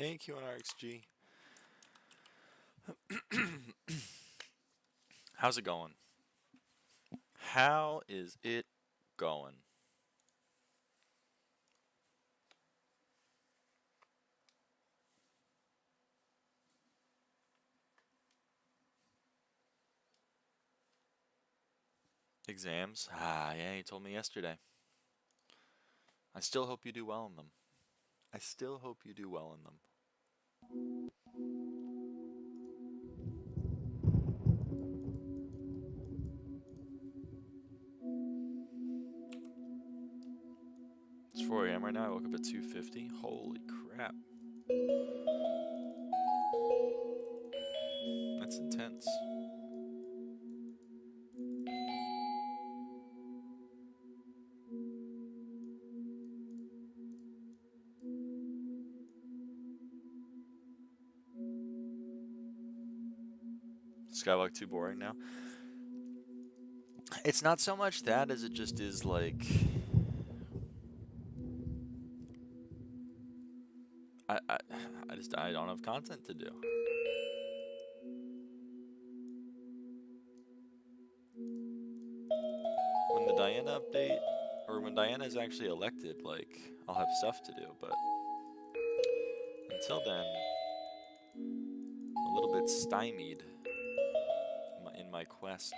Hey, QNRXG. How's it going? How is it going? Exams? Ah, yeah, you told me yesterday. I still hope you do well in them. I still hope you do well in them. It's 4 a.m. right now. I woke up at 2:50. Holy crap. That's intense. SkyBlock too boring now. It's not so much that as it just is like I don't have content to do. When the Diana update, or when Diana is actually elected, like, I'll have stuff to do, but until then, I'm a little bit stymied in my quest.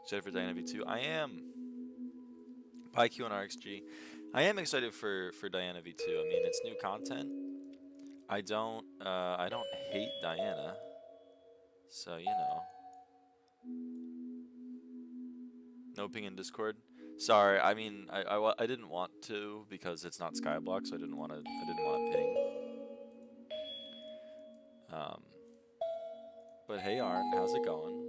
Excited for Diana V2? I am. Bye QNRXG. I am excited for Diana V2. I mean, it's new content. I don't hate Diana. So, you know. No ping in Discord. Sorry, I mean, I didn't want to because it's not SkyBlock, so I didn't want to ping. But hey Arn, how's it going?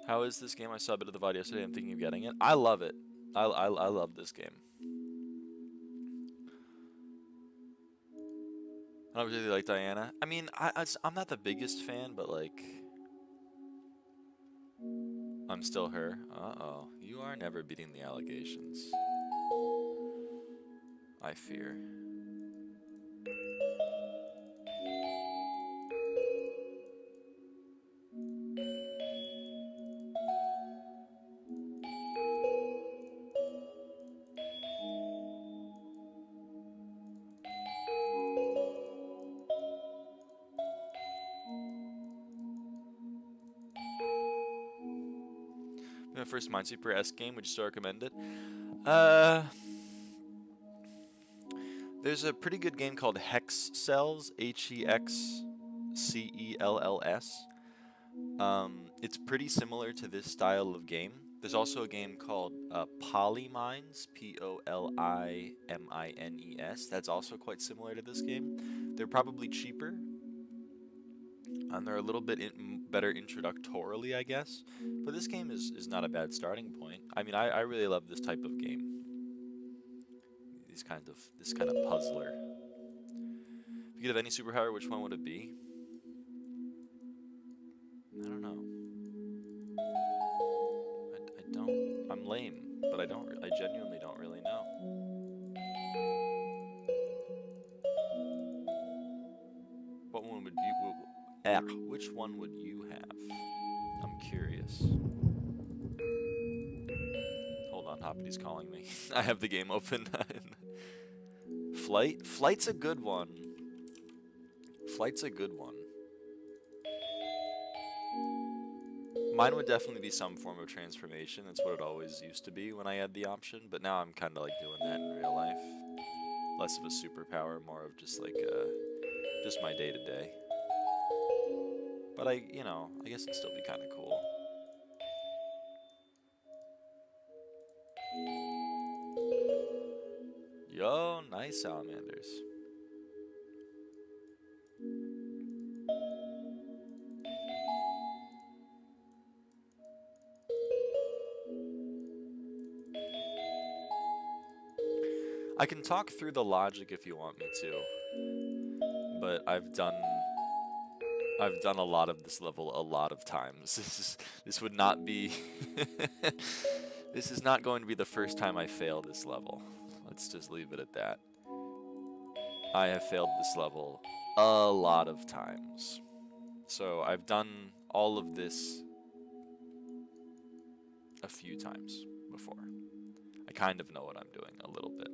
How is this game? I saw a bit of the VOD yesterday. I'm thinking of getting it. I love it. I love this game. I don't really like Diana. I mean, I'm not the biggest fan, but like, I'm still her. Uh-oh. You are never beating the allegations. I fear. My first Minesweeper-esque game, would you still recommend it? There's a pretty good game called Hex Cells, Hexcells. It's pretty similar to this style of game. There's also a game called Polymines, Polimines. That's also quite similar to this game. They're probably cheaper, and they're a little bit better introductorily, I guess. But this game is not a bad starting point. I mean, I really love this type of game. This kind of puzzler. If you could have any superpower, which one would it be? I don't know. I don't. I'm lame, but I genuinely don't really know. What one would you? Which one would you have? I'm curious. Hold on, Hoppity's calling me. I have the game open. Flight's a good one. Flight's a good one. Mine would definitely be some form of transformation. That's what it always used to be when I had the option, but now I'm kind of like doing that in real life. Less of a superpower, more of just like just my day-to-day. But I guess it'd still be kind of cool. Yo, nice salamanders. I can talk through the logic if you want me to, but I've done I've done a lot of this level a lot of times. This would not be this is not going to be the first time I fail this level. Let's just leave it at that. I have failed this level a lot of times. So I've done all of this a few times before. I kind of know what I'm doing a little bit.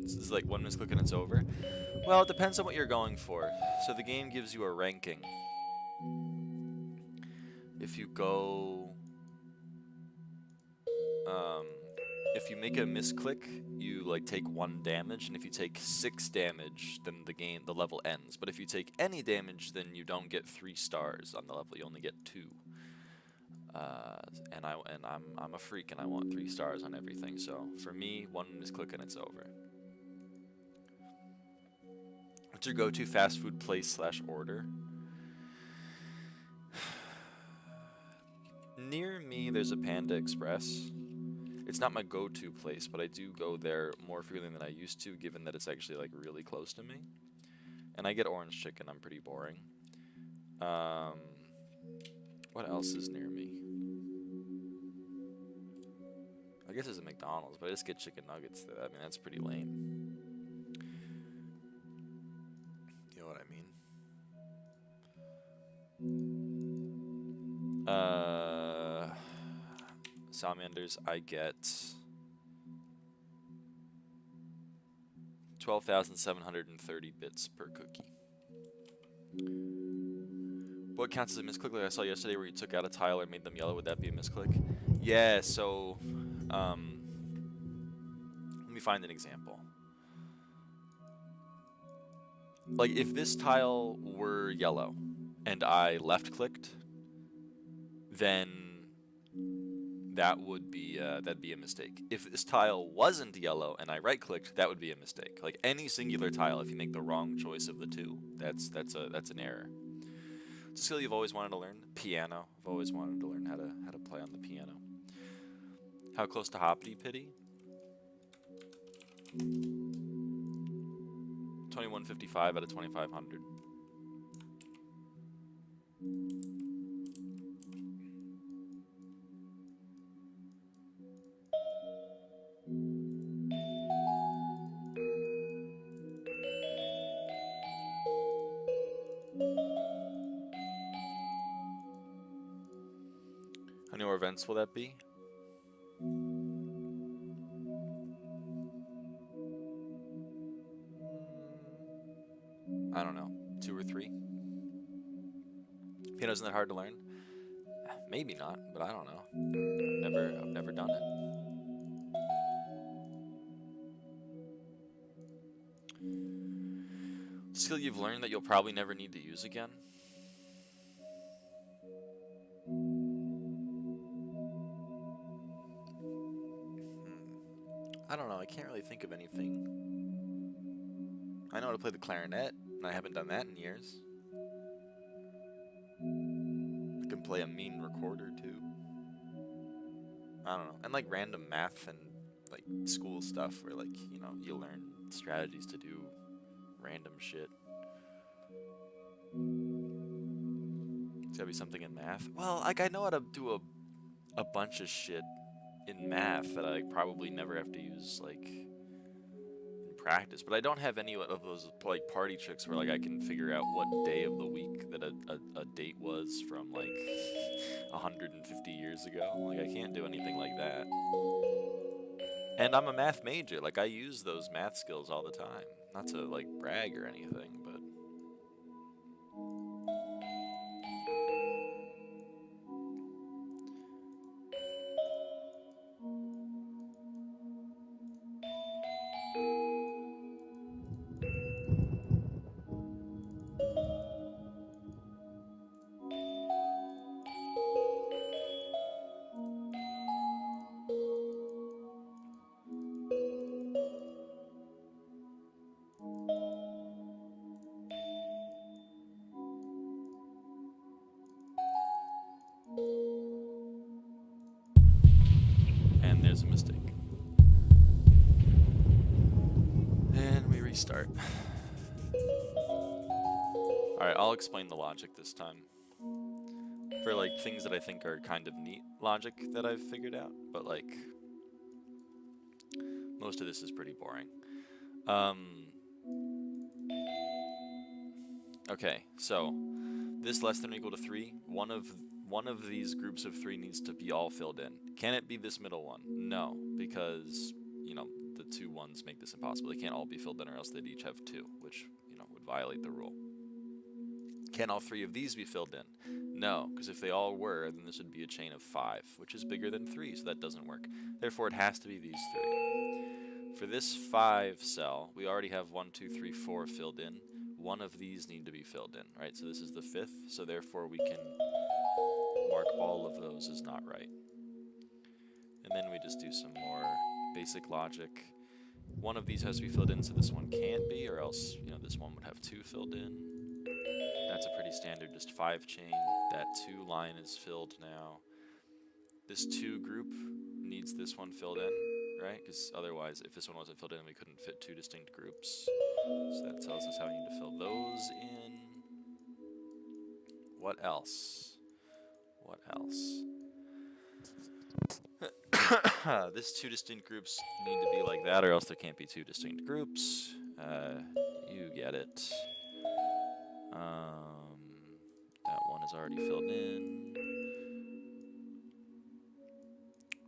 This is like one misclick and it's over. Well, it depends on what you're going for. So the game gives you a ranking. If you go, if you make a misclick, you like take 1 damage, and if you take 6 damage, then the level ends. But if you take any damage, then you don't get 3 stars on the level. You only get 2. And I'm a freak, and I want 3 stars on everything. So for me, 1 misclick and it's over. What's your go-to fast food place / order? Near me, there's a Panda Express. It's not my go-to place, but I do go there more frequently than I used to, given that it's actually like really close to me. And I get orange chicken. I'm pretty boring. What else is near me? I guess there's a McDonald's, but I just get chicken nuggets there. I mean, that's pretty lame. You know what I mean? Salamanders, I get 12,730 bits per cookie. What counts as a misclick? Like I saw yesterday where you took out a tile or made them yellow, would that be a misclick? Yeah, so let me find an example. Like if this tile were yellow and I left clicked, then that would be that'd be a mistake. If this tile wasn't yellow and I right clicked, that would be a mistake. Like any singular tile, if you make the wrong choice of the two, that's an error. It's a skill you've always wanted to learn. Piano. I've always wanted to learn how to play on the piano. How close to Hoppity Pity? 2155 out of 2500. How many more events will that be? I don't know, 2 or 3. Piano isn't that hard to learn? Maybe not, but I don't know. I've never done it. Skill you've learned that you'll probably never need to use again? I don't know, I can't really think of anything. I know how to play the clarinet, and I haven't done that in years. I can play a mean recorder, too. I don't know. And, like, random math and, like, school stuff where, like, you know, you learn strategies to do random shit. It's gotta be something in math. Well, like, I know how to do a bunch of shit in math that I probably never have to use, like, practice, but I don't have any of those like party tricks where like I can figure out what day of the week that a date was from like 150 years ago. Like I can't do anything like that. And I'm a math major. Like I use those math skills all the time. Not to like brag or anything, but restart. Alright, I'll explain the logic this time. For like things that I think are kind of neat logic that I've figured out, but like most of this is pretty boring. Okay, so this less than or equal to 3, one of these groups of 3 needs to be all filled in. Can it be this middle one? No, because, you know, the 2 ones make this impossible. They can't all be filled in or else they'd each have 2, which, you know, would violate the rule. Can all 3 of these be filled in? No, because if they all were, then this would be a chain of 5, which is bigger than 3, so that doesn't work. Therefore, it has to be these 3. For this 5 cell, we already have 1, 2, 3, 4 filled in. One of these need to be filled in, right? So this is the 5th, so therefore we can mark all of those as not right. And then we just do some more basic logic. One of these has to be filled in, so this one can't be, or else, you know, this one would have 2 filled in. That's a pretty standard, just 5 chain. That 2 line is filled now. This 2 group needs this one filled in, right? Because otherwise, if this one wasn't filled in, we couldn't fit 2 distinct groups. So that tells us how we need to fill those in. What else? What else? This 2 distinct groups need to be like that, or else there can't be 2 distinct groups. You get it. That one is already filled in.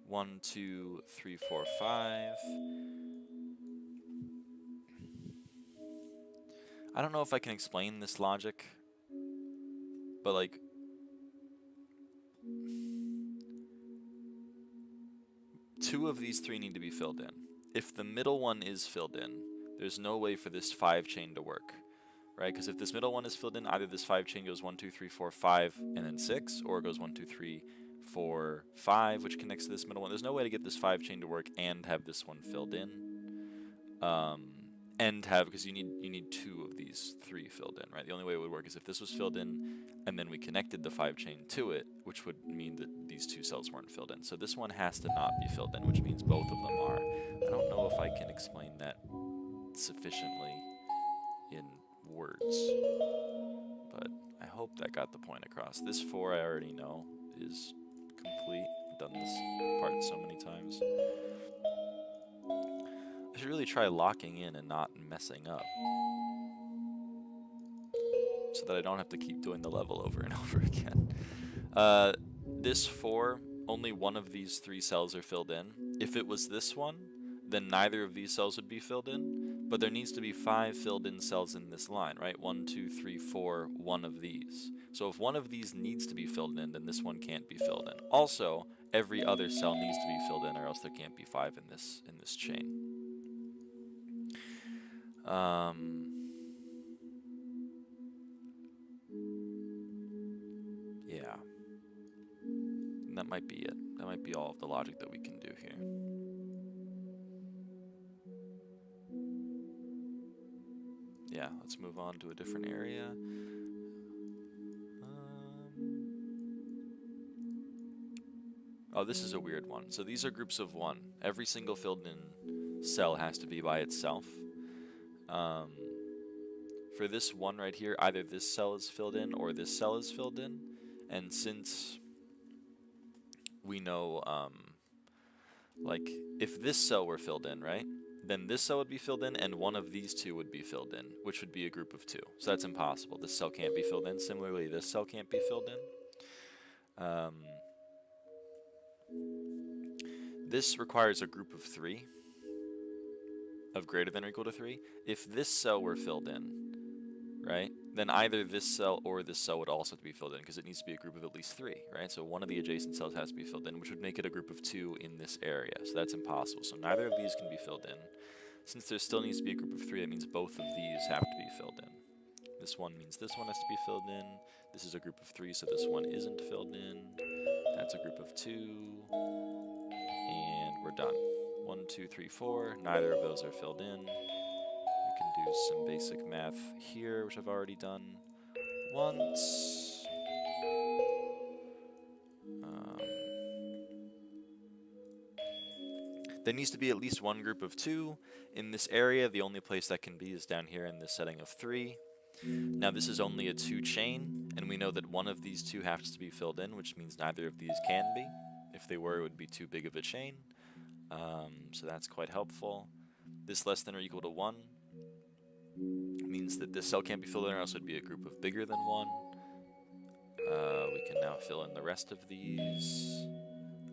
1, 2, 3, 4, 5. I don't know if I can explain this logic, but like, two of these 3 need to be filled in. If the middle one is filled in, there's no way for this 5 chain to work, right? Because if this middle one is filled in, either this 5 chain goes 1, 2, 3, 4, 5, and then 6, or it goes 1, 2, 3, 4, 5, which connects to this middle one. There's no way to get this 5 chain to work and have this one filled in. And have, because you need 2 of these 3 filled in, right? The only way it would work is if this was filled in and then we connected the 5 chain to it, which would mean that these 2 cells weren't filled in. So this one has to not be filled in, which means both of them are. I don't know if I can explain that sufficiently in words, but I hope that got the point across. This 4 I already know is complete. I've done this part so many times. I should really try locking in and not messing up, so that I don't have to keep doing the level over and over again. This 4, only one of these 3 cells are filled in. If it was this one, then neither of these cells would be filled in, but there needs to be 5 filled in cells in this line, right? 1, 2, 3, 4, one of these. So if one of these needs to be filled in, then this one can't be filled in. Also, every other cell needs to be filled in, or else there can't be 5 in this chain. Yeah. And that might be it. That might be all of the logic that we can do here. Yeah, let's move on to a different area. Oh, this is a weird one. So these are groups of 1. Every single filled in cell has to be by itself. For this 1 right here, either this cell is filled in or this cell is filled in. And since we know, like, if this cell were filled in, right, then this cell would be filled in and one of these 2 would be filled in, which would be a group of 2. So that's impossible. This cell can't be filled in. Similarly, this cell can't be filled in. This requires a group of 3 of greater than or equal to 3. If this cell were filled in, right, then either this cell or this cell would also have to be filled in, because it needs to be a group of at least 3, right? So one of the adjacent cells has to be filled in, which would make it a group of 2 in this area. So that's impossible. So neither of these can be filled in. Since there still needs to be a group of 3, that means both of these have to be filled in. This one means this one has to be filled in. This is a group of 3, so this one isn't filled in. That's a group of 2. And we're done. 1, 2, 3, 4. Neither of those are filled in. We can do some basic math here, which I've already done once. There needs to be at least one group of 2. In this area, the only place that can be is down here in this setting of 3. Now this is only a 2 chain, and we know that one of these 2 has to be filled in, which means neither of these can be. If they were, it would be too big of a chain. So that's quite helpful. This less than or equal to 1 means that this cell can't be filled in, or else it would be a group of bigger than 1. We can now fill in the rest of these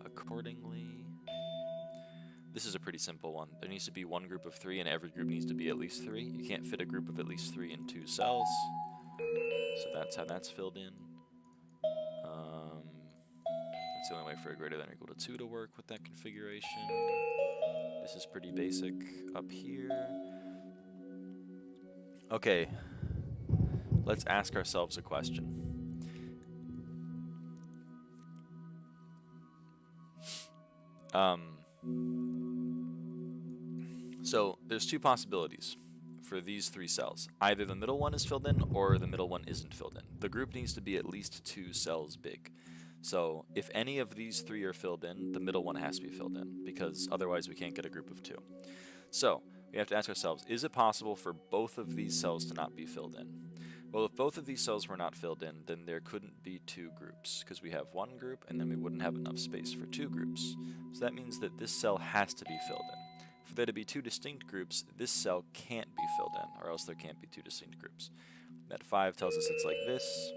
accordingly. This is a pretty simple one. There needs to be one group of 3, and every group needs to be at least 3. You can't fit a group of at least 3 in 2 cells. So that's how that's filled in. That's the only way for a greater than or equal to 2 to work with that configuration. This is pretty basic up here. Okay, let's ask ourselves a question. So there's 2 possibilities for these 3 cells. Either the middle one is filled in, or the middle one isn't filled in. The group needs to be at least 2 cells big. So if any of these 3 are filled in, the middle one has to be filled in, because otherwise we can't get a group of 2. So we have to ask ourselves, is it possible for both of these cells to not be filled in? Well, if both of these cells were not filled in, then there couldn't be 2 groups, because we have 1 group, and then we wouldn't have enough space for 2 groups. So that means that this cell has to be filled in. For there to be 2 distinct groups, this cell can't be filled in, or else there can't be 2 distinct groups. That 5 tells us it's like this.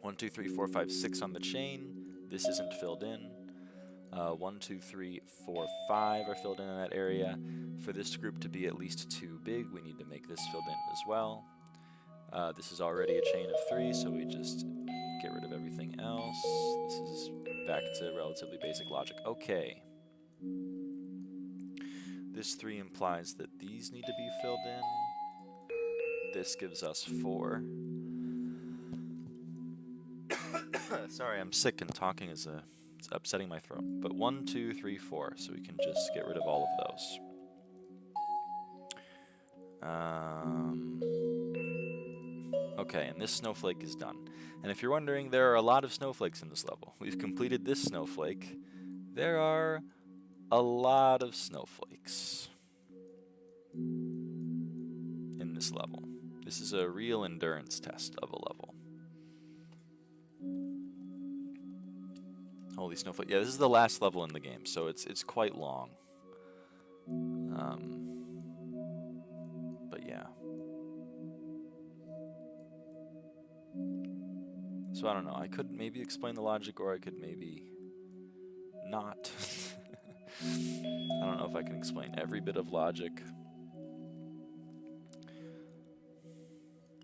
1, 2, 3, 4, 5, 6 on the chain. This isn't filled in. 1, 2, 3, 4, 5 are filled in that area. For this group to be at least 2 big, we need to make this filled in as well. This is already a chain of 3, so we just get rid of everything else. This is back to relatively basic logic. Okay. This 3 implies that these need to be filled in. This gives us 4. Sorry, I'm sick and talking is it's upsetting my throat. But 1, 2, 3, 4, so we can just get rid of all of those. Okay, and this snowflake is done. And if you're wondering, there are a lot of snowflakes in this level. We've completed this snowflake. There are a lot of snowflakes in this level. This is a real endurance test of a level. Holy snowflake. Yeah, this is the last level in the game, so it's quite long. But yeah. So I don't know. I could maybe explain the logic, or I could maybe not. I don't know if I can explain every bit of logic.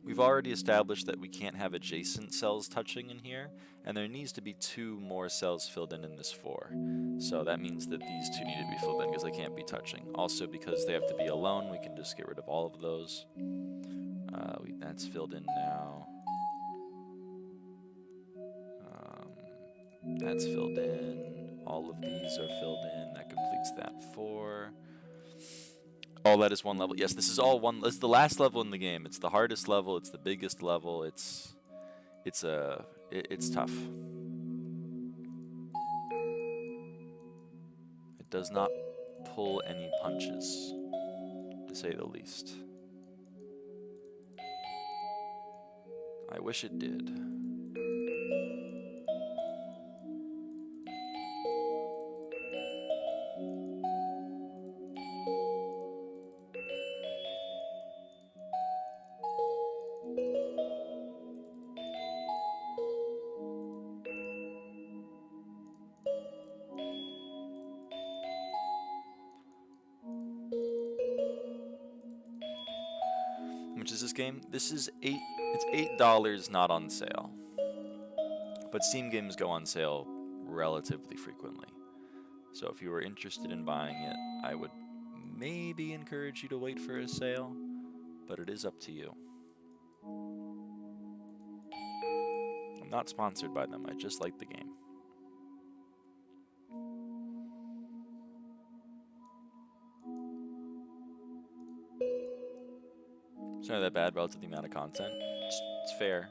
We've already established that we can't have adjacent cells touching in here, and there needs to be 2 more cells filled in this 4. So that means that these 2 need to be filled in because they can't be touching. Also, because they have to be alone, we can just get rid of all of those. That's filled in now. That's filled in. All of these are filled in. That completes that 4. All that is 1 level. Yes, this is all one. It's the last level in the game. It's the hardest level. It's the biggest level. It's tough. It does not pull any punches, to say the least. I wish it did. Is this game? This is it's $8 not on sale. But Steam games go on sale relatively frequently. So if you were interested in buying it, I would maybe encourage you to wait for a sale, but it is up to you. I'm not sponsored by them, I just like the game. It's not that bad relative to the amount of content. It's fair.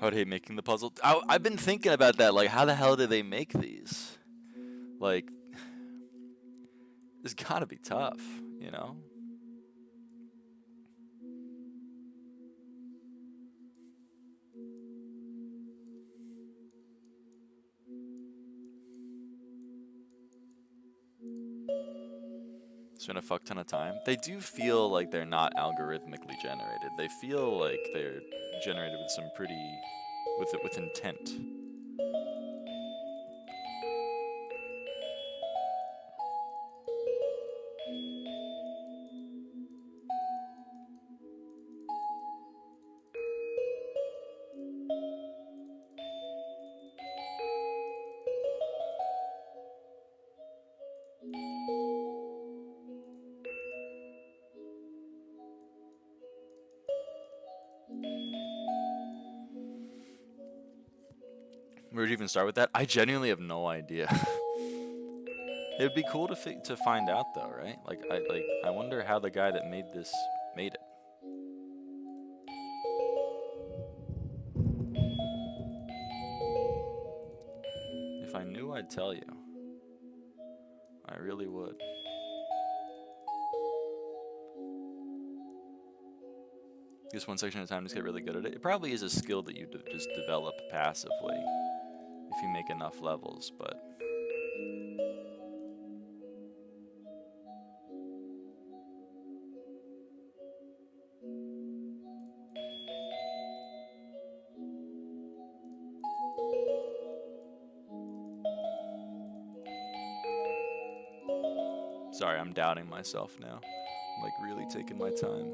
I would hate making the puzzle. I've been thinking about that. Like, how the hell do they make these? Like, it's gotta be tough, you know? Spend a fuck ton of time. They do feel like they're not algorithmically generated. They feel like they're generated with some pretty, with intent. Where would you even start with that? I genuinely have no idea. It would be cool to find out though, right? Like I wonder how the guy that made this made it. If I knew, I'd tell you. I really would. Just one section at a time, just get really good at it. It probably is a skill that you just develop passively if you make enough levels, but... Sorry, I'm doubting myself now. I'm like really taking my time.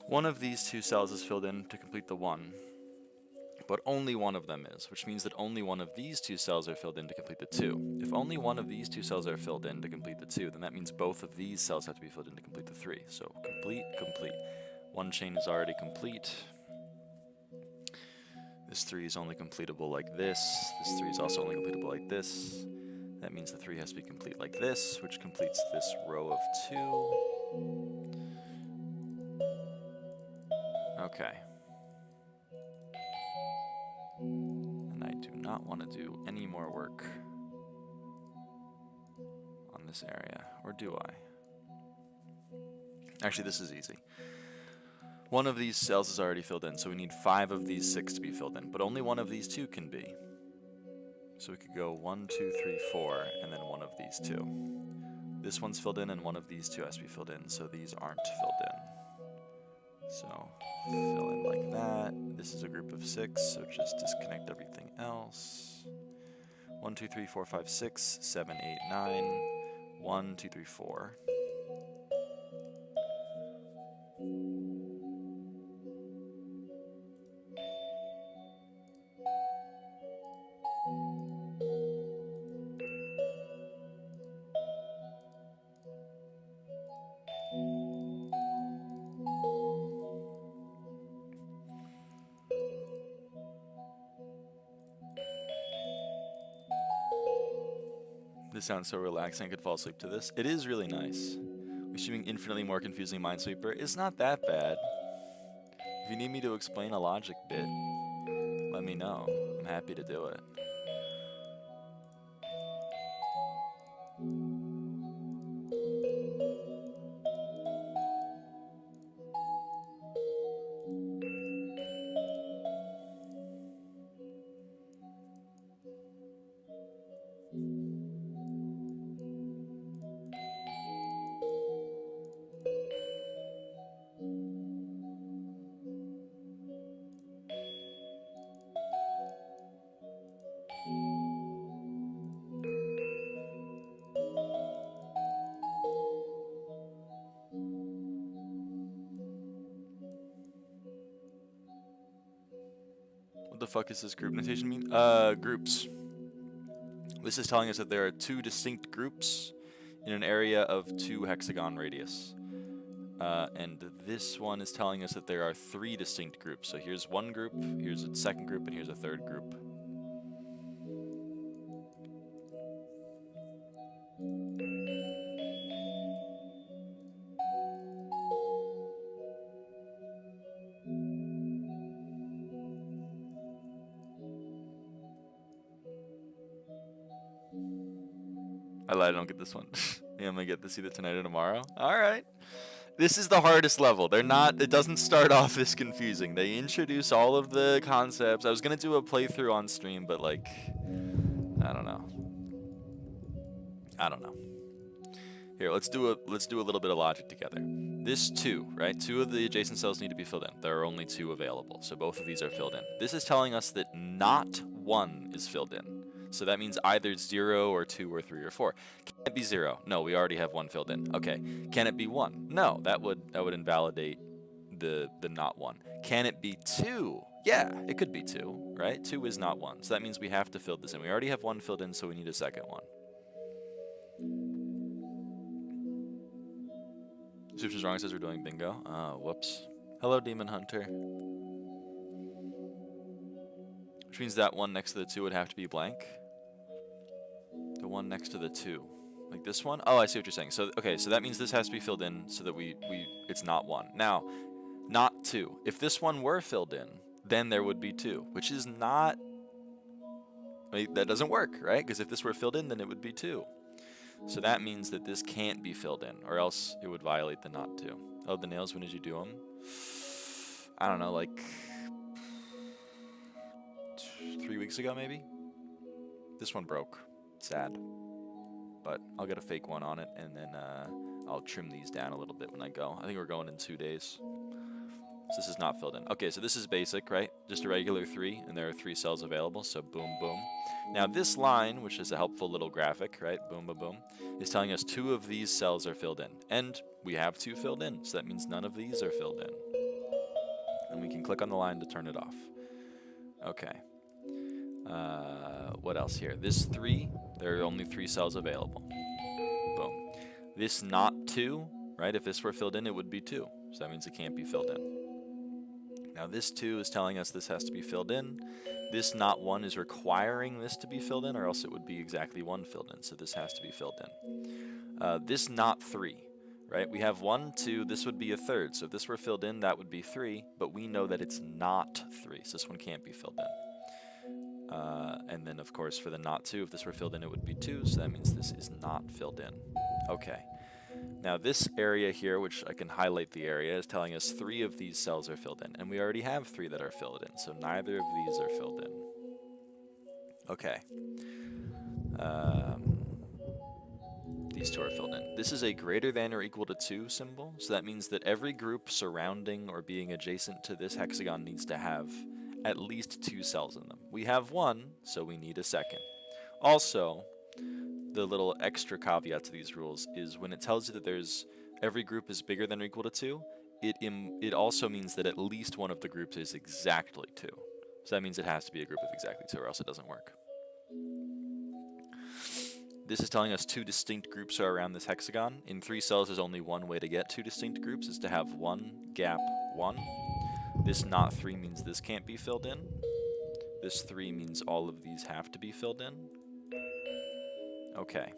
One of these two cells is filled in to complete the one, but only one of them is, which means that only one of these two cells are filled in to complete the two. If only one of these two cells are filled in to complete the two, then that means both of these cells have to be filled in to complete the three. So complete, complete. One chain is already complete. This 3 is only completable like this. This 3 is also only completable like this. That means the 3 has to be complete like this, which completes this row of 2. Okay. And I do not want to do any more work on this area, or do I? Actually, this is easy. One of these cells is already filled in, so we need 5 of these 6 to be filled in. But only one of these 2 can be. So we could go 1, 2, 3, 4, and then one of these 2. This one's filled in, and one of these 2 has to be filled in, so these aren't filled in. So fill in like that. This is a group of 6, so just disconnect everything else. 1, 2, 3, 4, 5, 6, 7, 8, 9. 1, 2, 3, 4. This sounds so relaxing, I could fall asleep to this. It is really nice. Assuming infinitely more confusing Minesweeper is not that bad. If you need me to explain a logic bit, let me know. I'm happy to do it. What the fuck is this group notation mean? Groups. This is telling us that there are 2 distinct groups in an area of 2 hexagon radius. And this one is telling us that there are 3 distinct groups. So here's one group, here's a second group, and here's a third group. I lied, I don't get this one. Yeah, I'm gonna get this either tonight or tomorrow. Alright. This is the hardest level. It doesn't start off this confusing. They introduce all of the concepts. I was gonna do a playthrough on stream, but like, I don't know. Here, let's do a little bit of logic together. This 2, right? 2 of the adjacent cells need to be filled in. There are only 2 available, so both of these are filled in. This is telling us that not 1 is filled in. So that means either 0 or 2 or 3 or 4. Can it be 0? No, we already have 1 filled in. Okay. Can it be 1? No, that would invalidate the not 1. Can it be 2? Yeah, it could be 2, right? 2 is not 1. So that means we have to fill this in. We already have 1 filled in, so we need a second one. Switch is wrong, says we're doing bingo. Oh, whoops. Hello, Demon Hunter. Which means that one next to the 2 would have to be blank. The one next to the 2. Like this one? Oh, I see what you're saying. So, okay, so that means this has to be filled in so that it's not 1. Now, not 2. If this one were filled in, then there would be 2, which is not... that doesn't work, right? Because if this were filled in, then it would be 2. So that means that this can't be filled in, or else it would violate the not 2. Oh, the nails, when did you do them? I don't know, like 3 weeks ago, maybe? This one broke. Sad. But I'll get a fake one on it, and then I'll trim these down a little bit when I go. I think we're going in 2 days. So this is not filled in. Okay, so this is basic, right? Just a regular 3, and there are 3 cells available, so boom, boom. Now this line, which is a helpful little graphic, right? Boom, boom, boom, is telling us 2 of these cells are filled in. And we have 2 filled in, so that means none of these are filled in. And we can click on the line to turn it off. Okay. What else here? This 3, there are only 3 cells available. Boom. This not 2, right? If this were filled in, it would be 2. So that means it can't be filled in. Now this 2 is telling us this has to be filled in. This not 1 is requiring this to be filled in, or else it would be exactly 1 filled in. So this has to be filled in. This not 3, right? We have 1, 2, this would be a third. So if this were filled in, that would be 3, but we know that it's not 3, so this one can't be filled in. And then, of course, for the not 2, if this were filled in, it would be 2, so that means this is not filled in. Okay. Now this area here, which I can highlight the area, is telling us 3 of these cells are filled in. And we already have 3 that are filled in, so neither of these are filled in. Okay. These 2 are filled in. This is a greater than or equal to 2 symbol, so that means that every group surrounding or being adjacent to this hexagon needs to have at least 2 cells in them. We have 1, so we need a second. Also, the little extra caveat to these rules is when it tells you that every group is bigger than or equal to 2, it also means that at least one of the groups is exactly 2. So that means it has to be a group of exactly 2 or else it doesn't work. This is telling us 2 distinct groups are around this hexagon. In 3 cells, there's only one way to get 2 distinct groups, is to have 1 gap 1. This not 3 means this can't be filled in. This 3 means all of these have to be filled in. Okay.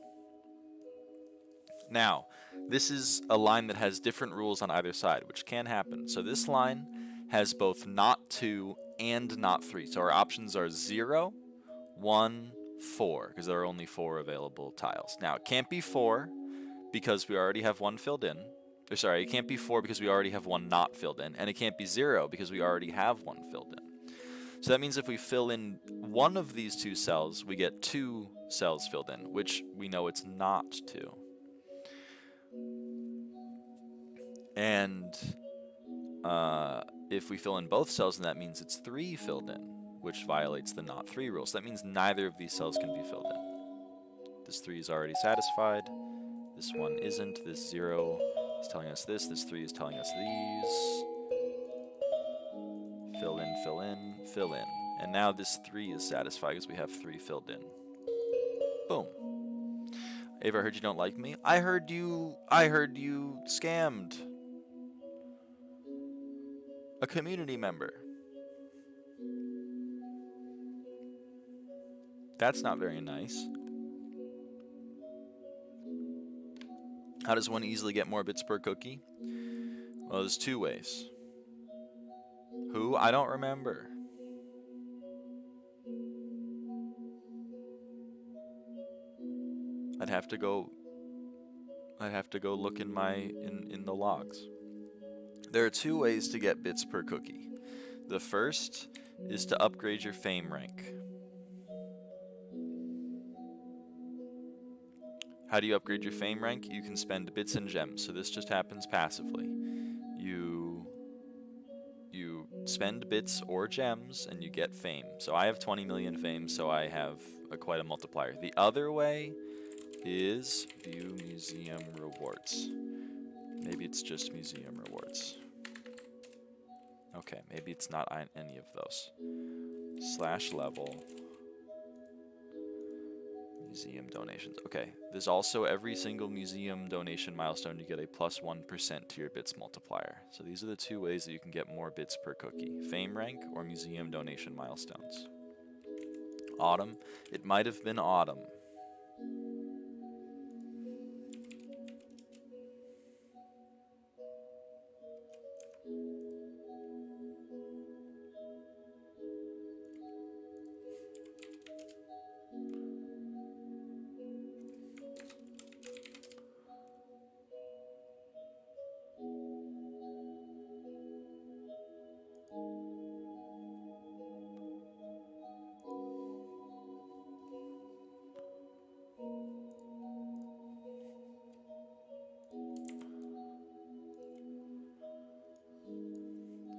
Now, this is a line that has different rules on either side, which can happen. So this line has both not 2 and not 3. So our options are 0, 1, 4, because there are only 4 available tiles. Now, it can't be 4 because we already have 1 filled in. Or sorry, it can't be 4 because we already have 1 not filled in. And it can't be 0 because we already have 1 filled in. So that means if we fill in one of these 2 cells, we get 2 cells filled in, which we know it's not 2. And if we fill in both cells, then that means it's 3 filled in, which violates the not 3 rule. So that means neither of these cells can be filled in. This 3 is already satisfied. This 1 isn't. This 0 is telling us this. This 3 is telling us these. Fill in, fill in, fill in. And now this 3 is satisfied because we have 3 filled in. Boom. Ava, I heard you don't like me. I heard you scammed a community member. That's not very nice. How does one easily get more bits per cookie? Well, there's 2 ways. Who? I don't remember. I'd have to go look in the logs. There are 2 ways to get bits per cookie. The first is to upgrade your fame rank. How do you upgrade your fame rank? You can spend bits and gems. So this just happens passively. You spend bits or gems and you get fame. So I have 20 million fame, so I have quite a multiplier. The other way is view museum rewards. Maybe it's just museum rewards. Okay, maybe it's not any of those. /level. Museum donations. Okay, there's also every single museum donation milestone you get a +1% to your bits multiplier. So these are the 2 ways that you can get more bits per cookie. Fame rank or museum donation milestones. Autumn. It might have been autumn.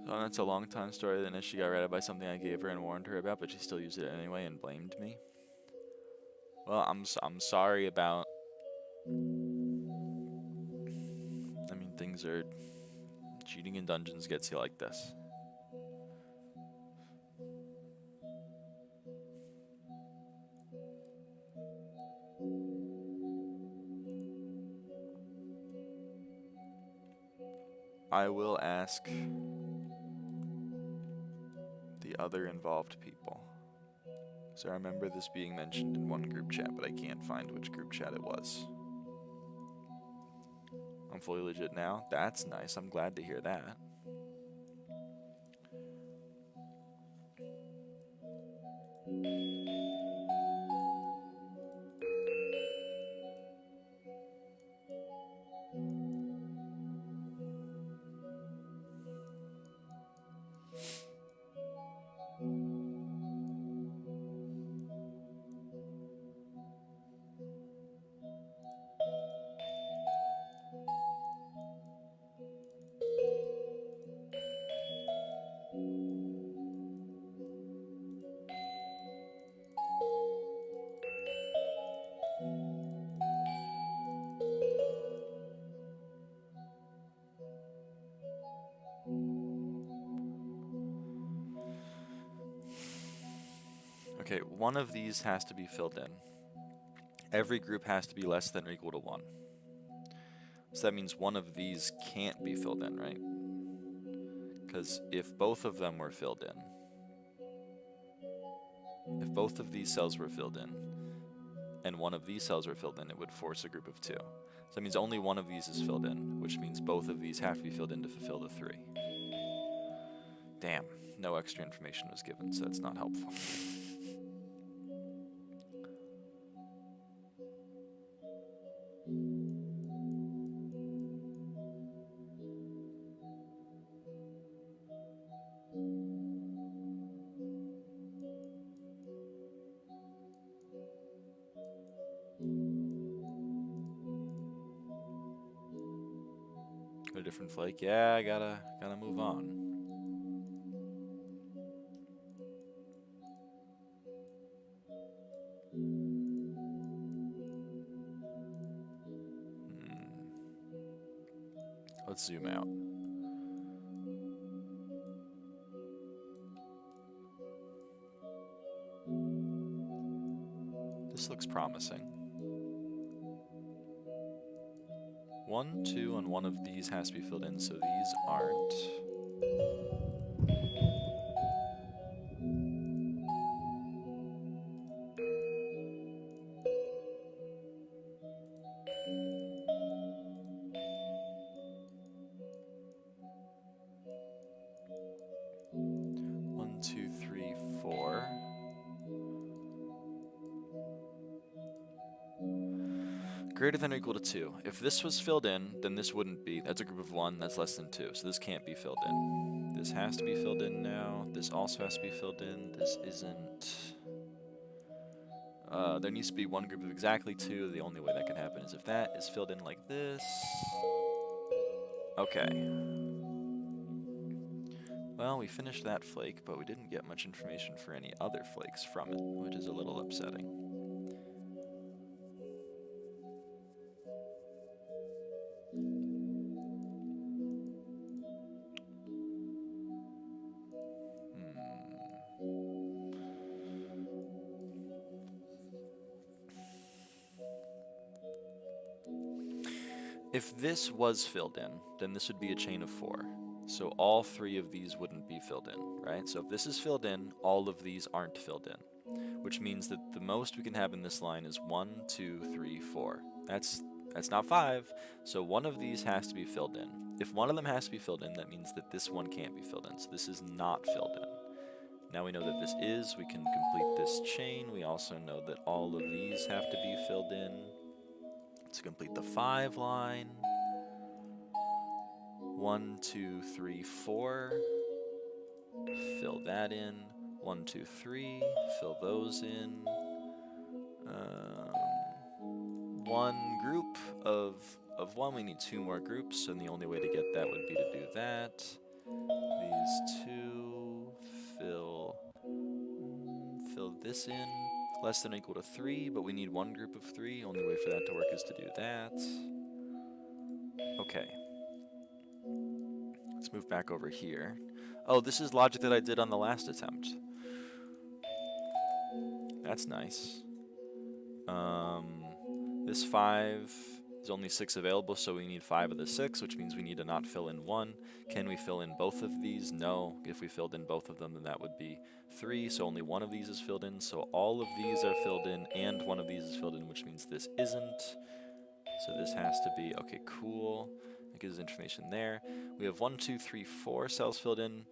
So that's a long time story. Then she got read by something I gave her and warned her about, but she still used it anyway and blamed me. Well, I'm sorry about. I mean, things are cheating in dungeons gets you like this. I will ask the other involved people. So I remember this being mentioned in one group chat, but I can't find which group chat it was. I'm fully legit now. That's nice. I'm glad to hear that. Okay, one of these has to be filled in. Every group has to be less than or equal to 1. So that means one of these can't be filled in, right? Because if both of them were filled in, if both of these cells were filled in, and one of these cells were filled in, it would force a group of 2. So that means only one of these is filled in, which means both of these have to be filled in to fulfill the 3. Damn, no extra information was given, so that's not helpful. A different flake. Yeah, I gotta move on. Let's zoom out. This looks promising. 1, 2, and one of these has to be filled in, so these aren't. One, two, three, 4. Greater than or equal to 2. If this was filled in, then this wouldn't be. That's a group of 1, that's less than 2. So this can't be filled in. This has to be filled in now. This also has to be filled in. This isn't. There needs to be one group of exactly 2. The only way that can happen is if that is filled in like this. Okay. Well, we finished that flake, but we didn't get much information for any other flakes from it, which is a little upsetting. If this was filled in, then this would be a chain of 4. So all 3 of these wouldn't be filled in, right? So if this is filled in, all of these aren't filled in, which means that the most we can have in this line is 1, 2, 3, 4. That's not 5, so one of these has to be filled in. If one of them has to be filled in, that means that this one can't be filled in, so this is not filled in. Now we know that this is, we can complete this chain. We also know that all of these have to be filled in. To complete the 5 line. 1, 2, 3, 4. Fill that in. 1, 2, 3. Fill those in. One group of 1. We need 2 more groups, and the only way to get that would be to do that. These 2. Fill this in. Less than or equal to 3, but we need 1 group of 3. Only way for that to work is to do that. Okay. Let's move back over here. Oh, this is logic that I did on the last attempt. That's nice. This 5 is only 6 available, so we need 5 of the 6, which means we need to not fill in 1. Can we fill in both of these? No. If we filled in both of them, then that would be 3, so only one of these is filled in. So all of these are filled in, and one of these is filled in, which means this isn't. So this has to be, okay, cool. That gives us information there. We have 1, 2, 3, 4 cells filled in.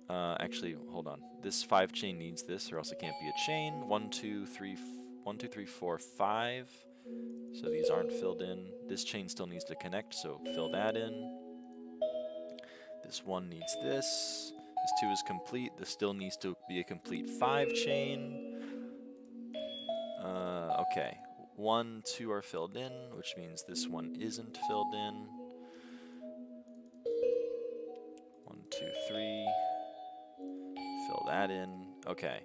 Actually, hold on. This 5 chain needs this, or else it can't be a chain. 1, 2, 3, 4, 5. So these aren't filled in. This chain still needs to connect, so fill that in. This 1 needs this. This 2 is complete. This still needs to be a complete 5 chain. Okay. 1, 2 are filled in, which means this one isn't filled in. 1, 2, 3. Fill that in. Okay.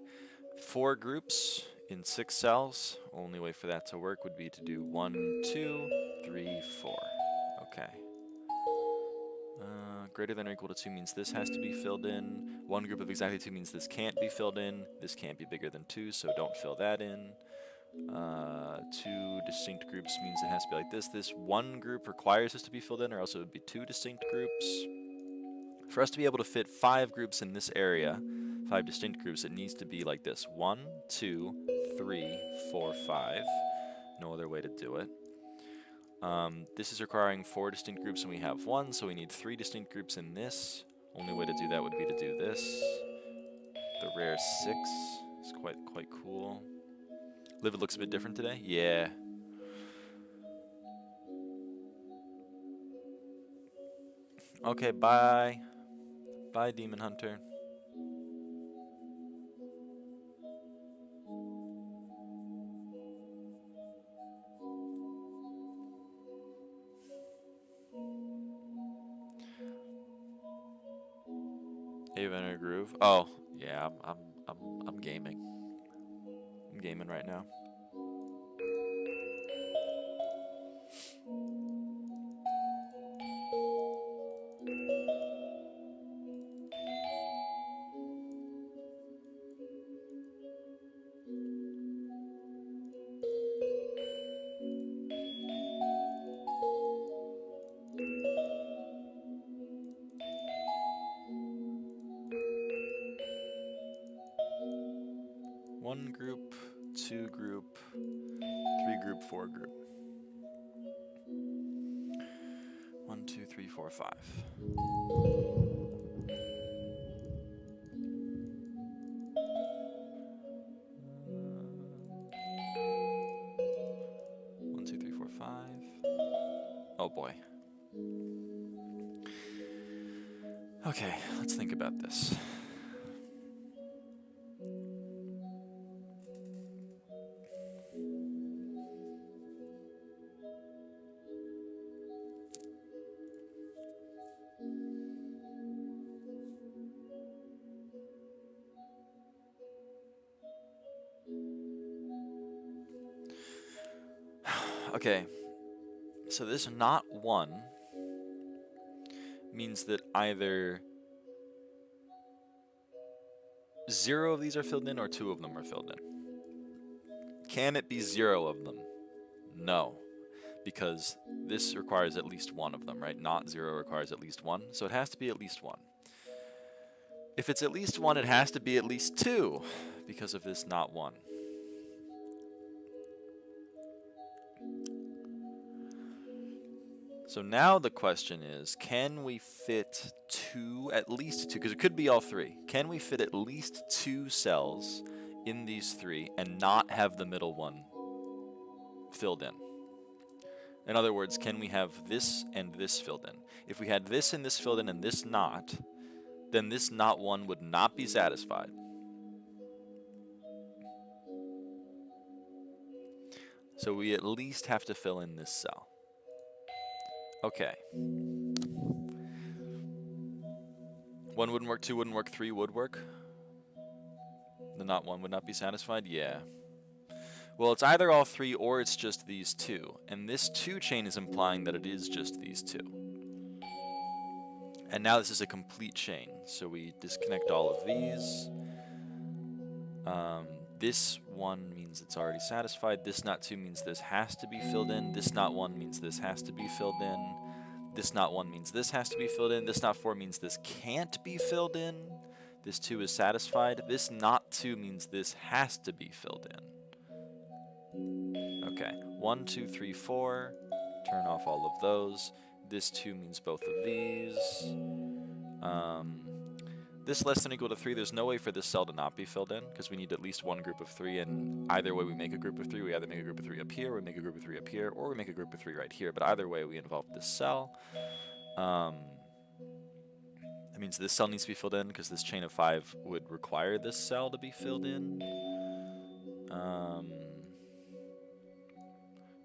4 groups in 6 cells. Only way for that to work would be to do 1, 2, 3, 4. Okay. Greater than or equal to 2 means this has to be filled in. One group of exactly 2 means this can't be filled in. This can't be bigger than 2, so don't fill that in. 2 distinct groups means it has to be like this. This one group requires this to be filled in, or else it would be 2 distinct groups. For us to be able to fit 5 groups in this area, 5 distinct groups, it needs to be like this. 1, 2, 3, 4, 5. No other way to do it. This is requiring 4 distinct groups, and we have 1, so we need 3 distinct groups in this. Only way to do that would be to do this. The rare 6 is quite cool. Live, it looks a bit different today? Yeah. Okay, bye. Bye, Demon Hunter. Haven Groove. Oh, yeah, I'm gaming. I'm gaming right now. One group, 2 group, 3 group, 4 group. 1, 2, 3, 4, 5. 1, 2, 3, 4, 5. Oh boy. Okay, let's think about this. Okay, so this not 1 means that either 0 of these are filled in or 2 of them are filled in. Can it be 0 of them? No, because this requires at least 1 of them, right? Not 0 requires at least 1, so it has to be at least 1. If it's at least 1, it has to be at least 2 because of this not 1. So now the question is, can we fit 2, at least 2, because it could be all 3. Can we fit at least 2 cells in these 3 and not have the middle one filled in? In other words, can we have this and this filled in? If we had this and this filled in and this not, then this not 1 would not be satisfied. So we at least have to fill in this cell. Okay. 1 wouldn't work, 2 wouldn't work, 3 would work. The not 1 would not be satisfied? Yeah. Well, it's either all 3 or it's just these 2. And this 2 chain is implying that it is just these 2. And now this is a complete chain. So we disconnect all of these. This 1 means it's already satisfied. This not 2 means this has to be filled in. This not 1 means this has to be filled in. This not 1 means this has to be filled in. This not 4 means this can't be filled in. This 2 is satisfied. This not 2 means this has to be filled in. Okay, 1, 2, 3, 4. Turn off all of those. This 2 means both of these. This less than or equal to 3, there's no way for this cell to not be filled in, because we need at least 1 group of 3, and either way we make a group of 3, we either make a group of 3 up here, or we make a group of 3 up here, or we make a group of 3 right here, but either way we involve this cell. That means this cell needs to be filled in, because this chain of 5 would require this cell to be filled in.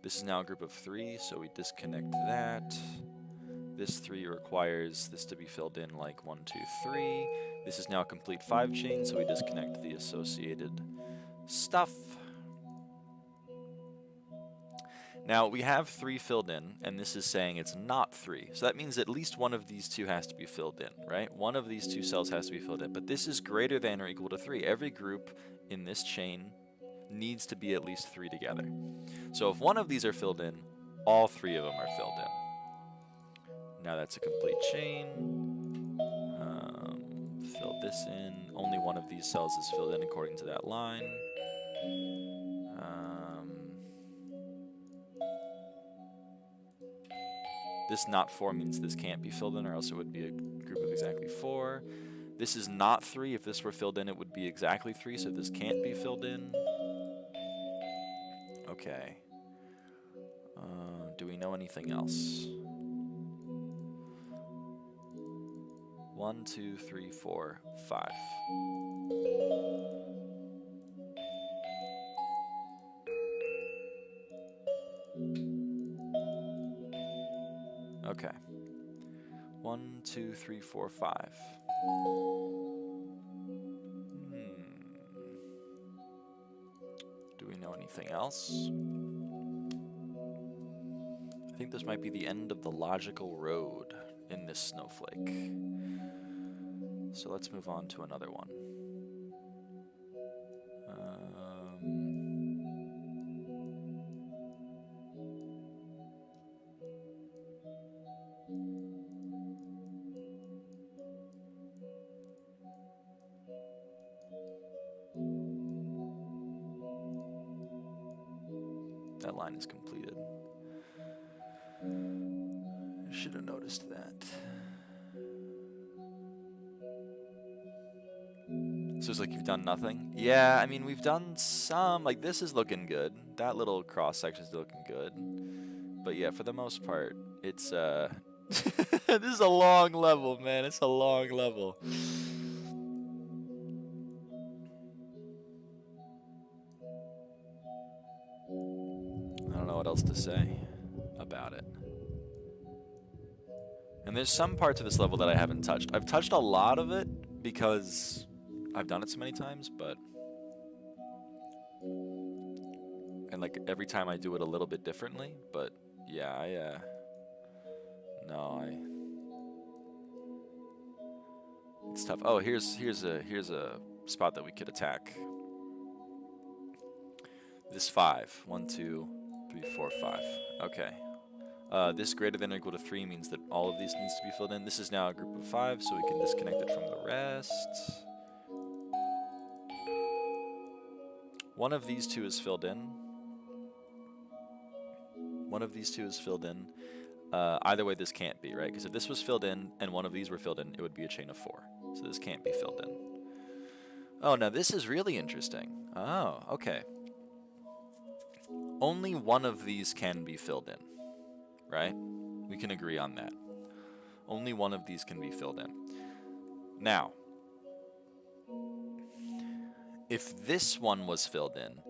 This is now a group of 3, so we disconnect that. This 3 requires this to be filled in like 1, 2, 3. This is now a complete 5 chain, so we disconnect the associated stuff. Now, we have 3 filled in, and this is saying it's not 3. So that means at least one of these 2 has to be filled in, right? One of these 2 cells has to be filled in, but this is greater than or equal to 3. Every group in this chain needs to be at least 3 together. So if one of these are filled in, all 3 of them are filled in. Now that's a complete chain. Fill this in. Only one of these cells is filled in according to that line. This not 4 means this can't be filled in, or else it would be a group of exactly 4. This is not 3. If this were filled in, it would be exactly 3, so this can't be filled in. Okay. Do we know anything else? 1, 2, 3, 4, 5. Okay. 1, 2, 3, 4, 5. Do we know anything else? I think this might be the end of the logical road in this snowflake. So let's move on to another one. That line is completed. I should have noticed that. So it's like you've done nothing? Yeah, I mean, we've done some. Like, this is looking good. That little cross-section is looking good. But yeah, for the most part, it's, this is a long level, man. It's a long level. I don't know what else to say about it. And there's some parts of this level that I haven't touched. I've touched a lot of it because I've done it so many times, but... And, like, every time I do it a little bit differently, but, yeah, it's tough. Oh, here's a spot that we could attack. This 5. 1, 2, 3, 4, 5. Okay. This greater than or equal to 3 means that all of these needs to be filled in. This is now a group of 5, so we can disconnect it from the rest. One of these 2 is filled in. One of these 2 is filled in. Either way, this can't be, right? Because if this was filled in and one of these were filled in, it would be a chain of 4. So this can't be filled in. Oh, now this is really interesting. Oh, okay. Only one of these can be filled in, right? We can agree on that. Only one of these can be filled in. Now, if this one was filled in,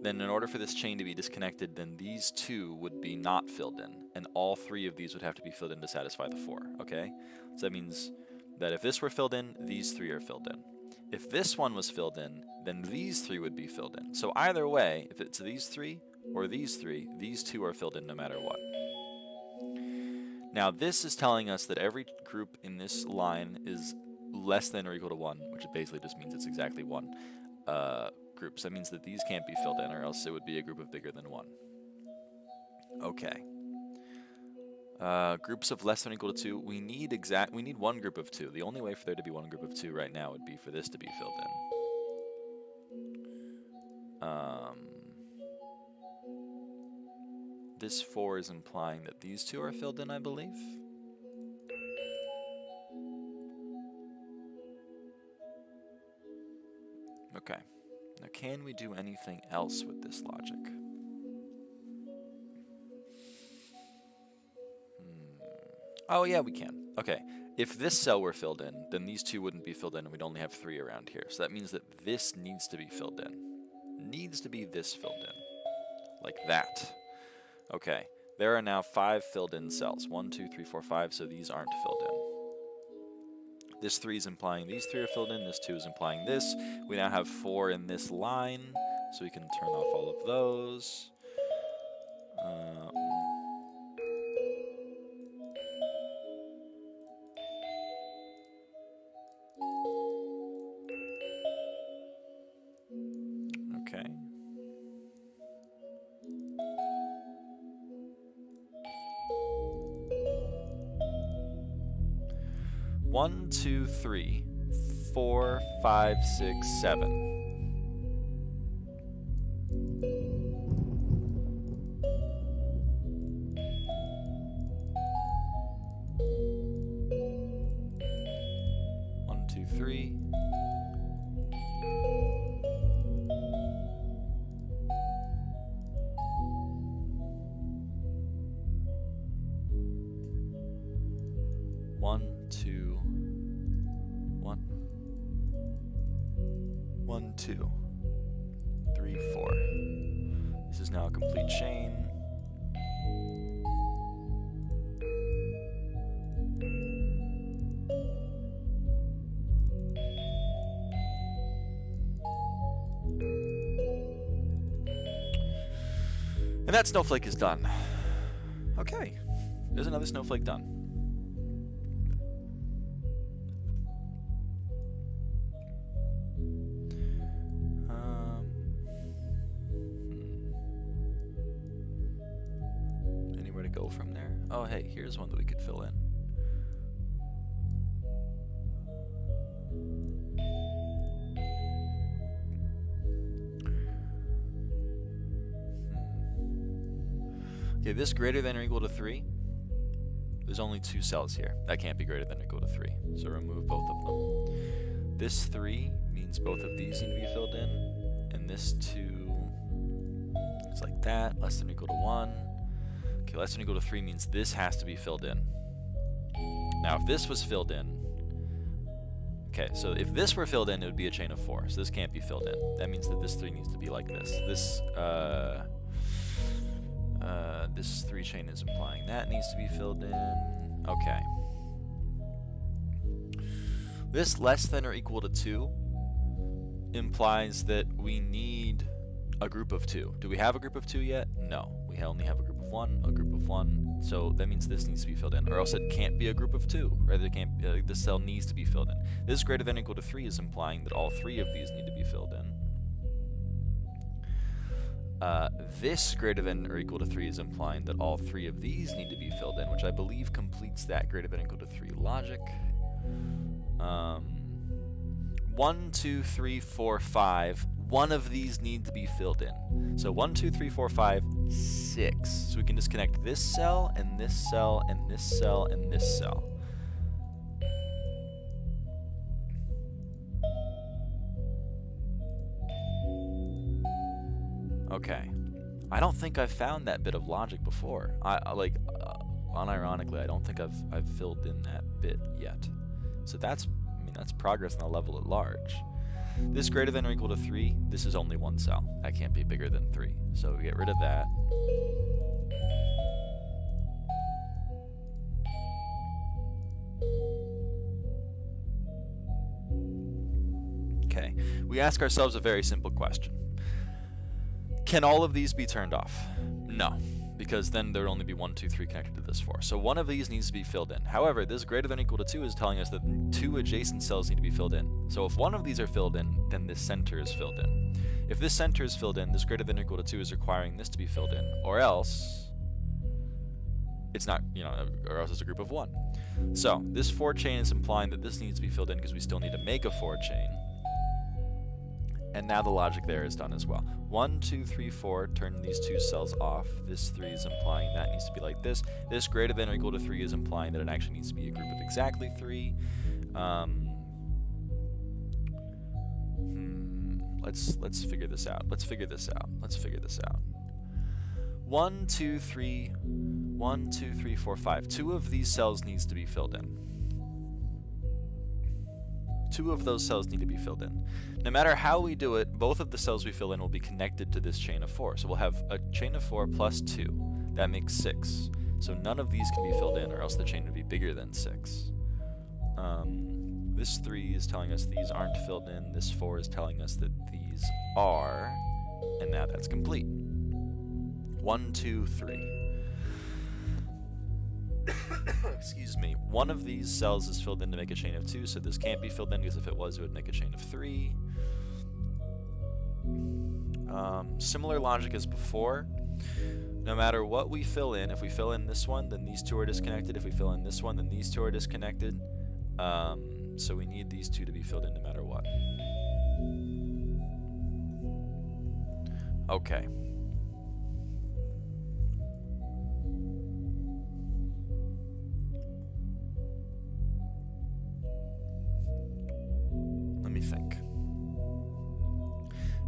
then in order for this chain to be disconnected, then these 2 would be not filled in, and all 3 of these would have to be filled in to satisfy the 4, okay? So that means that if this were filled in, these 3 are filled in. If this one was filled in, then these 3 would be filled in. So either way, if it's these 3 or these 3, these 2 are filled in no matter what. Now this is telling us that every group in this line is less than or equal to 1, which basically just means it's exactly 1. Groups. That means that these can't be filled in, or else it would be a group of bigger than 1. Okay. Groups of less than or equal to 2. We need one group of 2. The only way for there to be one group of 2 right now would be for this to be filled in. This 4 is implying that these 2 are filled in, I believe. Okay. Now, can we do anything else with this logic? Oh, yeah, we can. Okay. If this cell were filled in, then these 2 wouldn't be filled in, and we'd only have 3 around here. So that means that this needs to be filled in. Needs to be this filled in. Like that. Okay. There are now 5 filled in cells. 1, 2, 3, 4, 5, so these aren't filled in. This 3 is implying these 3 are filled in. This 2 is implying this. We now have 4 in this line, so we can turn off all of those. 1, 2, 3, 4, 5, 6, 7. Three. One, two, one. 1, 2, 3, 4. This is now a complete chain. And that snowflake is done. Okay, there's another snowflake done. Anywhere to go from there? Oh, hey, here's one that we could fill in. Okay, this greater than or equal to 3. There's only 2 cells here. That can't be greater than or equal to 3. So remove both of them. This 3 means both of these need to be filled in. And this 2 is like that, less than or equal to 1. Okay, less than or equal to 3 means this has to be filled in. Now, if this was filled in, okay, so if this were filled in, it would be a chain of 4. So this can't be filled in. That means that this 3 needs to be like this. This 3 chain is implying that needs to be filled in. Okay. This less than or equal to 2 implies that we need a group of 2. Do we have a group of 2 yet? No. We only have a group of 1, a group of 1. So that means this needs to be filled in, or else it can't be a group of 2. Rather, it can't. This cell needs to be filled in. This greater than or equal to 3 is implying that all 3 of these need to be filled in. This greater than or equal to 3 is implying that all 3 of these need to be filled in, which I believe completes that greater than or equal to 3 logic. 1, 2, 3, 4, 5. One of these need to be filled in. So 1, 2, 3, 4, 5, 6. So we can disconnect this cell, and this cell, and this cell, and this cell. Okay. I don't think I've found that bit of logic before. Unironically, I don't think I've filled in that bit yet. So that's progress on the level at large. This greater than or equal to 3, this is only 1 cell. That can't be bigger than 3. So we get rid of that. Okay. We ask ourselves a very simple question. Can all of these be turned off? No, because then there would only be 1, 2, 3 connected to this 4. So one of these needs to be filled in. However, this greater than or equal to 2 is telling us that 2 adjacent cells need to be filled in. So if one of these are filled in, then this center is filled in. If this center is filled in, this greater than or equal to 2 is requiring this to be filled in, or else it's not, or else it's a group of 1. So this 4 chain is implying that this needs to be filled in because we still need to make a 4 chain. And now the logic there is done as well. 1, 2, 3, 4, turn these 2 cells off. This 3 is implying that needs to be like this. This greater than or equal to 3 is implying that it actually needs to be a group of exactly 3. Let's figure this out. Let's figure this out. 1, 2, 3, 1, 2, 3, 4, 5. 2 of these cells needs to be filled in. 2 of those cells need to be filled in. No matter how we do it, both of the cells we fill in will be connected to this chain of 4. So we'll have a chain of 4 plus 2. That makes 6. So none of these can be filled in, or else the chain would be bigger than 6. This 3 is telling us these aren't filled in. This 4 is telling us that these are. And now that's complete. 1, 2, 3. Excuse me. One of these cells is filled in to make a chain of 2, so this can't be filled in because if it was, it would make a chain of 3. Similar logic as before. No matter what we fill in, if we fill in this one, then these 2 are disconnected. If we fill in this one, then these 2 are disconnected. So we need these two to be filled in no matter what. Okay. Let me think.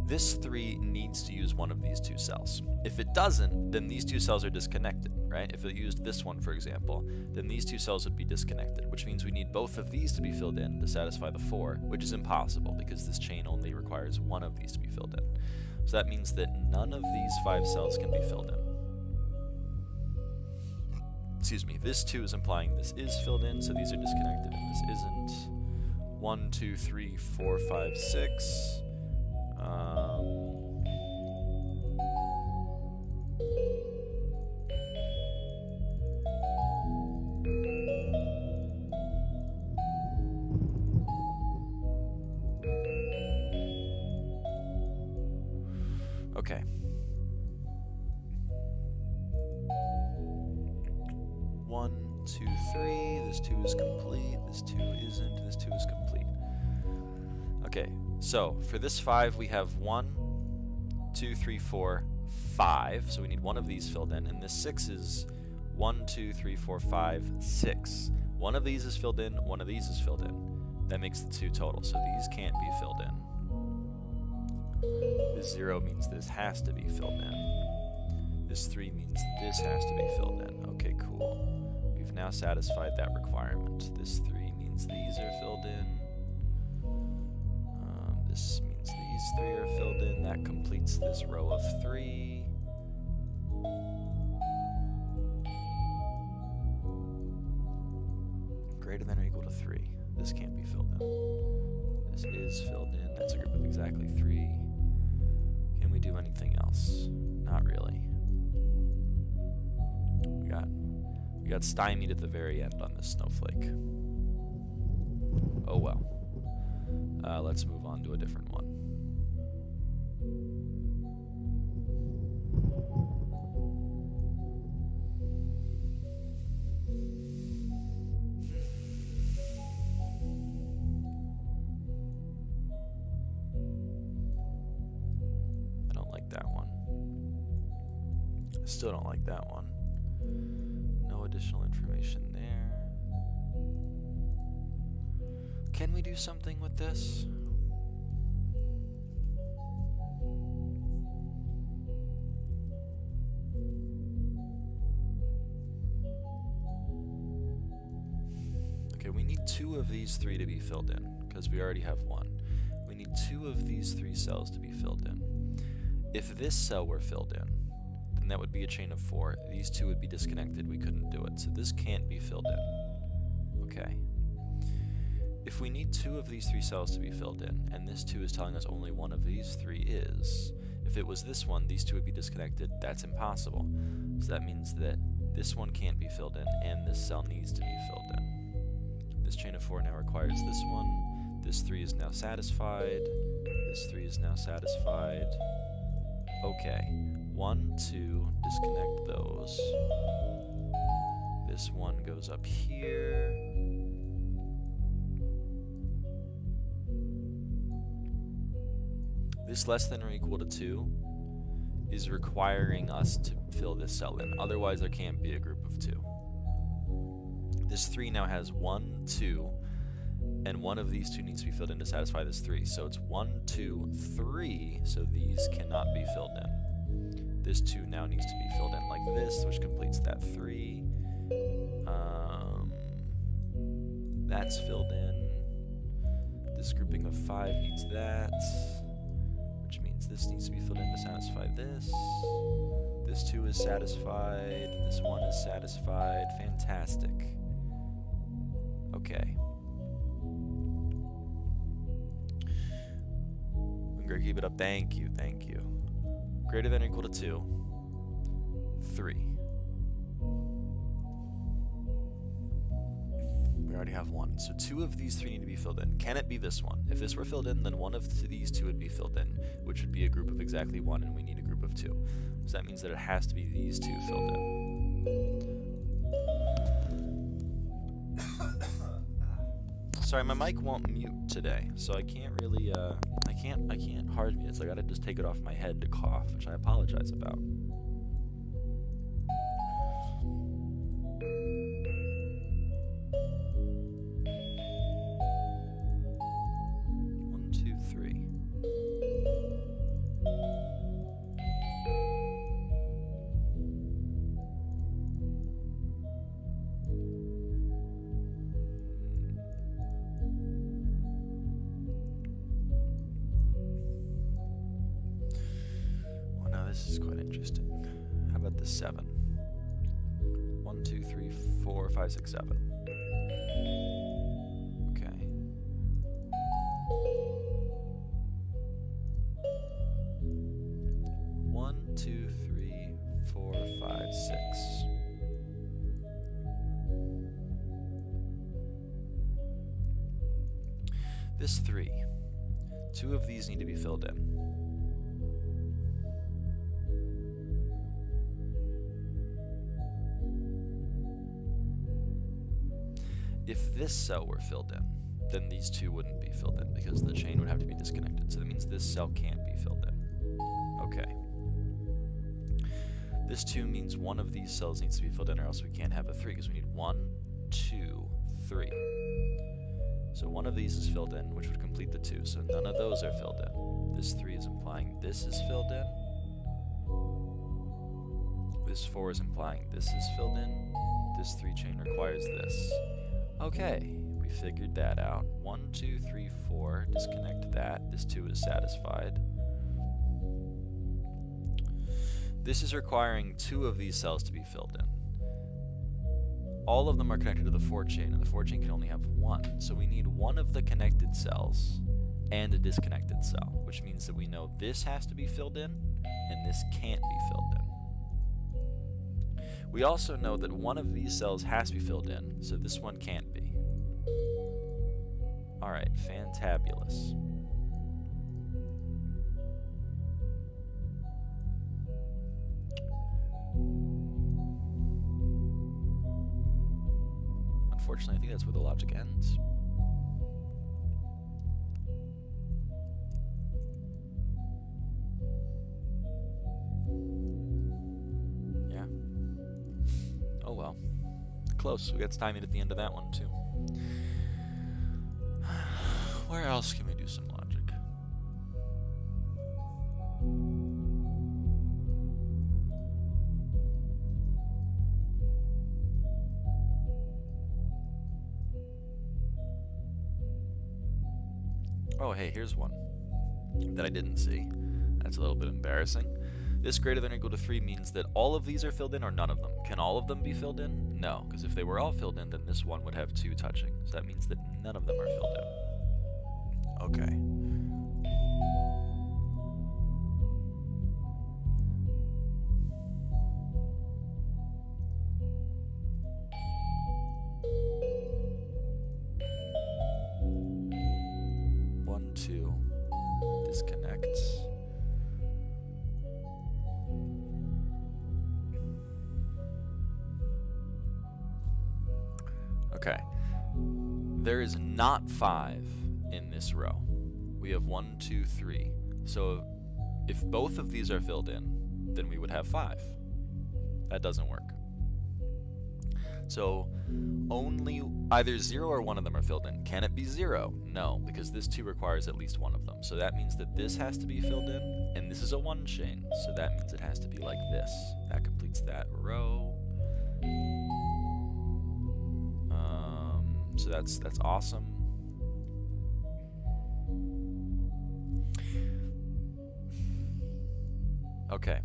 This 3 needs to use one of these 2 cells. If it doesn't, then these 2 cells are disconnected, right? If it used this one, for example, then these 2 cells would be disconnected, which means we need both of these to be filled in to satisfy the 4, which is impossible because this chain only requires one of these to be filled in. So that means that none of these 5 cells can be filled in. Excuse me, this 2 is implying this is filled in, so these are disconnected, and this isn't. 1, 2, 3, 4, 5, 6. Okay. 1, 2, 3. This 2 is complete. This 2 isn't. This 2 is complete. Okay, so for this 5, we have 1, 2, 3, 4, 5. So we need one of these filled in. And this 6 is 1, 2, 3, 4, 5, 6. One of these is filled in. One of these is filled in. That makes the 2 total. So these can't be filled in. This 0 means this has to be filled in. This 3 means this has to be filled in. Okay, cool. We've now satisfied that requirement. This 3 means these are filled in. This means these 3 are filled in. That completes this row of 3. Greater than or equal to 3. This can't be filled in. This is filled in. That's a group of exactly 3. Can we do anything else? Not really. We got stymied at the very end on this snowflake. Oh well. Let's move on to a different one. I don't like that one. I still don't like that one. No additional information there. Can we do something with this? Okay, we need 2 of these 3 to be filled in, because we already have 1. We need 2 of these 3 cells to be filled in. If this cell were filled in, then that would be a chain of 4. These 2 would be disconnected. We couldn't do it. So this can't be filled in. Okay. If we need 2 of these 3 cells to be filled in, and this 2 is telling us only one of these 3 is, if it was this one, these 2 would be disconnected. That's impossible. So that means that this one can't be filled in, and this cell needs to be filled in. This chain of 4 now requires this one. This 3 is now satisfied. This 3 is now satisfied. Okay. 1, 2, disconnect those. This one goes up here. This less than or equal to 2 is requiring us to fill this cell in. Otherwise, there can't be a group of 2. This 3 now has 1, 2, and one of these 2 needs to be filled in to satisfy this 3. So it's 1, 2, 3, so these cannot be filled in. This 2 now needs to be filled in like this, which completes that 3. That's filled in. This grouping of 5 needs that. This needs to be filled in to satisfy this. This 2 is satisfied. This 1 is satisfied. Fantastic. Okay. I'm gonna keep it up. Thank you, thank you. Greater than or equal to 2. 3. We already have 1. So 2 of these 3 need to be filled in. Can it be this one? If this were filled in, then one of these 2 would be filled in, which would be a group of exactly 1, and we need a group of 2. So that means that it has to be these 2 filled in. Sorry, my mic won't mute today, so I can't really, I can't hard mute it, so I gotta just take it off my head to cough, which I apologize about. 1, 2, 3. This is quite interesting. How about the 7? 1, 2, 3, 4, 5, 6, 7. Okay. 1, 2, 3, 4, 5, 6. This 3. 2 of these need to be filled in. If this cell were filled in, then these 2 wouldn't be filled in because the chain would have to be disconnected. So that means this cell can't be filled in. Okay. This 2 means one of these cells needs to be filled in or else we can't have a 3 because we need 1, 2, 3. So one of these is filled in, which would complete the 2. So none of those are filled in. This 3 is implying this is filled in. This 4 is implying this is filled in. This 3 chain requires this. Okay, we figured that out. 1, 2, 3, 4, disconnect that. This 2 is satisfied. This is requiring 2 of these cells to be filled in. All of them are connected to the 4 chain, and the 4 chain can only have 1. So we need 1 of the connected cells and a disconnected cell, which means that we know this has to be filled in, and this can't be filled in. We also know that one of these cells has to be filled in, so this one can't be. Alright, fantabulous. Unfortunately, I think that's where the logic ends. Oh well. Close. We got stymied at the end of that one, too. Where else can we do some logic? Oh, hey, here's one that I didn't see. That's a little bit embarrassing. This greater than or equal to 3 means that all of these are filled in or none of them. Can all of them be filled in? No, because if they were all filled in, then this one would have 2 touching. So that means that none of them are filled in. Okay. One, 2, disconnect. Okay. There is not 5 in this row. We have 1, 2, 3. So if both of these are filled in, then we would have 5. That doesn't work. So only either 0 or 1 of them are filled in. Can it be 0? No, because this 2 requires at least 1 of them. So that means that this has to be filled in, and this is a 1 chain. So that means it has to be like this. That completes that row. So that's awesome. Okay.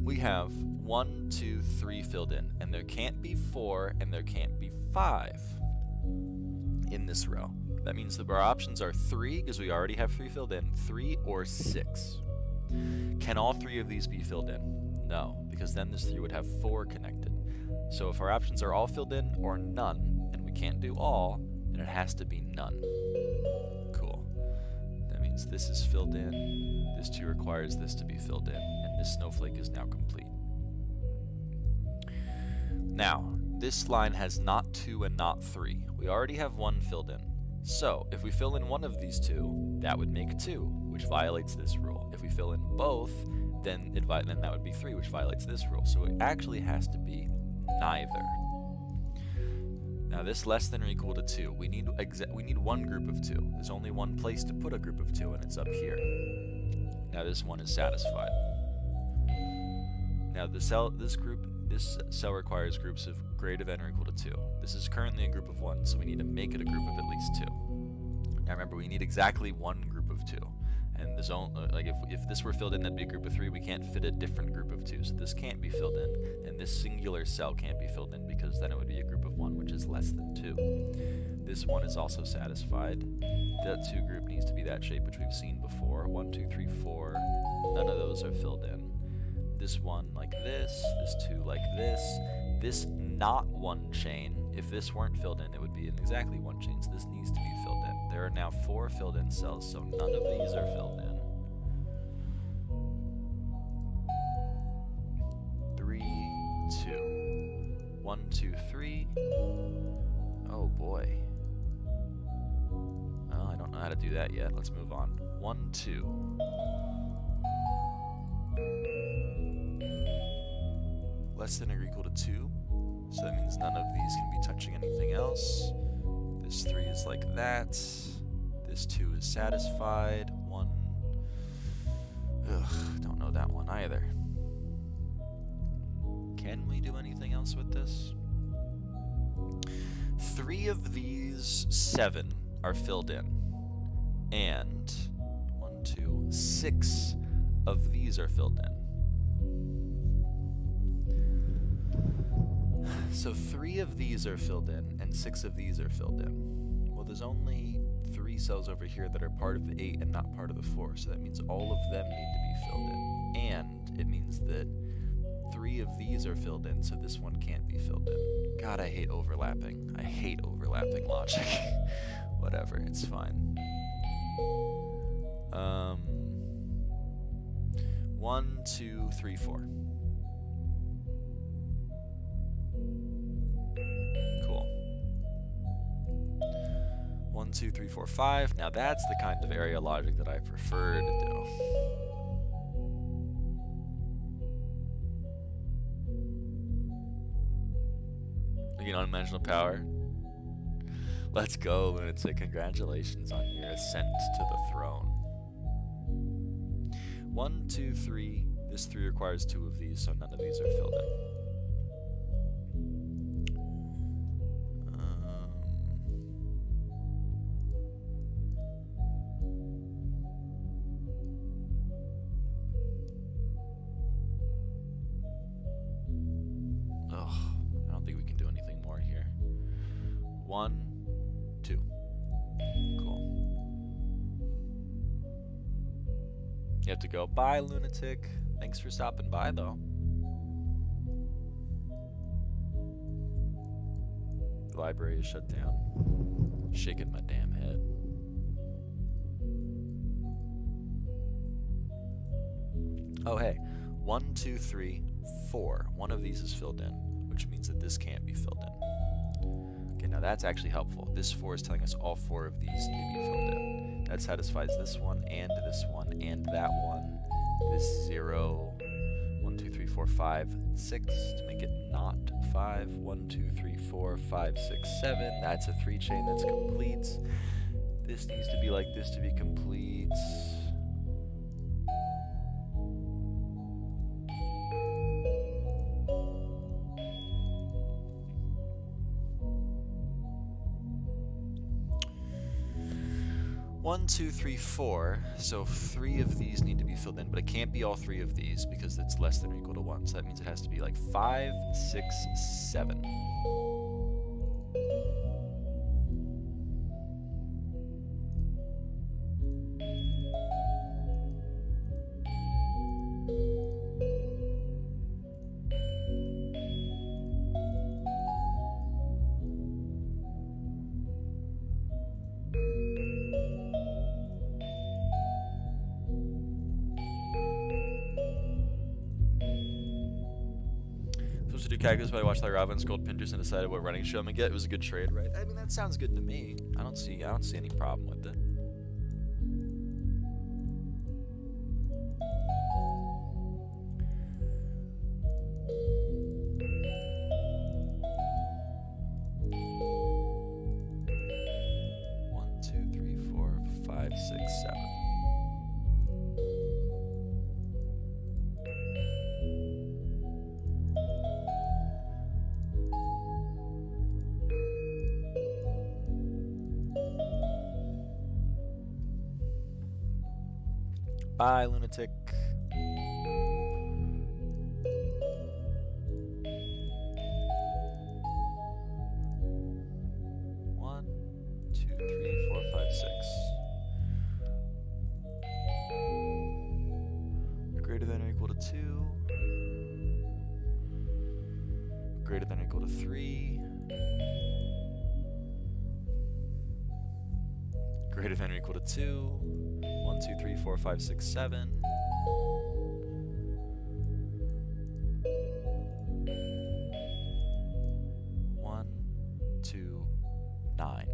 We have 1, 2, 3 filled in, and there can't be 4 and there can't be 5 in this row. That means that our options are 3, because we already have 3 filled in, 3 or 6. Can all 3 of these be filled in? No, because then this 3 would have 4 connected. So if our options are all filled in or none, and we can't do all, then it has to be none. Cool. That means this is filled in, this 2 requires this to be filled in, and this snowflake is now complete. Now, this line has not 2 and not 3. We already have 1 filled in. So if we fill in one of these 2, that would make 2, which violates this rule. If we fill in both, then that would be 3, which violates this rule. So it actually has to be neither. Now this less than or equal to 2, we need one group of 2. There's only one place to put a group of 2, and it's up here. Now this one is satisfied. Now this cell requires groups of greater than or equal to 2. This is currently a group of 1, so we need to make it a group of at least 2. Now remember, we need exactly one group of 2. And there's only, like if this were filled in, that'd be a group of 3. We can't fit a different group of 2, so this can't be filled in, and this singular cell can't be filled in because then it would be a group of 1, which is less than 2. This one is also satisfied. That 2 group needs to be that shape, which we've seen before. 1, 2, 3, 4. None of those are filled in. This one like this 2 like this. This not one chain, if this weren't filled in, it would be in exactly one chain, so this needs to be filled in. There are now 4 filled in cells, so none of these are filled in. 3, 2. 1, 2, 3. Oh boy. Well, I don't know how to do that yet. Let's move on. 1, 2. Less than or equal to 2, so that means none of these can be touching anything else. This 3 is like that. This 2 is satisfied. 1. Ugh, don't know that one either. Can we do anything else with this? 3 of these 7 are filled in, and 1, 2, 6 of these are filled in. So 3 of these are filled in, and 6 of these are filled in. Well, there's only 3 cells over here that are part of the 8 and not part of the 4, so that means all of them need to be filled in. And it means that 3 of these are filled in, so this one can't be filled in. God, I hate overlapping. I hate overlapping logic. Whatever, it's fine. 1, 2, 3, 4. Cool. 1, 2, 3, 4, 5. Now that's the kind of area logic that I prefer to do. You know, undimensional power. Let's go, Lunatic. Congratulations on your ascent to the throne. 1, 2, 3. This 3 requires 2 of these, so none of these are filled in. I don't think we can do anything more here. 1, 2. Cool. You have to go. Bye, Lunatic. Thanks for stopping by, though. The library is shut down. Shaking my damn head. Oh, hey. 1, 2, 3, 4. One of these is filled in, which means that this can't be filled in. Okay, now that's actually helpful. This 4 is telling us all 4 of these need to be filled in. That satisfies this one, and that one, this 0, 1, 2, 3, 4, 5, 6, to make it not 5, 1, 2, 3, 4, 5, 6, 7. That's a 3 chain that's complete. This needs to be like this to be complete. 1, 2, 3, 4. So 3 of these need to be filled in, but it can't be all 3 of these because it's less than or equal to 1. So that means it has to be like 5, 6, 7. do calculus, but I watched lyraava and scrolled Pinterest and decided what running show I'm gonna get. It was a good trade, right? I mean, that sounds good to me. I don't see any problem with it. One, two, three, four, five, six, seven. Bye, lunatic. One, two, three, four, five, six. Greater than or equal to 2. Greater than or equal to 3. Greater than or equal to 2. 1, 2, 3, 4, 5, 6, 7. 1, 2, 9.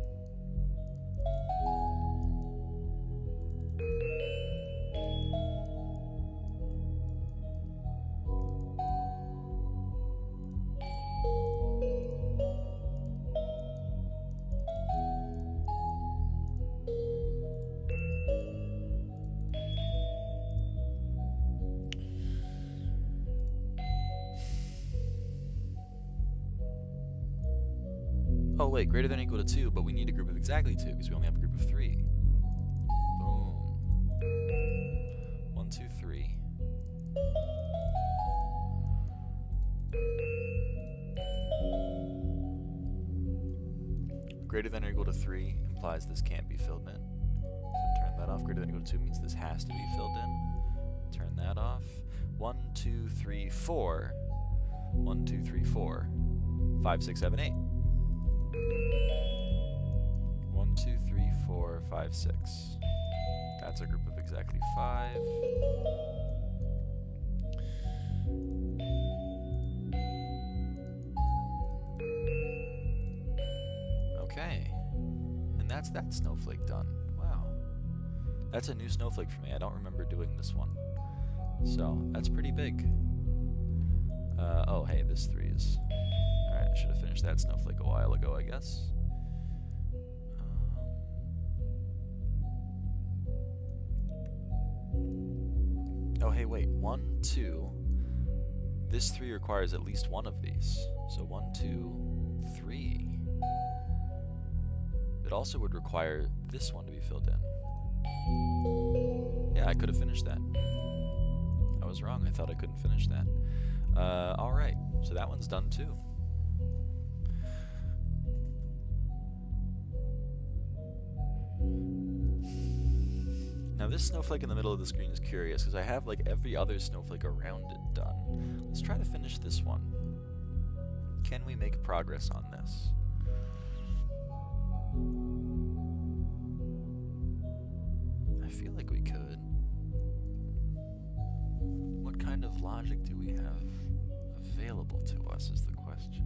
Oh wait, greater than or equal to 2, but we need a group of exactly 2 because we only have a group of 3. Boom. 1, 2, 3. Greater than or equal to 3 implies this can't be filled in. So turn that off. Greater than or equal to 2 means this has to be filled in. Turn that off. 1, 2, 3, 4. 1, 2, 3, 4. 5, 6, 7, 8. 1, 2, 3, 4, 5, 6. That's a group of exactly 5. Okay. And that's that snowflake done. Wow. That's a new snowflake for me. I don't remember doing this one. So, that's pretty big. Oh, hey, this 3 is... Alright, I should have finished that snowflake a while ago, I guess. Oh, hey, wait. 1, 2. This 3 requires at least one of these. So 1, 2, 3. It also would require this one to be filled in. Yeah, I could have finished that. I was wrong. I thought I couldn't finish that. Alright. So that one's done too. Now this snowflake in the middle of the screen is curious because I have like every other snowflake around it done. Let's try to finish this one. Can we make progress on this? I feel like we could. What kind of logic do we have available to us is the question.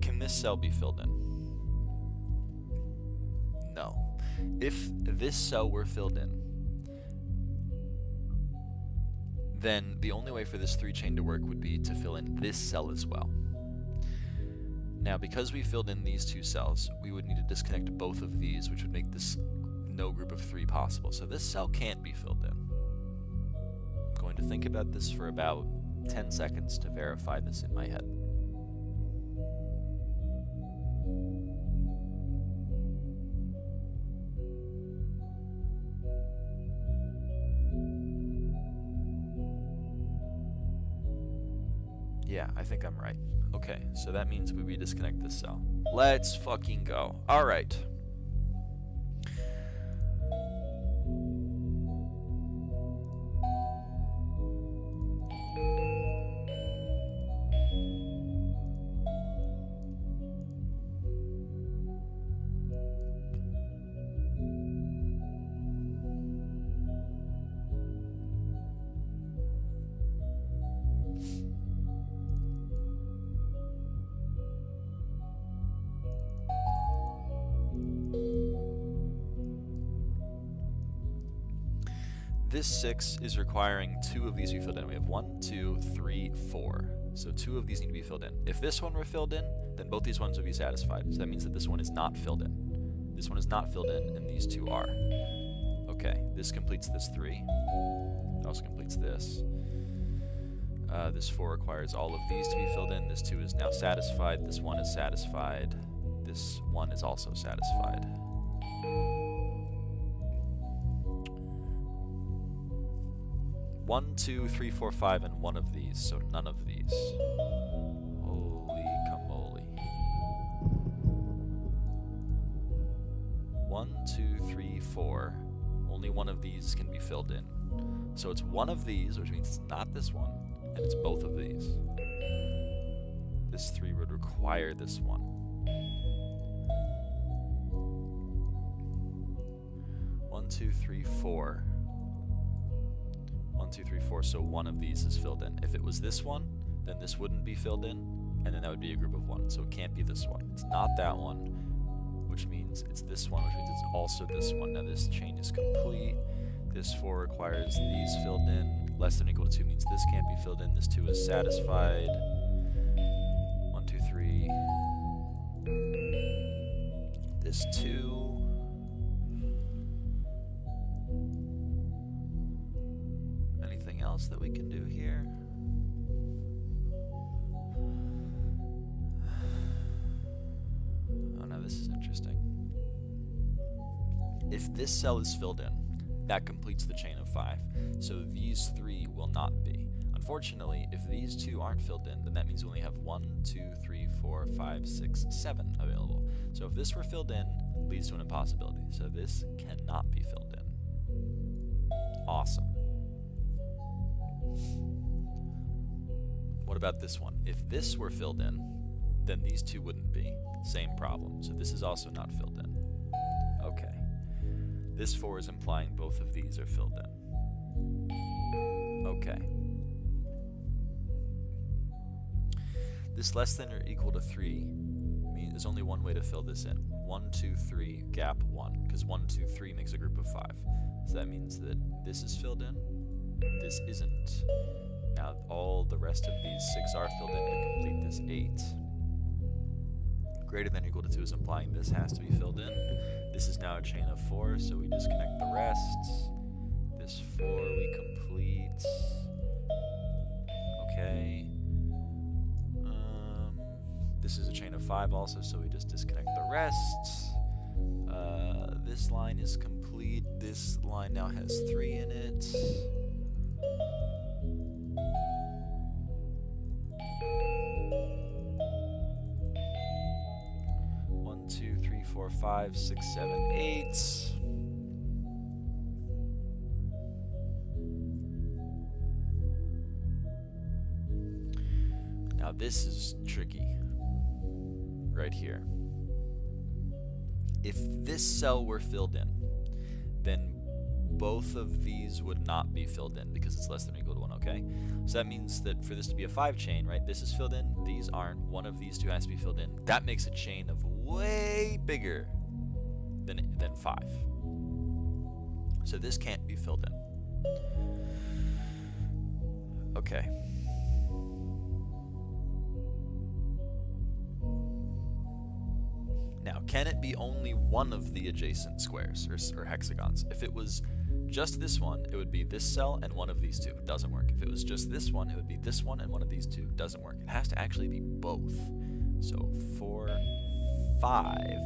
Can this cell be filled in? No. If this cell were filled in, then the only way for this 3 chain to work would be to fill in this cell as well. Now, because we filled in these 2 cells, we would need to disconnect both of these, which would make this no group of 3 possible. So this cell can't be filled in. I'm going to think about this for about 10 seconds to verify this in my head. Yeah, I think I'm right. Okay, so that means we disconnect this cell. Let's fucking go. All right. This 6 is requiring 2 of these to be filled in. We have 1, 2, 3, 4. So 2 of these need to be filled in. If this one were filled in, then both these ones would be satisfied. So that means that this one is not filled in. This one is not filled in, and these 2 are. Okay, this completes this 3. It also completes this. This 4 requires all of these to be filled in. This 2 is now satisfied. This 1 is satisfied. This 1 is also satisfied. One, 2, 3, 4, 5, and 1 of these, so none of these. Holy camole. 1, 2, 3, 4. Only 1 of these can be filled in. So it's 1 of these, which means it's not this one, and it's both of these. This 3 would require this 1. 1, 2, 3, 4. 1, 2, 3, 4, so 1 of these is filled in. If it was this one, then this wouldn't be filled in, and then that would be a group of 1. So it can't be this one. It's not that one, which means it's this one, which means it's also this one. Now this chain is complete. This 4 requires these filled in. Less than or equal to 2 means this can't be filled in. This 2 is satisfied. 1, 2, 3. This 2. Anything else that we can do here? Oh no, this is interesting. If this cell is filled in, that completes the chain of 5. So these 3 will not be. Unfortunately, if these 2 aren't filled in, then that means we only have 1, 2, 3, 4, 5, 6, 7 available. So if this were filled in, it leads to an impossibility. So this cannot be filled in. Awesome. What about this one? If this were filled in, then these 2 wouldn't be. Same problem. So this is also not filled in. Okay. This 4 is implying both of these are filled in. Okay. This less than or equal to 3 means there's only one way to fill this in. 1, 2, 3, gap 1. Because 1, 2, 3 makes a group of 5. So that means that this is filled in. This isn't. Now all the rest of these 6 are filled in to complete this 8. Greater than or equal to 2 is implying this has to be filled in. This is now a chain of 4, so we disconnect the rest. This 4 we complete. Okay. This is a chain of 5 also, so we just disconnect the rest. This line is complete. This line now has 3 in it. One, 2, 3, 4, 5, 6, 7, 8. Now this is tricky. Right here. If this cell were filled in, then both of these would not be filled in because it's less than or equal to 1, okay? So that means that for this to be a 5 chain, right, this is filled in, these aren't, one of these 2 has to be filled in. That makes a chain of way bigger than 5. So this can't be filled in. Okay. Now, can it be only one of the adjacent squares or hexagons? If it was just this one, it would be this cell and one of these 2. Doesn't work. If it was just this one, it would be this one and one of these 2. Doesn't work. It has to actually be both. So 4, 5,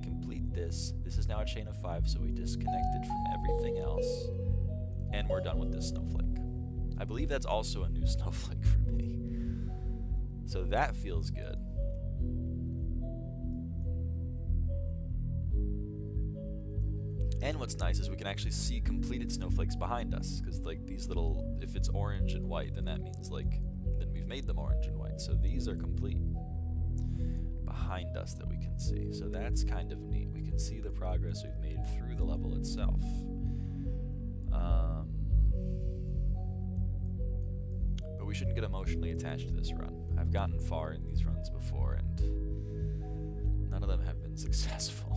complete this. This is now a chain of 5, so we disconnected from everything else. And we're done with this snowflake. I believe that's also a new snowflake for me. So that feels good. And what's nice is we can actually see completed snowflakes behind us, because like these little, if it's orange and white, then that means like, then we've made them orange and white. So these are complete behind us that we can see. So that's kind of neat. We can see the progress we've made through the level itself. But we shouldn't get emotionally attached to this run. I've gotten far in these runs before, and none of them have been successful.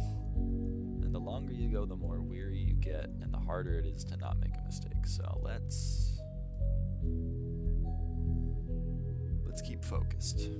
And the longer you go, the more weary you get, and the harder it is to not make a mistake. So let's keep focused.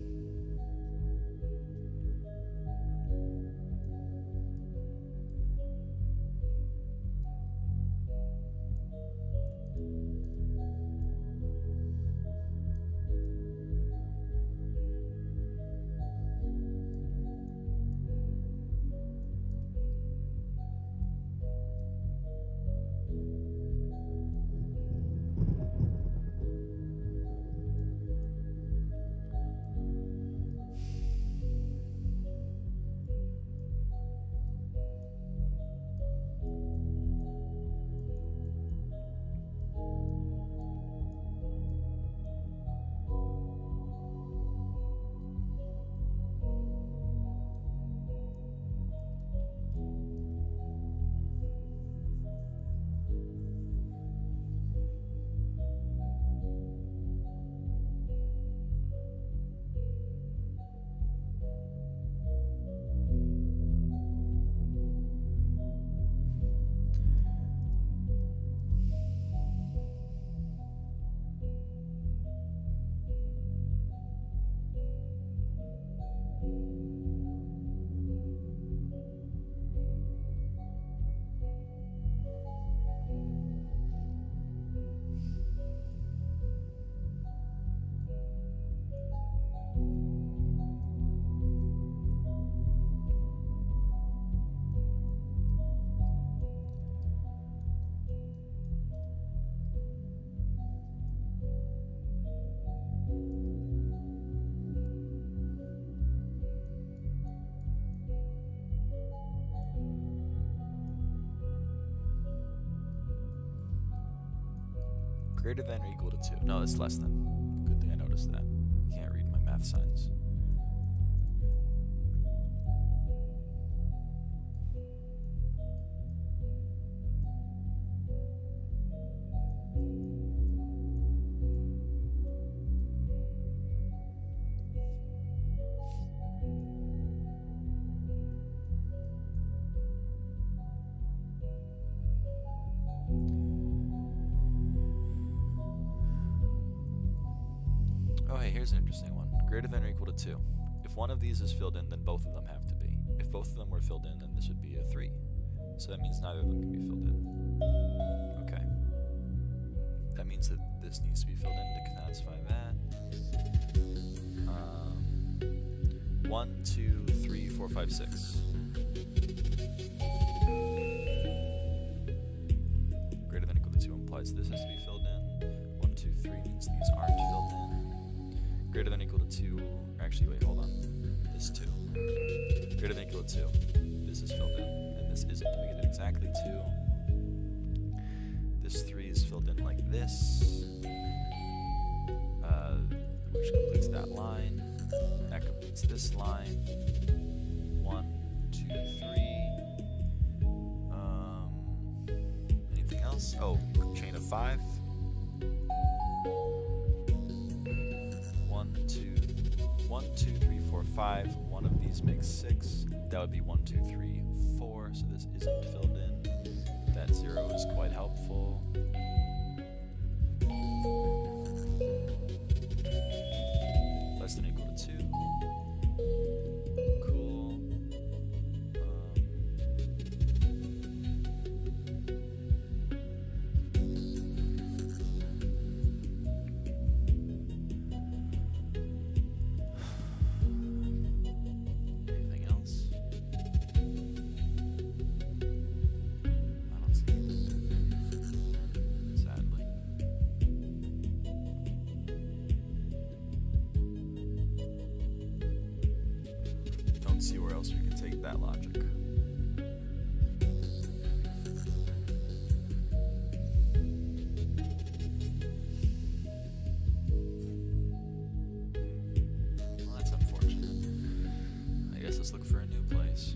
Greater than or equal to 2. No, it's less than. Good thing I noticed that. Can't read my math signs. Here's an interesting one. Greater than or equal to 2. If one of these is filled in, then both of them have to be. If both of them were filled in, then this would be a 3. So that means neither of them can be filled in. Okay. That means that this needs to be filled in to satisfy that. 1, 2, 3, 4, 5, 6. Greater than or equal to 2 implies this has to be filled in. 1, 2, 3 means these aren't filled in. Greater than or equal to 2, actually wait, hold on, this 2. Greater than or equal to 2, this is filled in, and this isn't. We get exactly 2. This 3 is filled in like this, which completes that line. That completes this line. 1, 2, 3. Anything else? Oh, chain of 5. 1, 2, 3, 4, 5. One of these makes 6. That would be 1, 2, 3, 4. So this isn't filled in. That 0 is quite helpful. Less than or equal to 2. Cool. Anything else? I don't see anything. Sadly. Don't see where else we can take that logic. Well, that's unfortunate. I guess let's look for a new place.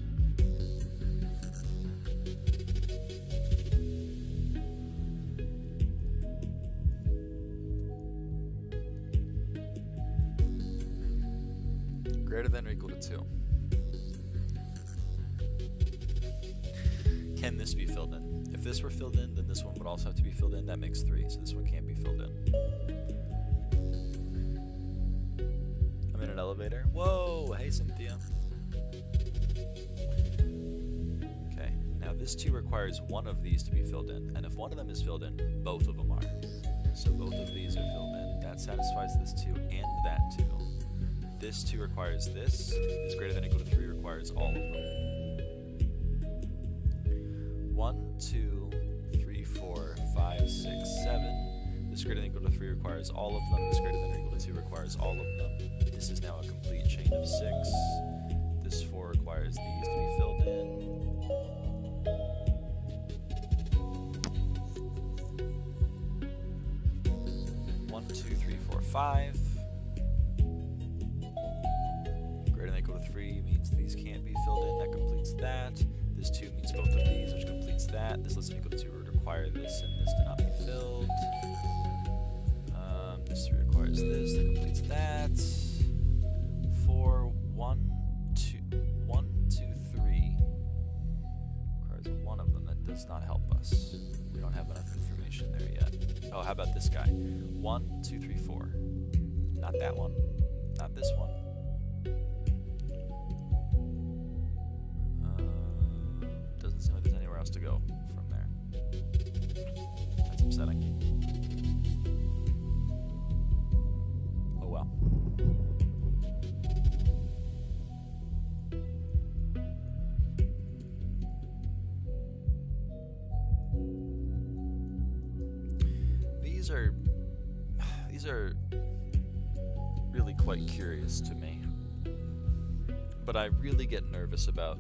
Greater than or equal to 2. Can this be filled in? If this were filled in, then this one would also have to be filled in. That makes 3, so this one can't be filled in. I'm in an elevator. Whoa! Hey, Cynthia. Okay, now this 2 requires one of these to be filled in, and if one of them is filled in, both of them are. So both of these are filled in. That satisfies this 2 and that 2. This 2 requires this. Is greater than or equal to 3 requires all of them. 1, 2, 3, 4, 5, 6, 7. This greater than or equal to 3 requires all of them. This greater than or equal to 2 requires all of them. This is now a complete chain of 6. This 4 requires these to be filled in. 1, 2, 3, 4, 5. Greater than or equal to 3 means these can't be filled in. That completes that. This 2 means both of these, which completes that. This less than or equal to 2 would require this, and this to not be filled. This 3 requires this. That completes that. 4, 1, 2, 1, 2, 3 requires one of them. That does not help us. We don't have enough information there yet. Oh, how about this guy? 1, 2, 3, 4. Not that one. Not this one. Doesn't seem like there's anywhere else to go from there. That's upsetting. Oh well. These are really quite curious to me. But I really get nervous about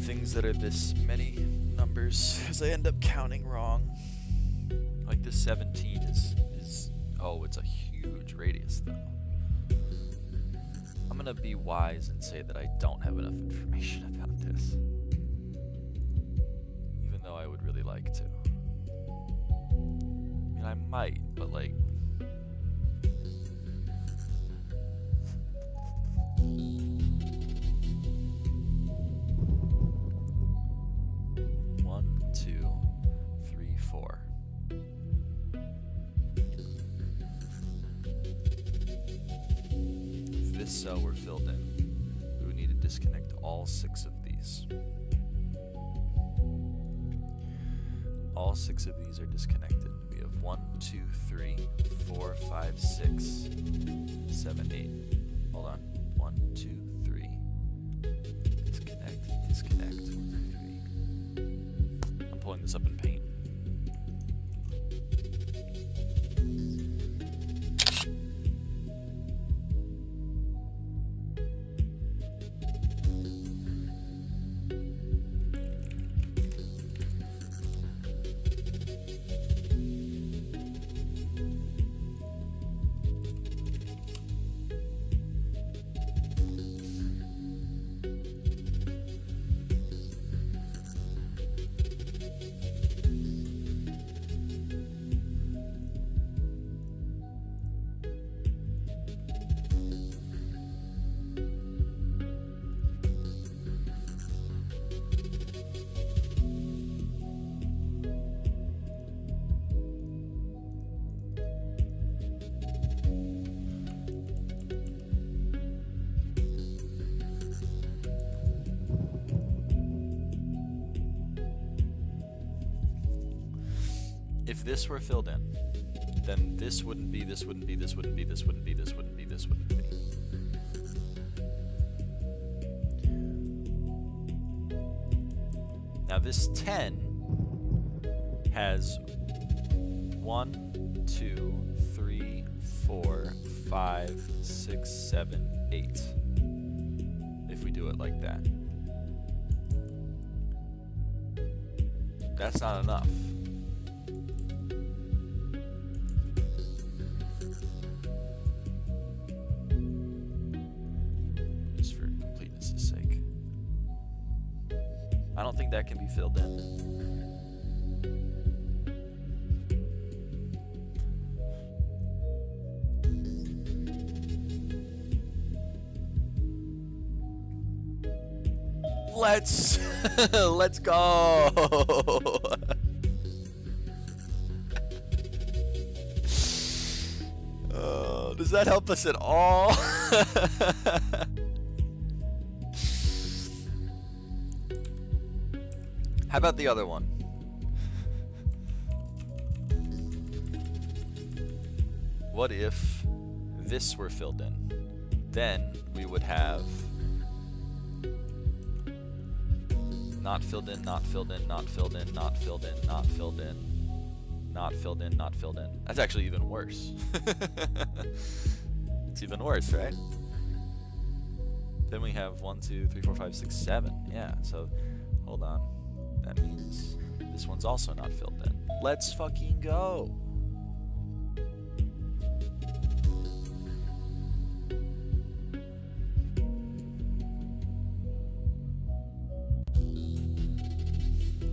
things that are this many numbers, because I end up counting wrong. Like this 17 is oh, it's a huge radius though. I'm gonna be wise and say that I don't have enough information about this, even though I would really like to. I mean, I might, but like, cell were filled in, we would need to disconnect all 6 of these. All 6 of these are disconnected. We have 1, 2, 3, 4, 5, 6, 7, 8. Hold on. 1, 2, 3. Disconnect, disconnect. 1, 2, 3. I'm pulling this up in Paint. If this were filled in, then this wouldn't be, this wouldn't be, this wouldn't be, this wouldn't be, this wouldn't be, this wouldn't be. Now this 10 has 1, 2, 3, 4, 5, 6, 7, 8. If we do it like that. That's not enough. I don't think that can be filled in. Let's let's go. Does that help us at all? How about the other one? What if this were filled in? Then we would have not filled in, not filled in, not filled in, not filled in, not filled in, not filled in, not filled in. That's actually even worse. It's even worse, right? Then we have 1, 2, 3, 4, 5, 6, 7. Yeah, so hold on. That means this one's also not filled in. Let's fucking go.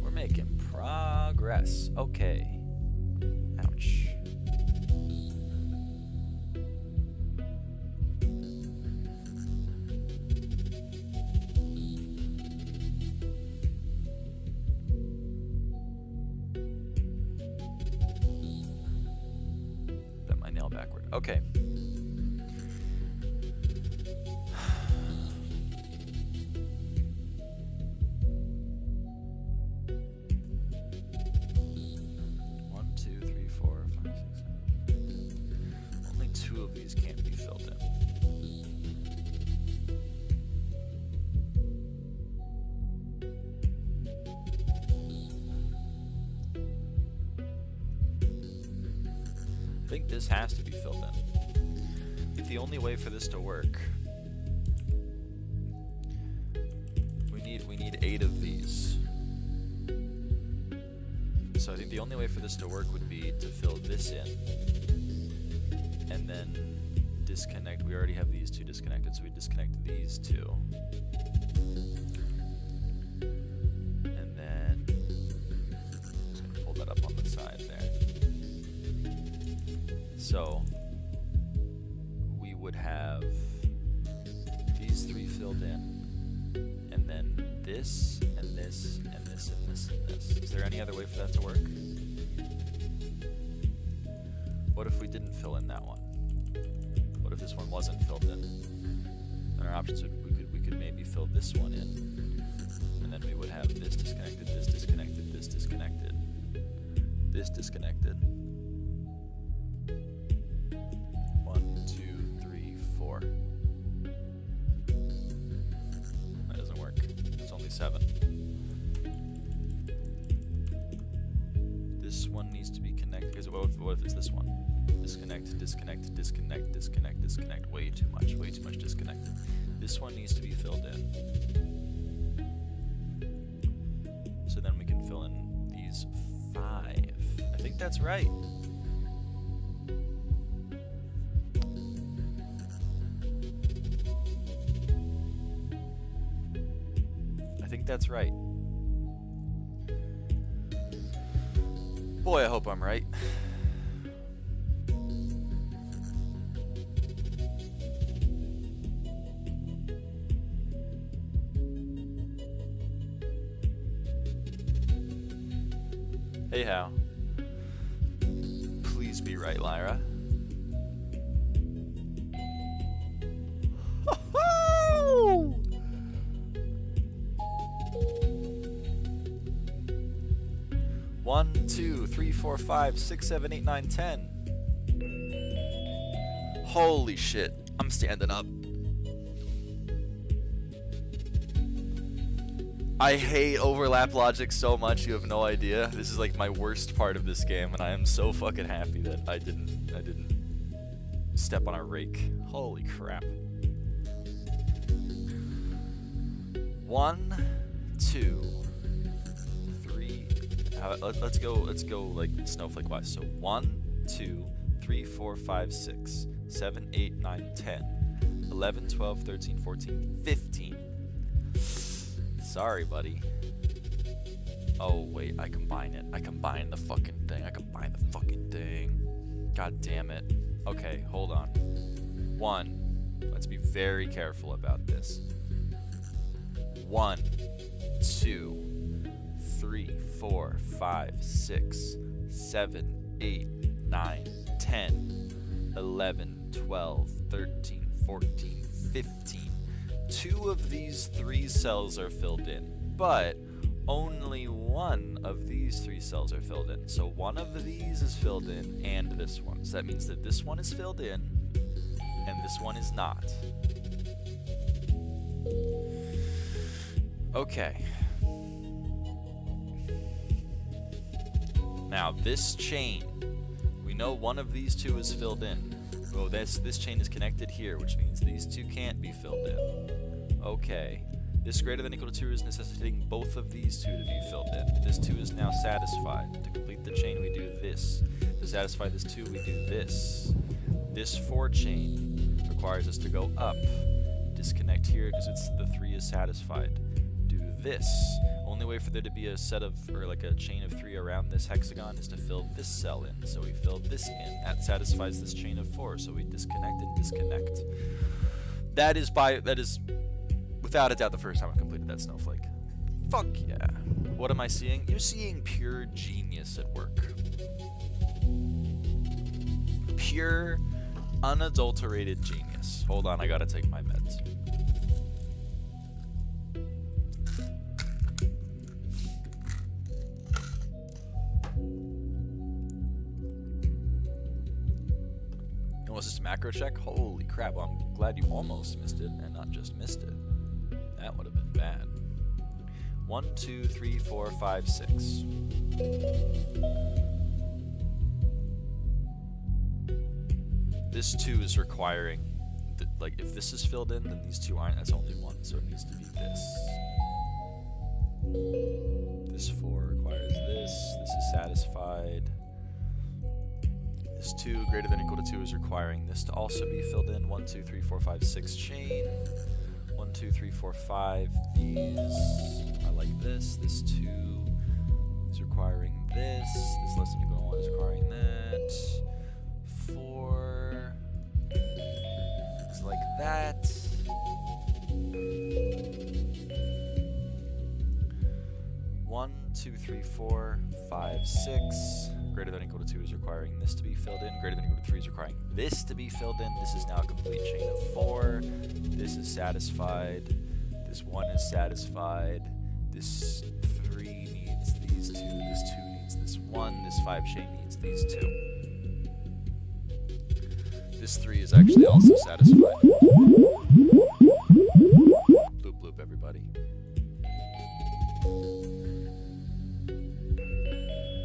We're making progress. Okay. Ouch. Backward. Okay. One, two, three, 4, 5, 6, 7. Only 2 of these can't be filled in. I think this has to be filled in. I think the only way for this to work, we need 8 of these. So I think the only way for this to work would be to fill this in, and then disconnect. We already have these 2 disconnected, so we disconnect these 2. And then just gonna pull that up on the side there. So we would have these 3 filled in, and then this, and this, and this, and this, and this. Is there any other way for that to work? What if we didn't fill in that one? What if this one wasn't filled in? Then our options would, we could maybe fill this one in, and then we would have this disconnected, this disconnected, this disconnected, this disconnected. 1, 2, 3, 4. That doesn't work. It's only 7. This one needs to be connected, because what if it's this one? Disconnect, disconnect, disconnect, disconnect, disconnect. Way too much disconnect. This one needs to be filled in. So then we can fill in these 5. I think that's right. I think that's right. Boy, I hope I'm right. Hey, how? Please be right, Lyra. 1, 2, 3, 4, 5, 6, 7, 8, 9, 10. Holy shit. I'm standing up. I hate overlap logic so much, you have no idea. This is like my worst part of this game, and I am so fucking happy that I didn't step on a rake. Holy crap. 1, 2, 3. Let's go like snowflake wise. So 1, 2, 3, 4, 5, 6, 7, 8, 9, 10, 11, 12, 13, 14, 15. Sorry, buddy. Oh, wait, I combine it. I combine the fucking thing. God damn it. Okay, hold on. 1. Let's be very careful about this. 1, 2, 3, 4, 5, 6, 7, 8, 9, 10, 11, 12, 13, 14, 15. 2 of these 3 cells are filled in, but only 1 of these 3 cells are filled in. So 1 of these is filled in and this one. So that means that this one is filled in and this one is not. Okay. Now this chain, we know 1 of these 2 is filled in. Well, this chain is connected here, which means these 2 can't be filled in. Okay. This greater than or equal to 2 is necessitating both of these 2 to be filled in. This 2 is now satisfied. To complete the chain, we do this. To satisfy this 2, we do this. This 4 chain requires us to go up. Disconnect here because the 3 is satisfied. Do this. Only way for there to be a set of, or like a chain of 3 around this hexagon is to fill this cell in. So we fill this in. That satisfies this chain of 4. So we disconnect and disconnect. That is without a doubt the first time I completed that snowflake. Fuck yeah. What am I seeing? You're seeing pure genius at work. Pure, unadulterated genius. Hold on, I gotta take my meds. Was this a macro check? Holy crap, well, I'm glad you almost missed it and not just missed it. That would have been bad. 1, 2, 3, 4, 5, 6. This 2 is requiring, like, if this is filled in, then these 2 aren't. That's only 1, so it needs to be this. This 4 requires this. This is satisfied. This 2 greater than or equal to 2 is requiring this to also be filled in. 1, 2, 3, 4, 5, 6 chain. 1, 2, 3, 4, 5. These are like this. This 2 is requiring this. This less than or equal to 1 is requiring that. 4 is like that. 1, 2, 3, 4, 5, 6. Greater than or equal to 2 is requiring this to be filled in. Greater than or equal to 3 is requiring this to be filled in. This is now a complete chain of 4. This is satisfied. This 1 is satisfied. This 3 needs these 2. This 2 needs this 1. This 5 chain needs these 2. This 3 is actually also satisfied. Bloop bloop, everybody.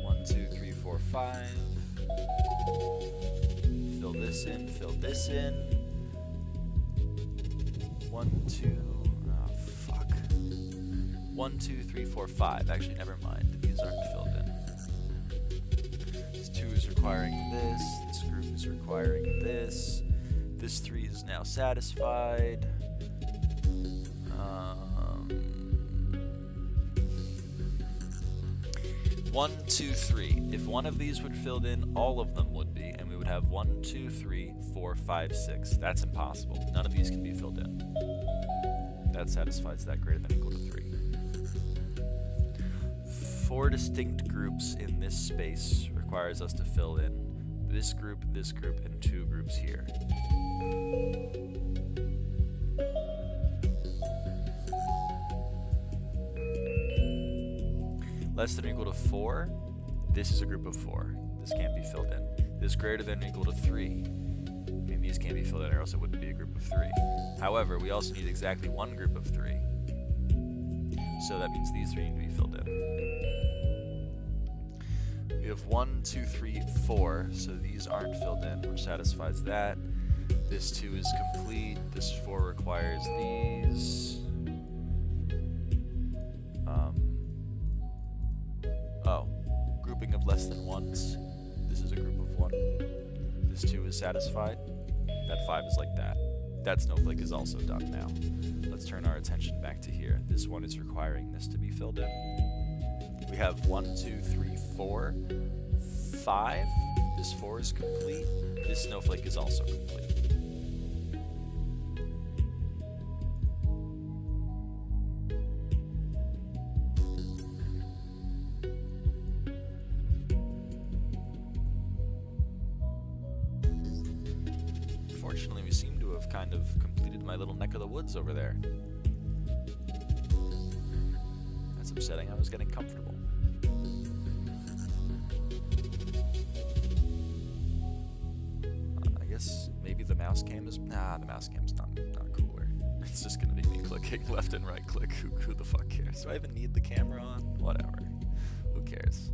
1, 2, 3, 4, 5. Fill this in, fill this in. 1, 2, oh fuck. 1, 2, 3, 4, 5. Actually, never mind. These aren't filled in. This 2 is requiring this. This group is requiring this. This 3 is now satisfied. 1, 2, 3. If one of these would filled in, all of them would be, and we would have 1, 2, 3, 4, 5, 6. That's impossible. None of these can be filled in. That satisfies that greater than or equal to 3. 4 distinct groups in this space requires us to fill in this group, and 2 groups here. Less than or equal to 4, this is a group of 4. This can't be filled in. This greater than or equal to 3, I mean, these can't be filled in or else it wouldn't be a group of 3. However, we also need exactly 1 group of 3. So that means these 3 need to be filled in. We have 1, 2, 3, 4, so these aren't filled in, which satisfies that. This 2 is complete. This 4 requires these. Grouping of less than 1s. This is a group of 1. This 2 is satisfied. That 5 is like that. That snowflake is also done now. Let's turn our attention back to here. This 1 is requiring this to be filled in. We have 1, 2, 3, 4, 5. This 4 is complete. This snowflake is also complete. unfortunately, we seem to have kind of completed my little neck of the woods over there. That's upsetting. I was getting comfortable. I guess maybe the mouse cam is... Nah, the mouse cam's not cooler. It's just gonna be me clicking left and right click. Who the fuck cares? Do I even need the camera on? Whatever. Who cares?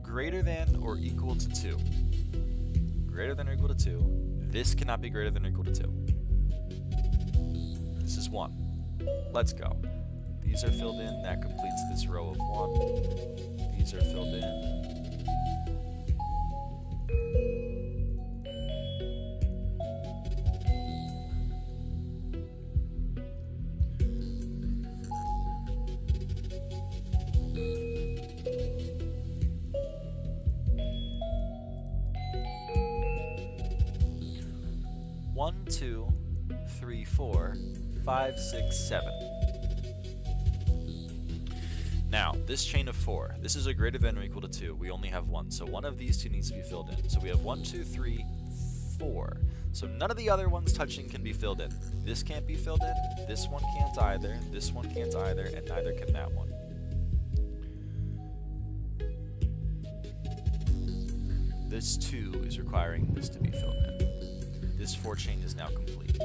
Greater than or equal to 2. Greater than or equal to 2. This cannot be greater than or equal to 2. This is 1. Let's go. These are filled in. That completes this row of 1. These are filled in. One, 2, 3, 4, 5, 6, 7. Now, this chain of 4, this is a greater than or equal to 2. We only have 1, so one of these 2 needs to be filled in. So we have 1, 2, 3, 4. So none of the other ones touching can be filled in. This can't be filled in, this one can't either, this one can't either, and neither can that one. This 2 is requiring this to be filled in. This 4 chain is now complete.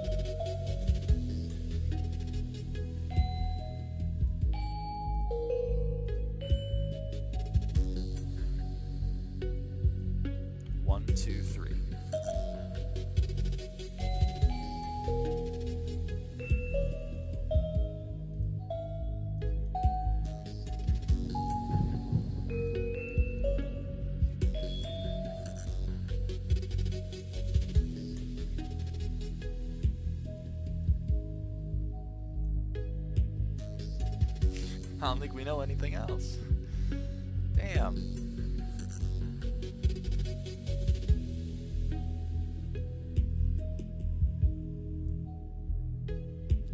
One, 2, 3. I don't think we know anything else. Damn.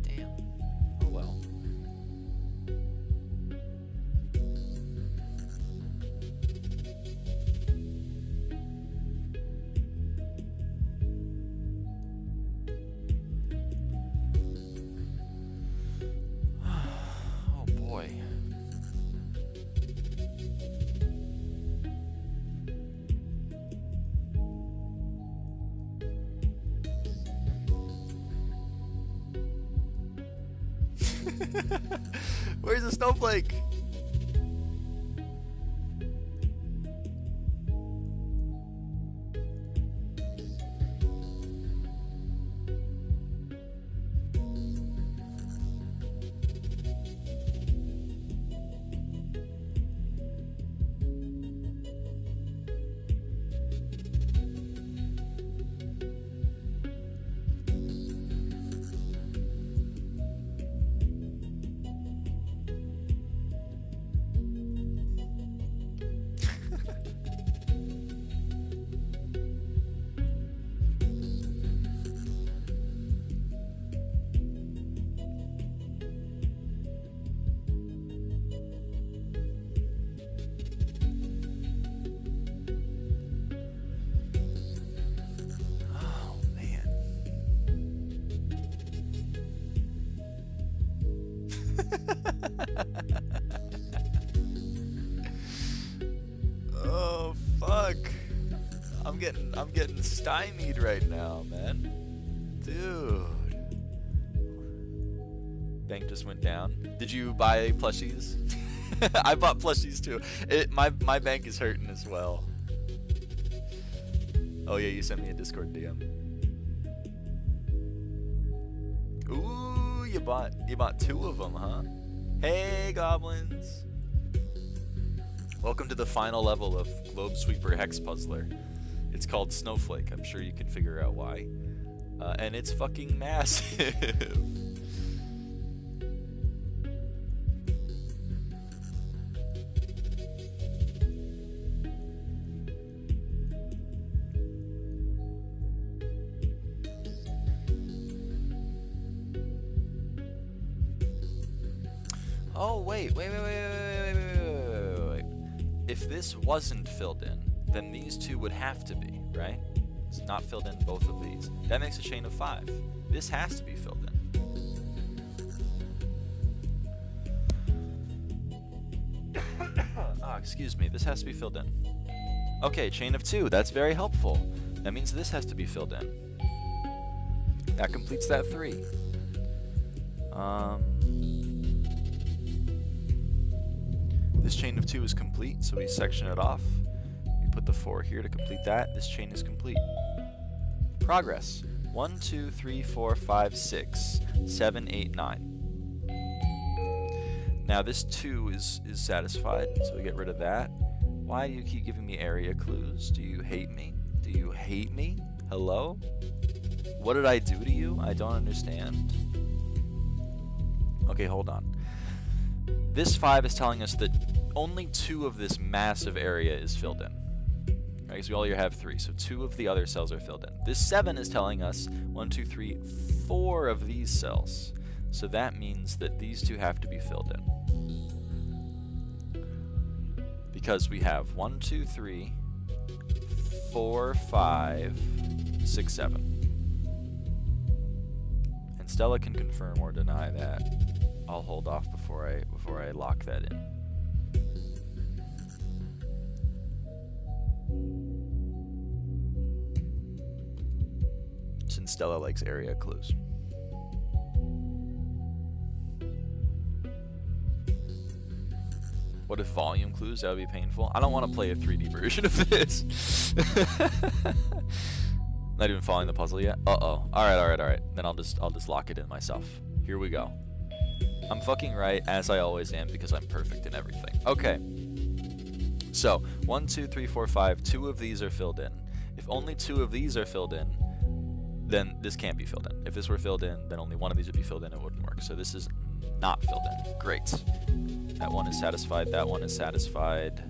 Damn. Oh well. Oh boy. Where's the snowflake? Oh fuck. I'm getting stymied right now, man. Dude. Bank just went down. Did you buy plushies? I bought plushies too. My bank is hurting as well. Oh yeah, you sent me a Discord DM. Ooh, you bought 2 of them, huh? Hey, goblins. Welcome to the final level of Globesweeper Hex Puzzler. It's called Snowflake. I'm sure you can figure out why. And it's fucking massive. wait. If this wasn't filled in, then these two would have to be, right? It's not filled in both of these. That makes a chain of 5. This has to be filled in. Excuse me. This has to be filled in. Okay, chain of 2. That's very helpful. That means this has to be filled in. That completes that 3. This chain of 2 is complete, so we section it off. We put the 4 here to complete that. This chain is complete. Progress. 1, 2, 3, 4, 5, 6, 7, 8, 9. Now this 2 is satisfied, so we get rid of that. Why do you keep giving me area clues? Do you hate me? Do you hate me? Hello? What did I do to you? I don't understand. Okay, hold on. This 5 is telling us that only 2 of this massive area is filled in. Right, so we all have 3, so 2 of the other cells are filled in. This 7 is telling us 1, 2, 3, 4 of these cells. So that means that these 2 have to be filled in. Because we have 1, 2, 3, 4, 5, 6, 7. And Stella can confirm or deny that. I'll hold off before I lock that in. Since Stella likes area clues. What if volume clues? That would be painful. I don't want to play a 3D version of this. Not even following the puzzle yet. Uh-oh. Alright. Then I'll just lock it in myself. Here we go. I'm fucking right, as I always am, because I'm perfect in everything. Okay. So, 1, 2, 3, 4, 5. 2 of these are filled in. If only 2 of these are filled in, then this can't be filled in. If this were filled in, then only one of these would be filled in. It wouldn't work. So this is not filled in. Great. That one is satisfied. That one is satisfied.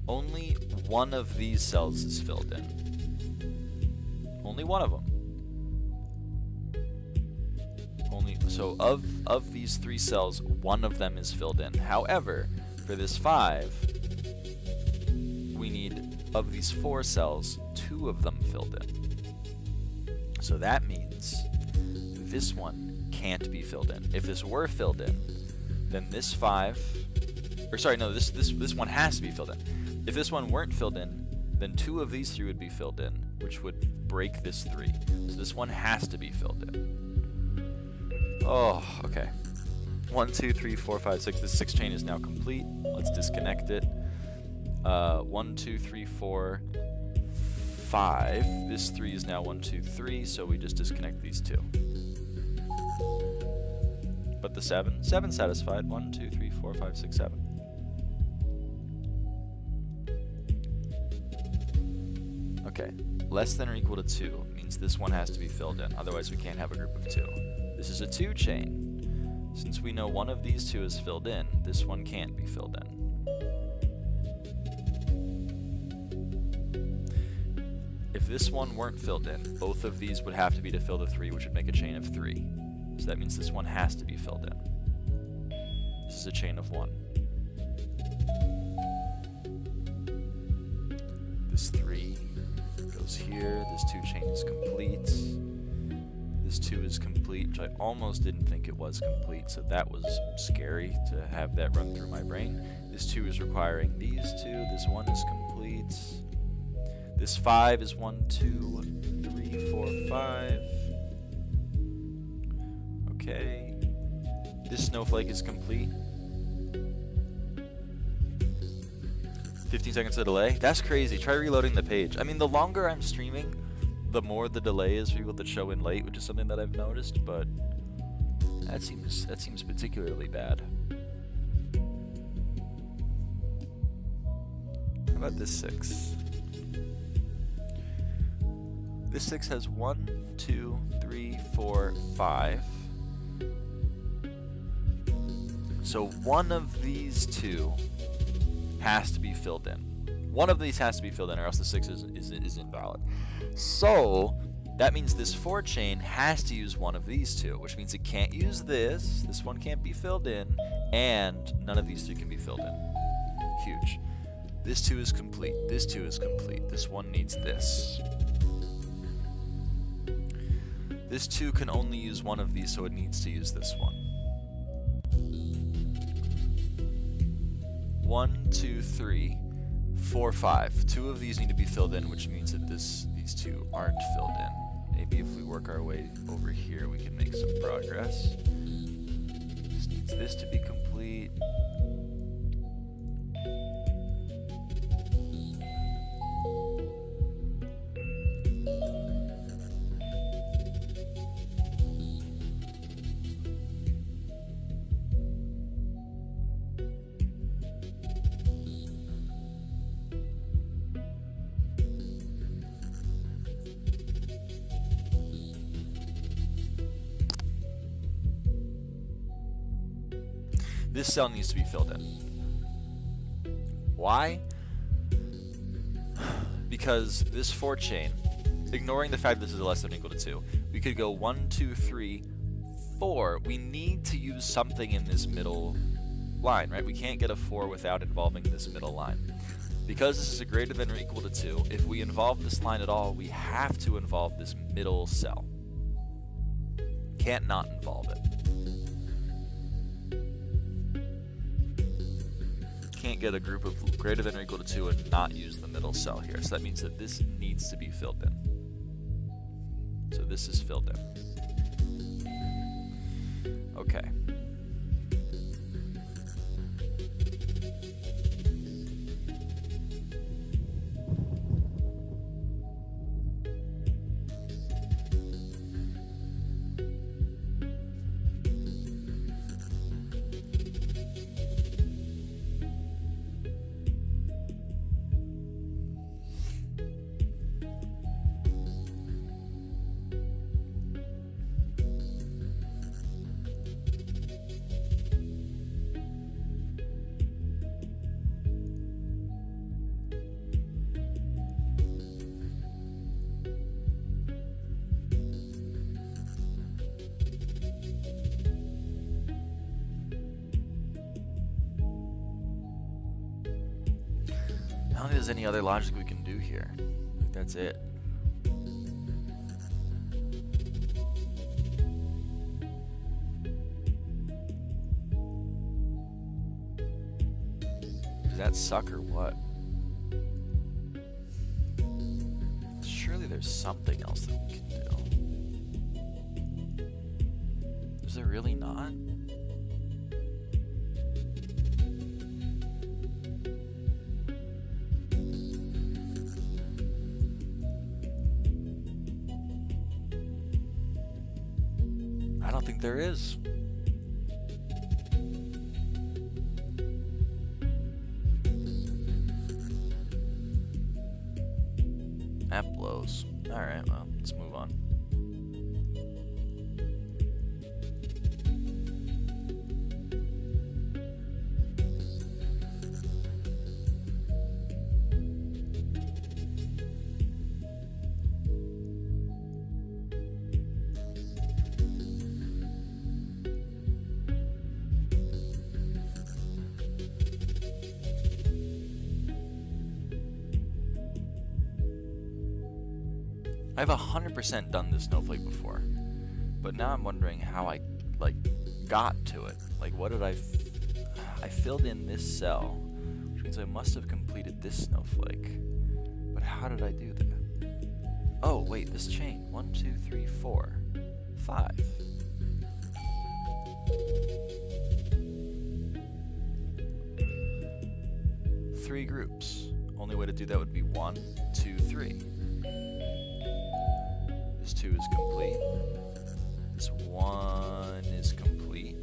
Only one of these cells is filled in. Only one of them. So of these 3 cells, one of them is filled in. However, for this 5, we need, of these 4 cells, 2 of them filled in. So that means this one can't be filled in. If this were filled in, then this 5, or sorry, no, this one has to be filled in. If this one weren't filled in, then 2 of these 3 would be filled in, which would break this 3. So this one has to be filled in. Oh, okay. 1, 2, 3, 4, 5, 6. This 6 chain is now complete. Let's disconnect it. 1, 2, 3, 4, 5. This 3 is now 1, 2, 3, so we just disconnect these 2. But the 7 satisfied. 1, 2, 3, 4, 5, 6, 7. Okay, less than or equal to 2 means this one has to be filled in, otherwise we can't have a group of 2. This is a 2 chain. Since we know one of these 2 is filled in, this one can't be filled in. If this one weren't filled in, both of these would have to be to fill the 3, which would make a chain of 3. So that means this one has to be filled in. This is a chain of 1. This 3 goes here. This 2 chain is complete. This 2 is complete, which I almost didn't think it was complete, so that was scary to have that run through my brain. This 2 is requiring these 2. This 1 is complete. This 5 is 1, 2, 3, 4, 5. Okay. This snowflake is complete. 15 seconds of delay? That's crazy. Try reloading the page. I mean, the longer I'm streaming, the more the delay is for people that show in late, which is something that I've noticed, but that seems particularly bad. How about this 6? This 6 has 1, 2, 3, 4, 5. So one of these 2 has to be filled in. One of these has to be filled in, or else the 6 is invalid. So that means this 4 chain has to use one of these two, which means it can't use this. This one can't be filled in, and none of these two can be filled in. Huge. This 2 is complete. This 2 is complete. This one needs this. This 2 can only use one of these, so it needs to use this one. 1, 2, 3, 4, 5. 2 of these need to be filled in, which means that these 2 aren't filled in. Maybe if we work our way over here, we can make some progress. This needs this to be complete. This cell needs to be filled in. Why? Because this 4 chain, ignoring the fact that this is less than or equal to 2, we could go 1, 2, 3, 4. We need to use something in this middle line, right? We can't get a 4 without involving this middle line. Because this is a greater than or equal to 2, if we involve this line at all, we have to involve this middle cell. Can't not involve it. Can't get a group of greater than or equal to 2 and not use the middle cell here. So that means that this needs to be filled in. So this is filled in. Okay. I don't think there's any other logic we can do here. I think that's it. Does that suck or what? Surely there's something else that we can do. Is there really not? I don't think there is. That blows. Alright, well, let's move on. I've 100% done this snowflake before, but now I'm wondering how I, got to it. Like, what did I filled in this cell, which means I must have completed this snowflake. But how did I do that? Oh, wait, this chain. 1, 2, 3, 4, 5. Three groups. Only way to do that would be 1, 2, 3. This 2 is complete. This 1 is complete.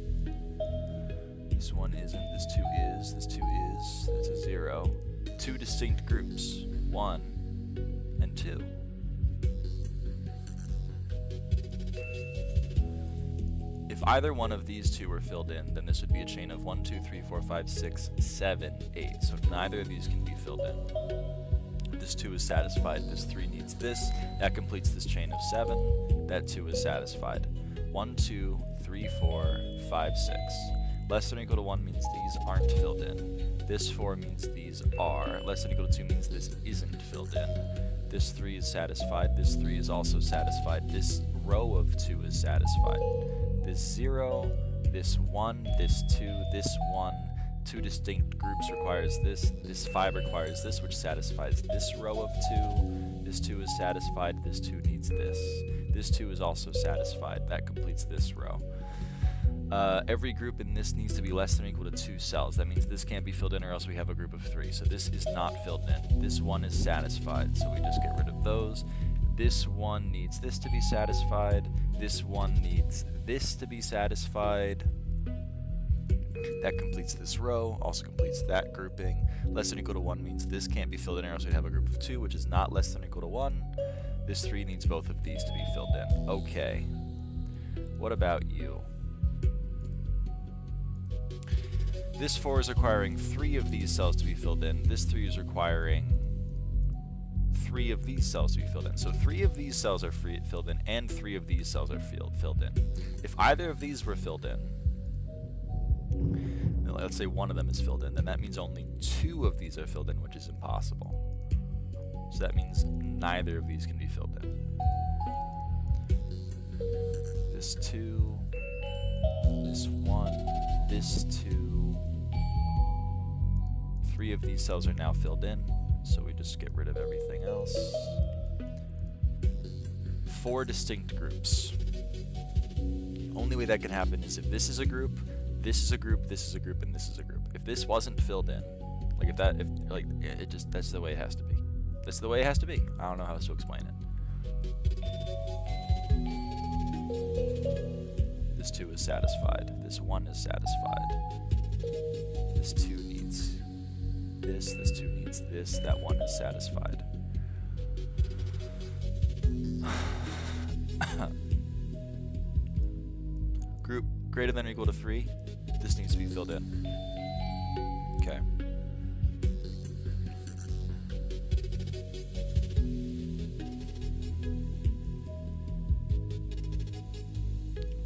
This 1 isn't. This 2 is. This 2 is. That's a 0. 2 distinct groups. 1 and 2. If If either one of these two were filled in, then this would be a chain of 1, 2, 3, 4, 5, 6, 7, 8. So neither of these can be filled in. This 2 is satisfied. This 3 needs this. That completes this chain of 7. That 2 is satisfied. 1, 2, 3, 4, 5, 6. Less than or equal to 1 means these aren't filled in. This 4 means these are. Less than or equal to 2 means this isn't filled in. This 3 is satisfied. This 3 is also satisfied. This row of 2 is satisfied. This 0, this 1, this 2, this 1. 2 distinct groups requires this. This 5 requires this, which satisfies this row of 2. This 2 is satisfied. This 2 needs this. This 2 is also satisfied. That completes this row. Every group in this needs to be less than or equal to 2 cells. That means this can't be filled in or else we have a group of 3. So this is not filled in. This 1 is satisfied, so we just get rid of those. This 1 needs this to be satisfied. This 1 needs this to be satisfied. That completes this row, also completes that grouping. Less than or equal to 1 means this can't be filled in or else we'd have a group of 2, which is not less than or equal to 1. This 3 needs both of these to be filled in. Okay. What about you? This 4 is requiring 3 of these cells to be filled in. This 3 is requiring 3 of these cells to be filled in. So 3 of these cells are filled in, and 3 of these cells are filled in. If either of these were filled in, let's say one of them is filled in, then that means only 2 of these are filled in, which is impossible. So that means neither of these can be filled in. This 2, this 1, this 2. 3 of these cells are now filled in, so we just get rid of everything else. 4 distinct groups. The only way that can happen is if this is a group, this is a group, this is a group, and this is a group. If this wasn't filled in, that's the way it has to be. That's the way it has to be. I don't know how else to explain it. This 2 is satisfied. This 1 is satisfied. This 2 needs this. This 2 needs this. That 1 is satisfied. Group greater than or equal to 3. This needs to be filled in. Okay.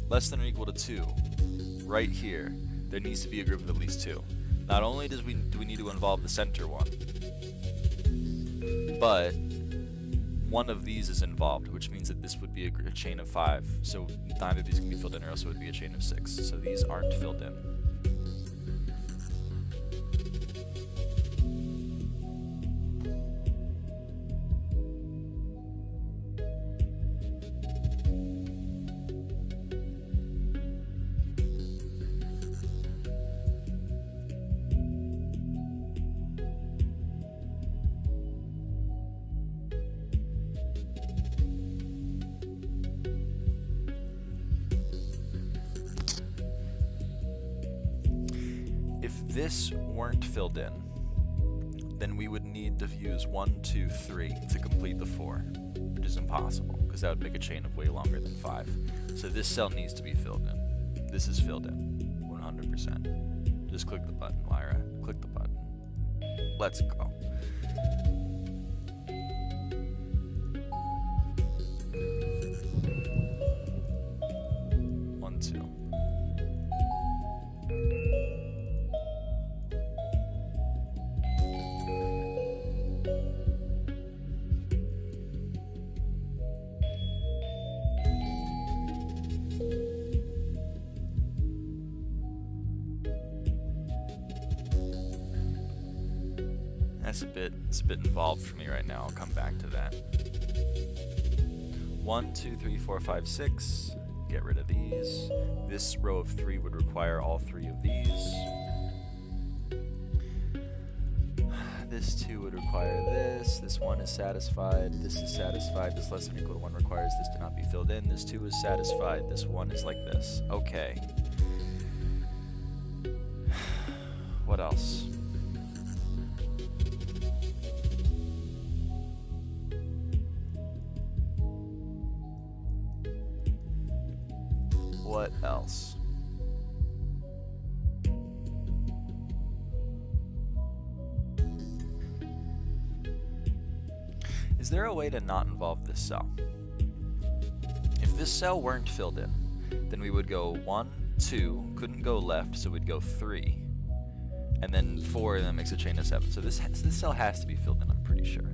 Less than or equal to 2. Right here, there needs to be a group of at least 2. Not only do we need to involve the center one, but one of these is involved, which means that this would be a chain of 5. So neither of these can be filled in, or else it would be a chain of 6. So these aren't filled in. If this weren't filled in, then we would need to use 1, 2, 3 to complete the 4, which is impossible, because that would make a chain of way longer than 5. So this cell needs to be filled in. This is filled in, 100%. Just click the button, Lyra. Click the button. Let's go. It's a bit involved for me right now. I'll come back to that. 1, 2, 3, 4, 5, 6. Get rid of these. This row of 3 would require all 3 of these. This 2 would require this. This 1 is satisfied. This is satisfied. This less than or equal to 1 requires this to not be filled in. This 2 is satisfied. This 1 is like this. Okay. What else? What else? Is there a way to not involve this cell? If this cell weren't filled in, then we would go 1, 2, couldn't go left, so we'd go 3, and then 4, and that makes a chain of 7. So this cell has to be filled in, I'm pretty sure.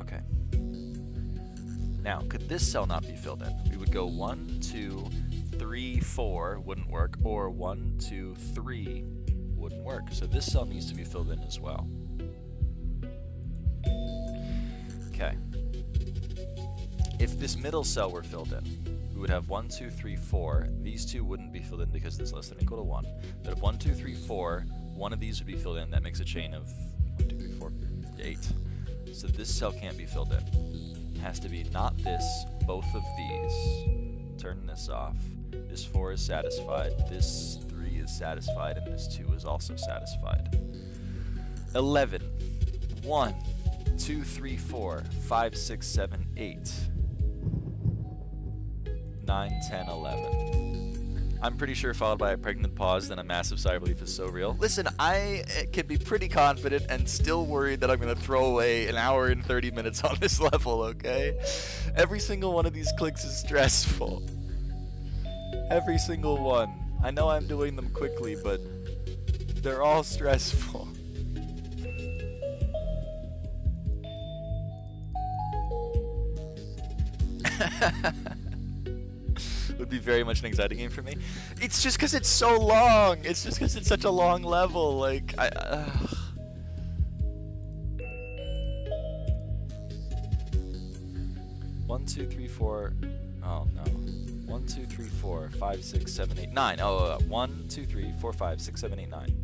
Okay. Now, could this cell not be filled in? We would go 1, 2, 3, 4, wouldn't work, or 1, 2, 3, wouldn't work. So this cell needs to be filled in as well. Okay. If this middle cell were filled in, we would have 1, 2, 3, 4. These two wouldn't be filled in because this is less than or equal to 1. But if 1, 2, 3, 4, one of these would be filled in. That makes a chain of 1, 2, 3, 4, 8. So this cell can't be filled in. It has to be not this, both of these. Turn this off. This 4 is satisfied. This 3 is satisfied, and this 2 is also satisfied. 11. 1, 2, 3, 4, 5, 6, 7, 8. 9, 10, 11. I'm pretty sure followed by a pregnant pause, then a massive sigh of relief is so real. Listen, I can be pretty confident and still worried that I'm going to throw away an hour and 30 minutes on this level, okay? Every single one of these clicks is stressful. Every single one. I know I'm doing them quickly, but they're all stressful. Would be very much an anxiety game for me. It's just because it's so long. It's just because it's such a long level. Like, 1, 2, 3, 4. Oh no. 1, 2, 3, 4, 5, 6, 7, 8, 9. 1, 2, 3, 4, 5, 6, 7, 8, 9.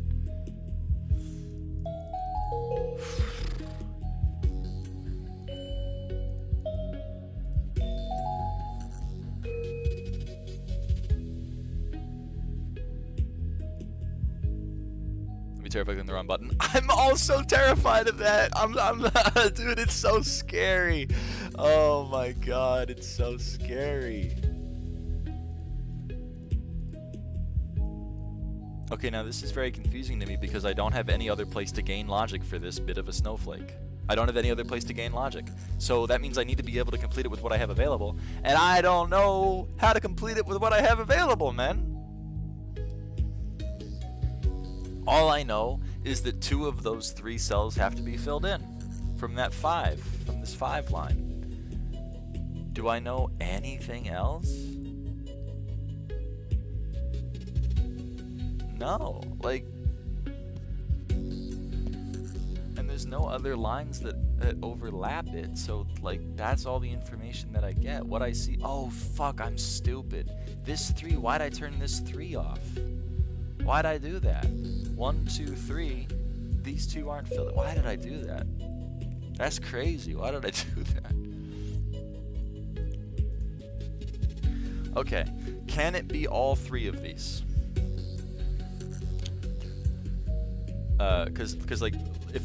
Terrified clicking the wrong button. I'm also terrified of that. I'm dude, it's so scary. Oh my god, it's so scary. Okay, now this is very confusing to me because I don't have any other place to gain logic for this bit of a snowflake. I don't have any other place to gain logic. So that means I need to be able to complete it with what I have available. And I don't know how to complete it with what I have available, man. All I know is that 2 of those 3 cells have to be filled in from that 5, from this 5 line. Do I know anything else? No, like, and there's no other lines that overlap it, so like that's all the information that I get. What I see, oh fuck, I'm stupid. This 3, why'd I turn this 3 off? Why'd I do that? 1, 2, 3. These 2 aren't filled. Why did I do that? That's crazy. Why did I do that? Okay. Can it be all 3 of these? Cause like if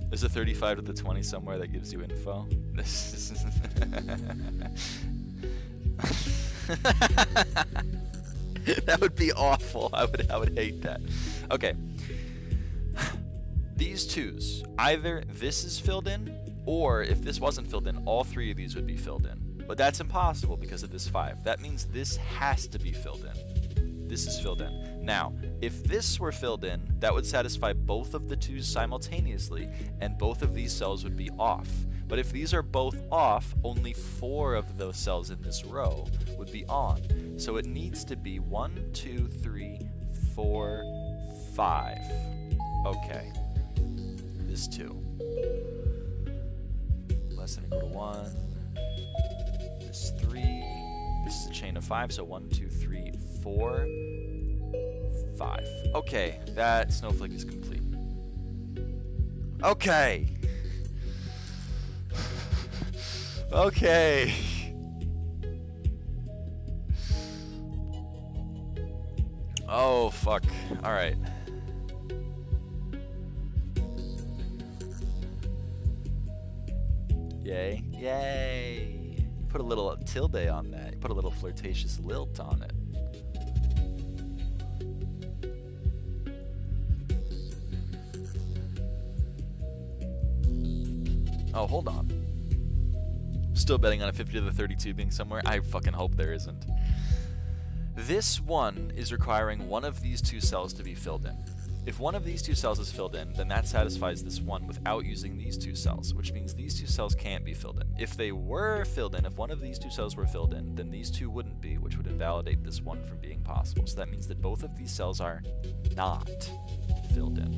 there's a 35 to the 20 somewhere that gives you info. This is that would be awful. I would hate that. Okay. These 2s, either this is filled in, or if this wasn't filled in, all 3 of these would be filled in. But that's impossible because of this 5. That means this has to be filled in. This is filled in. Now, if this were filled in, that would satisfy both of the 2s simultaneously, and both of these cells would be off. But if these are both off, only 4 of those cells in this row would be on. So it needs to be 1, 2, 3, 4, 5. Okay. This 2. Less than or equal to 1. This 3. This is a chain of 5, so 1, 2, 3, 4, 5. Okay, that snowflake is complete. Okay. Okay. Oh, fuck. Alright. Yay. Yay. You put a little tilde on that. You put a little flirtatious lilt on it. Oh, hold on. Still betting on a 50 to the 32 being somewhere. I fucking hope there isn't. This one is requiring one of these two cells to be filled in. If one of these two cells is filled in, then that satisfies this one without using these two cells, which means these two cells can't be filled in. If they were filled in, if one of these two cells were filled in, then these two wouldn't be, which would invalidate this one from being possible. So that means that both of these cells are not filled in.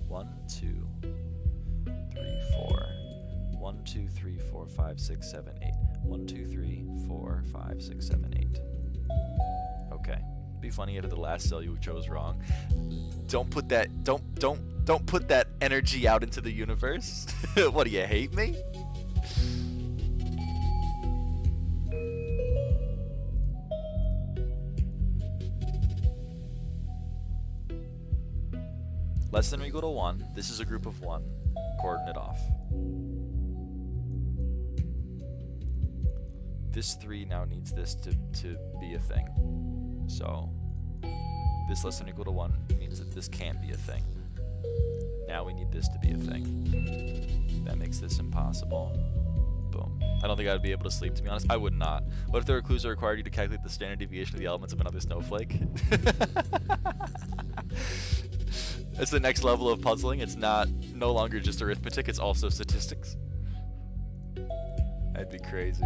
One, two, three, four. 1, 2, 3, 4, 5, 6, 7, 8. 1, 2, 3, 4, 5, 6, 7, 8. Okay. Be funny if the last cell you chose wrong. Don't put that don't put that energy out into the universe. What, do you hate me? Less than or equal to 1. This is a group of 1. Coordinate off. This 3 now needs this to be a thing. So this less than or equal to 1 means that this can't be a thing. Now we need this to be a thing. That makes this impossible. Boom. I don't think I would be able to sleep, to be honest. I would not. What if there were clues that required you to calculate the standard deviation of the elements of another snowflake? It's the next level of puzzling. It's no longer just arithmetic, it's also statistics. That'd be crazy.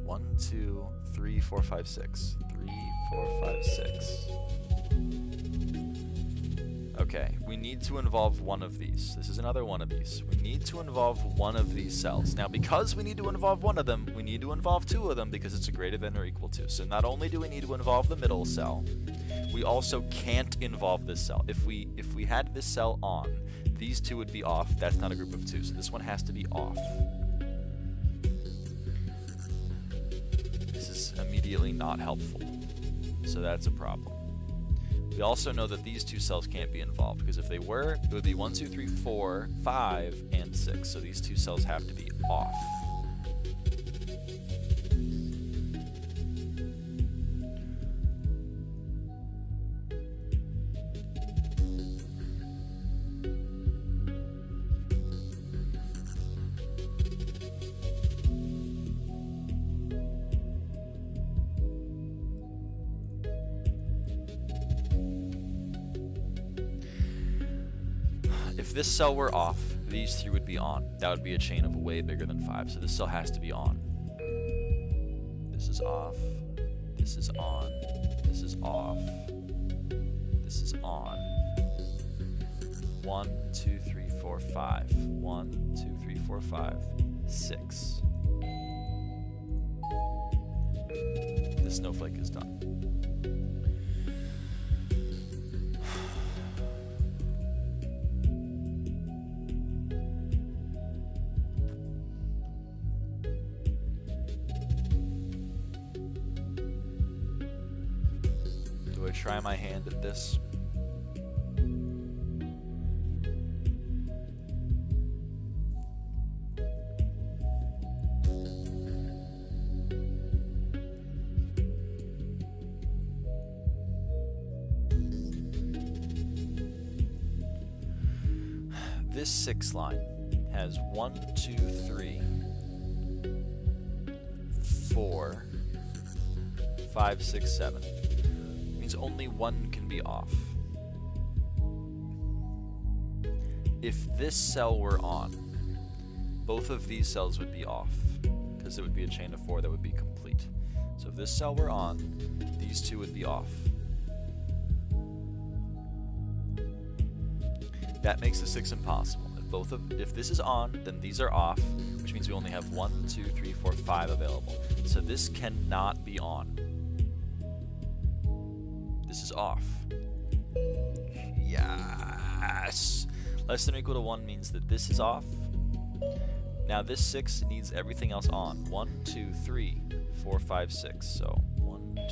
1, 2, 3, 4, 5, 6. 3, 4, 5, 6. Okay, we need to involve one of these. This is another one of these. We need to involve one of these cells. Now, because we need to involve one of them, we need to involve two of them because it's a greater than or equal to. So not only do we need to involve the middle cell, we also can't involve this cell. If we had this cell on, these two would be off. That's not a group of two, so this one has to be off. This is immediately not helpful, so that's a problem. We also know that these two cells can't be involved, because if they were, it would be 1, 2, 3, 4, 5, and 6. So these two cells have to be off. If this cell were off, these three would be on. That would be a chain of way bigger than 5, so this cell has to be on. This is off. This is on. This is off. This is on. 1, 2, 3, 4, 5. 1, 2, 3, 4, 5. 6. This snowflake is done. Try my hand at this. This 6 line has 1, 2, 3, 4, 5, 6, 7. Only one can be off. If this cell were on, both of these cells would be off, because it would be a chain of 4 that would be complete. So if this cell were on, these two would be off. That makes the 6 impossible. If this is on, then these are off, which means we only have 1, 2, 3, 4, 5 available. So this cannot be on. This is off. Yes! Less than or equal to 1 means that this is off. Now this 6 needs everything else on. 1, 2, 3, 4, 5, 6. So 1, 2,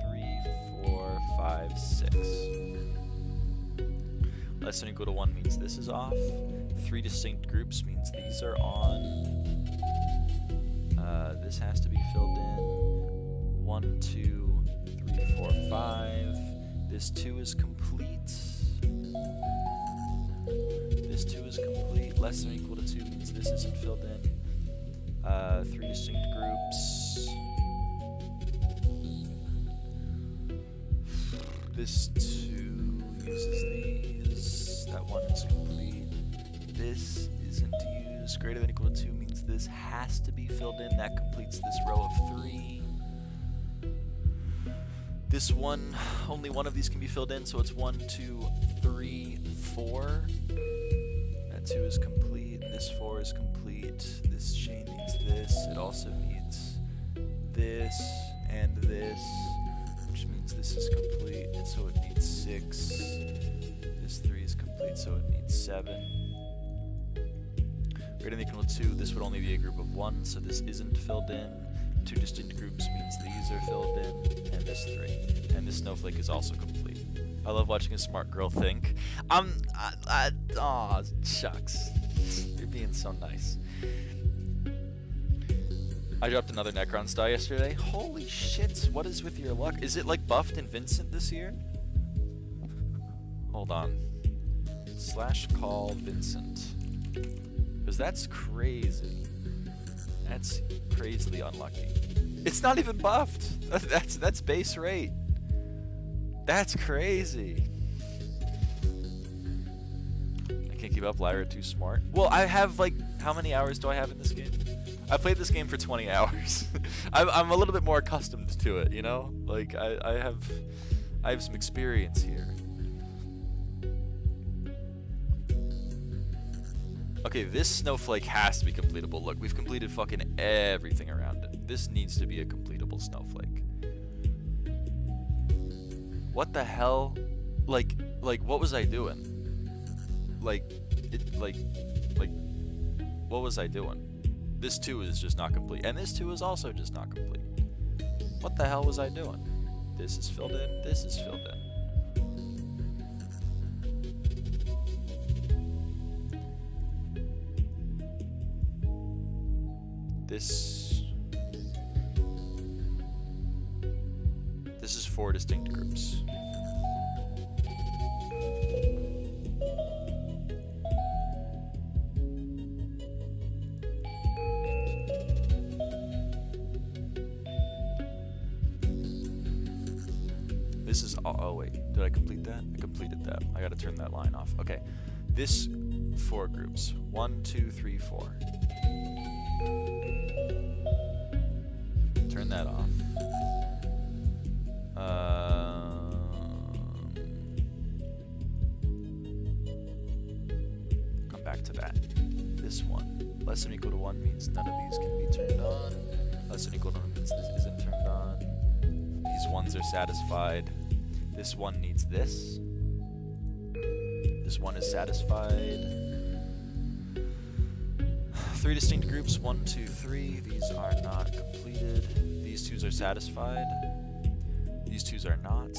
3, 4, 5, 6. Less than or equal to 1 means this is off. 3 distinct groups means these are on. This has to be filled in. 1, 2, 3, 4, 5. This 2 is complete. This 2 is complete. Less than or equal to 2 means this isn't filled in. 3 distinct groups. This 2 uses these. That 1 is complete. This isn't used. Greater than or equal to 2 means this has to be filled in. That completes this row of 3. This one, only one of these can be filled in, so it's 1, 2, 3, 4. That 2 is complete. This 4 is complete. This chain needs this. It also needs this and this, which means this is complete, and so it needs 6. This 3 is complete, so it needs 7. Greater than or equal to 2, this would only be a group of 1, so this isn't filled in. 2 distinct groups means these are filled in, and this 3. And this snowflake is also complete. I love watching a smart girl think. Aw, shucks. You're being so nice. I dropped another Necron star yesterday. Holy shit, what is with your luck? Is it like buffed in Vincent this year? Hold on. /call Vincent. Because that's crazy. That's crazily unlucky. It's not even buffed. That's base rate. That's crazy. I can't keep up. Lyra too smart. Well, I have like, how many hours do I have in this game? I played this game for 20 hours. I'm a little bit more accustomed to it, you know? Like I have some experience here. Okay, this snowflake has to be completable. Look, we've completed fucking everything around it. This needs to be a completable snowflake. What the hell? Like, what was I doing? Like, what was I doing? This 2 is just not complete, and this 2 is also just not complete. What the hell was I doing? This is filled in, this is filled in. This is 4 distinct groups. This is, oh wait, did I complete that? I completed that. I gotta turn that line off. Okay, this 4 groups. 1, 2, 3, 4. Turn that off. Come back to that. This one. Less than or equal to 1 means none of these can be turned on. Less than or equal to 1 means this isn't turned on. These ones are satisfied. This one needs this. This one is satisfied. 3 distinct groups, 1, 2, 3. These are not completed. These 2s are satisfied. These 2s are not.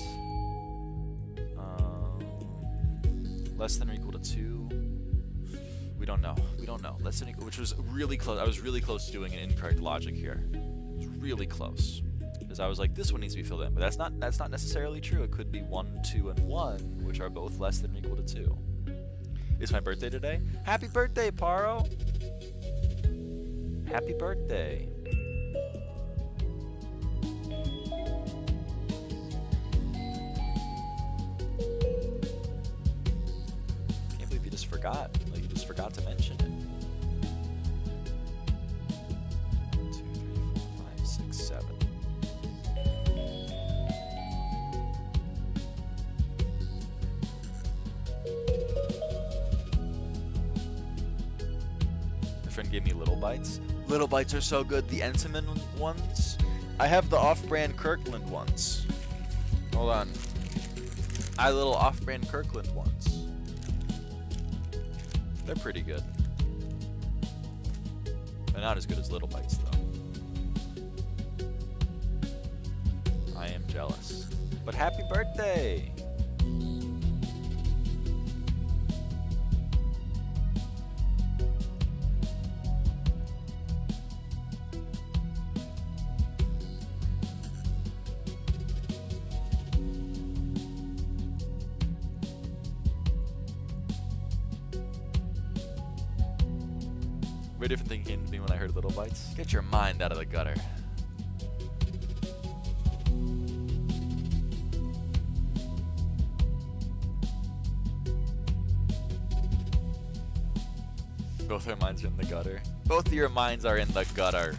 Less than or equal to 2. We don't know. We don't know. Less than or equal, which was really close. I was really close to doing an incorrect logic here. It was really close. Because I was like, this one needs to be filled in. But that's not necessarily true. It could be 1, 2, and 1, which are both less than or equal to 2. It's my birthday today. Happy birthday, Paro! Happy birthday. Can't believe you just forgot. Like, you just forgot to mention it. 1, 2, 3, 4, 5, 6, 7. My friend gave me Little Bites. Little Bites are so good. The Entenmann ones. I have the off-brand Kirkland ones. Hold on. I have little off-brand Kirkland ones. They're pretty good. They're not as good as Little Bites, though. I am jealous. But happy birthday! Very different thing came to me when I heard Little Bites. Get your mind out of the gutter. Both our minds are in the gutter. Both of your minds are in the gutter.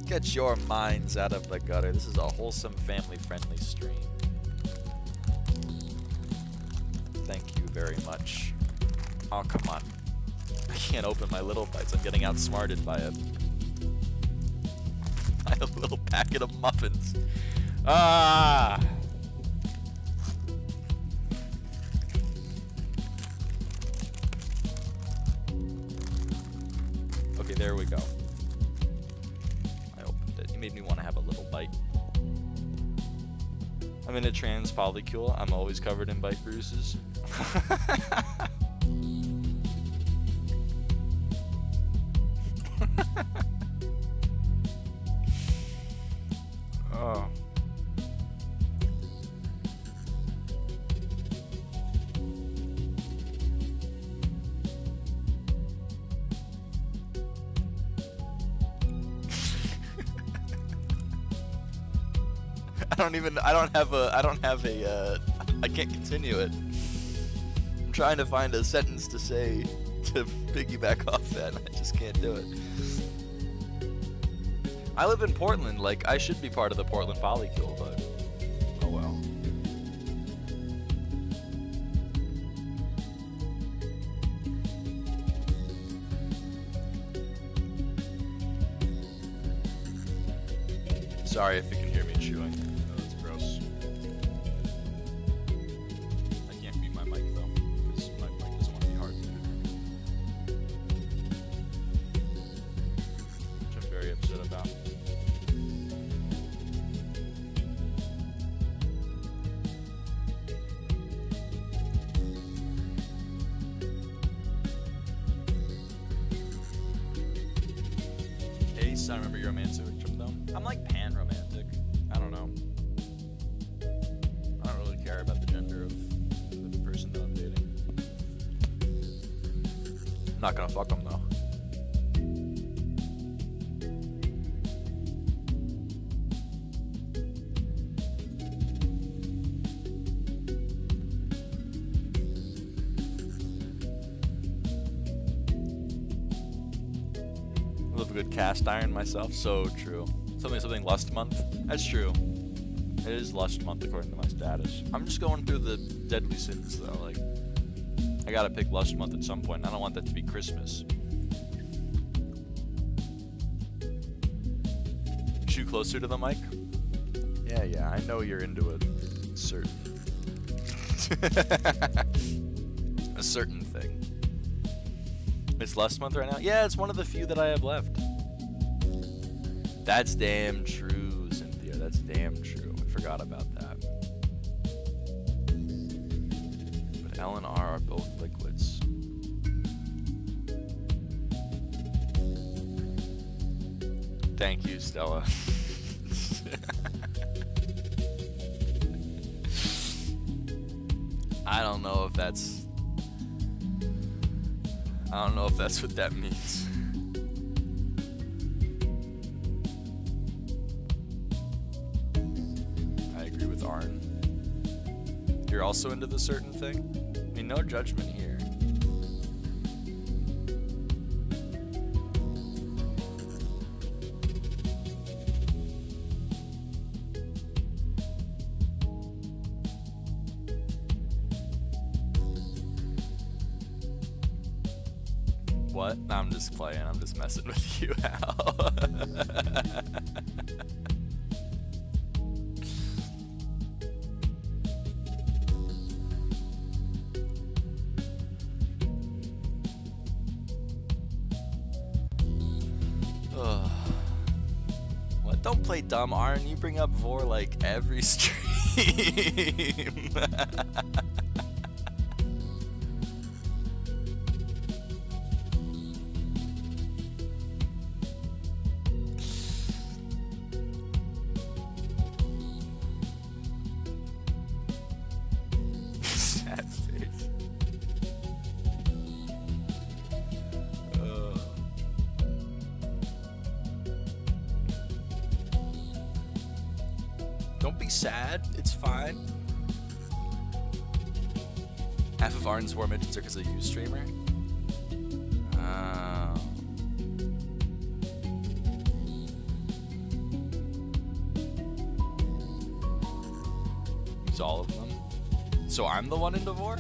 Get your minds out of the gutter. This is a wholesome, family-friendly stream. Thank you very much. Oh, come on. I can't open my Little Bites. I'm getting outsmarted by a little packet of muffins. Ah! Okay, there we go. I opened it. You made me want to have a little bite. I'm in a trans polycule. I'm always covered in bite bruises. Oh. I can't continue it. I'm trying to find a sentence to say to piggyback off that, and I just can't do it. I live in Portland, like, I should be part of the Portland polycule, but oh well. Sorry if you can hear me chewing. No, that's gross. I can't mute my mic though, because my mic doesn't want to be hard muted. Which I'm very upset about. Ace, I remember your romantic though. I'm like pan-romantic. I don't know. I don't really care about the gender of the person that I'm dating. I'm not gonna fuck them though. I love a good cast iron myself. So true. Something lust month. That's true. It is lust month according to my status. I'm just going through the deadly sins though. Like, I gotta pick lust month at some point. I don't want that to be Christmas. Shoot closer to the mic. Yeah. I know you're into a certain a certain thing. It's lust month right now. Yeah, it's one of the few that I have left. That's damn true, Cynthia. That's damn true. I forgot about that. But L and R are both liquids. Thank you, Stella. I don't know if that's what that means. You're also into the certain thing? I mean, no judgment here. What? No, I'm just playing. I'm just messing with you, Al. Don't play dumb, Arn. You bring up Vor like every stream. Sad face. be sad. It's fine. Half of Arden's war midgets are because of you, streamer. Use all of them. So I'm the one in Devore?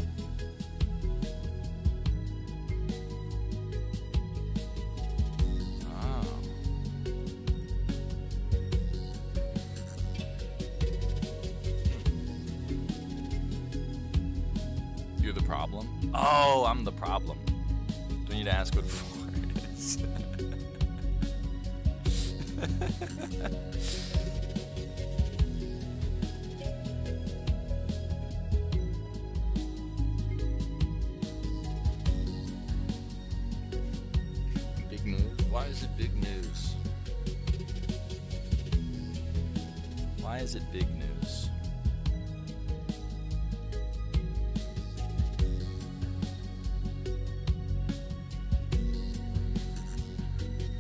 You're the problem? Oh, I'm the problem. Do I need to ask what 4 is? Big news? Why is it big news? Why is it big news?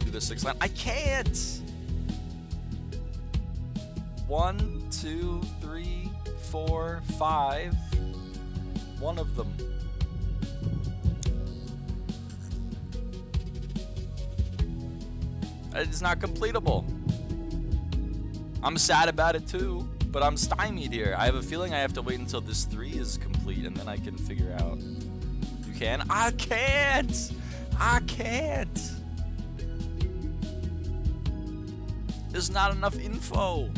The 6 line. I can't. 1, 2, 3, 4, 5. One of them. It's not completable. I'm sad about it too, but I'm stymied here. I have a feeling I have to wait until this 3 is complete and then I can figure out. You can? I can't. I can't. There's not enough info.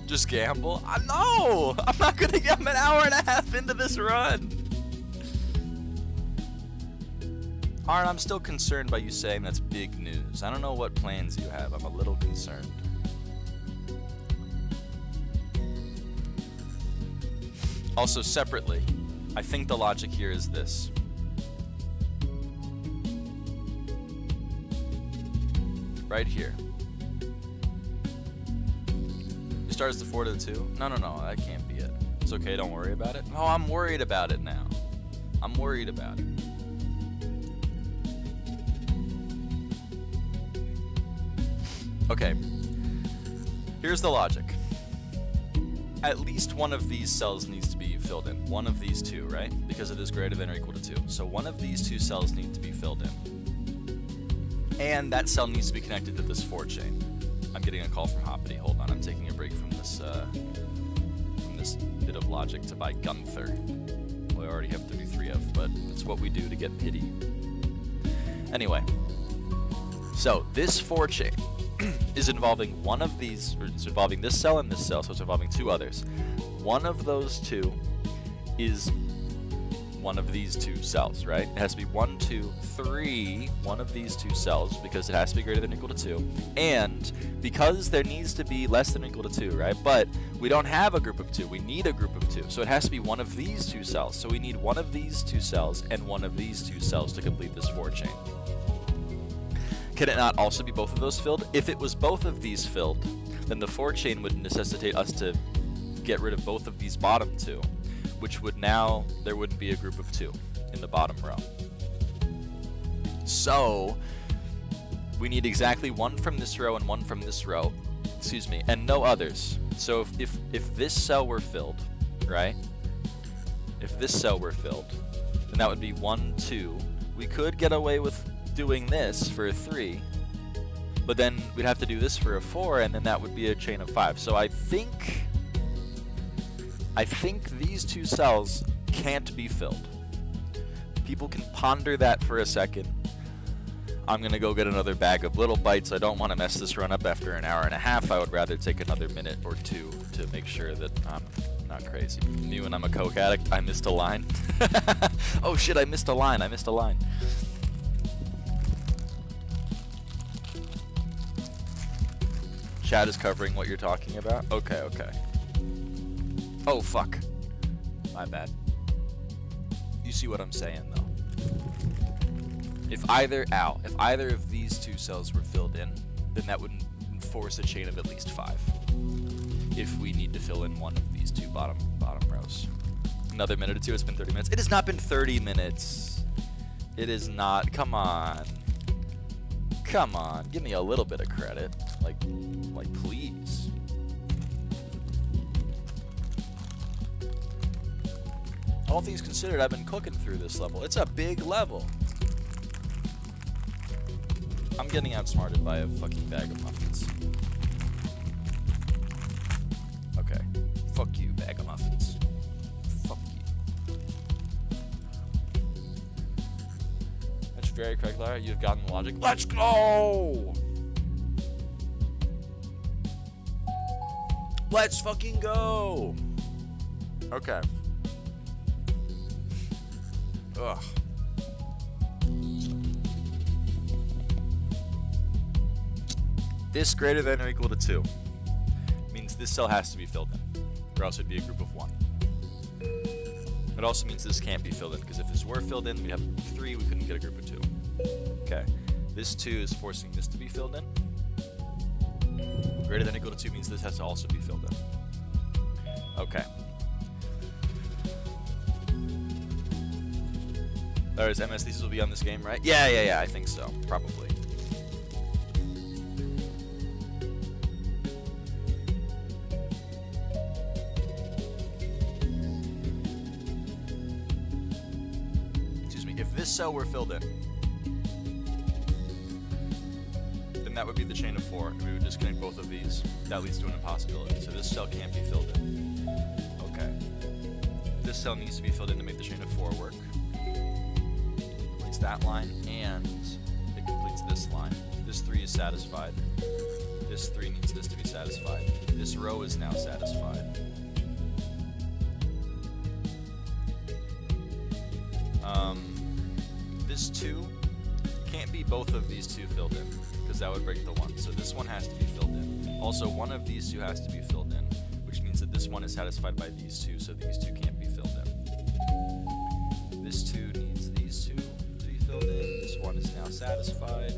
Just gamble? No! I'm not gonna get an hour and a half into this run. Arn, I'm still concerned by you saying that's big news. I don't know what plans you have. I'm a little concerned. Also, separately, I think the logic here is this. Right here. You start as the 4 to the 2? No, that can't be it. It's okay, don't worry about it. No, I'm worried about it now. I'm worried about it. Okay. Here's the logic. At least one of these cells needs to be filled in. One of these 2, right? Because it is greater than or equal to 2. So one of these 2 cells need to be filled in. And that cell needs to be connected to this 4 chain. I'm getting a call from Hoppity. Hold on, I'm taking a break from this bit of logic to buy Gunther. Well, I already have 33 of, but it's what we do to get pity. Anyway, so this 4 chain is involving one of these, or it's involving this cell and this cell, so it's involving 2 others. One of those 2 is one of these 2 cells, right? It has to be 1, 2, 3, one of these 2 cells, because it has to be greater than or equal to 2. And because there needs to be less than or equal to 2, right? But we don't have a group of 2. We need a group of 2. So it has to be one of these 2 cells. So we need one of these 2 cells and one of these 2 cells to complete this 4 chain. Can it not also be both of those filled? If it was both of these filled, then the 4 chain would necessitate us to get rid of both of these bottom 2. Which would now, there wouldn't be a group of 2 in the bottom row. So, we need exactly 1 from this row and 1 from this row, excuse me, and no others. So if this cell were filled, right? If this cell were filled, then that would be 1, 2. We could get away with doing this for a 3, but then we'd have to do this for a 4, and then that would be a chain of 5. So I think these 2 cells can't be filled. People can ponder that for a second. I'm gonna go get another bag of little bites. I don't want to mess this run up after an hour and a half. I would rather take another minute or 2 to make sure that I'm not crazy. Me when I'm a coke addict, I missed a line. Oh shit, I missed a line. Chat is covering what you're talking about? Okay. Oh, fuck. My bad. You see what I'm saying, though. If either of these 2 cells were filled in, then that would force a chain of at least 5. If we need to fill in one of these 2 bottom rows. Another minute or 2, it's been 30 minutes. It has not been 30 minutes. It is not. Come on. Give me a little bit of credit. Like, please. All things considered, I've been cooking through this level. It's a big level. I'm getting outsmarted by a fucking bag of muffins. Okay. Fuck you, bag of muffins. Fuck you. That's very correct, Lara. You've gotten the logic. Let's go! Let's fucking go! Okay. Ugh. This greater than or equal to 2 means this cell has to be filled in, or else it'd be a group of 1. It also means this can't be filled in, because if this were filled in, we'd have 3, we couldn't get a group of 2. Okay. This 2 is forcing this to be filled in. Greater than or equal to 2 means this has to also be filled in. Okay. There's MS thesis will be on this game, right? Yeah, I think so. Probably. Excuse me. If this cell were filled in, then that would be the chain of 4, and we would disconnect both of these. That leads to an impossibility. So this cell can't be filled in. Okay. This cell needs to be filled in to make the chain of 4 work. That line, and it completes this line. This 3 is satisfied. This 3 needs this to be satisfied. This row is now satisfied. This 2 can't be both of these 2 filled in, because that would break the 1. So this one has to be filled in. Also, one of these 2 has to be filled in, which means that this one is satisfied by these 2, so these 2 can't be filled in. This 2 needs these 2. This one is now satisfied.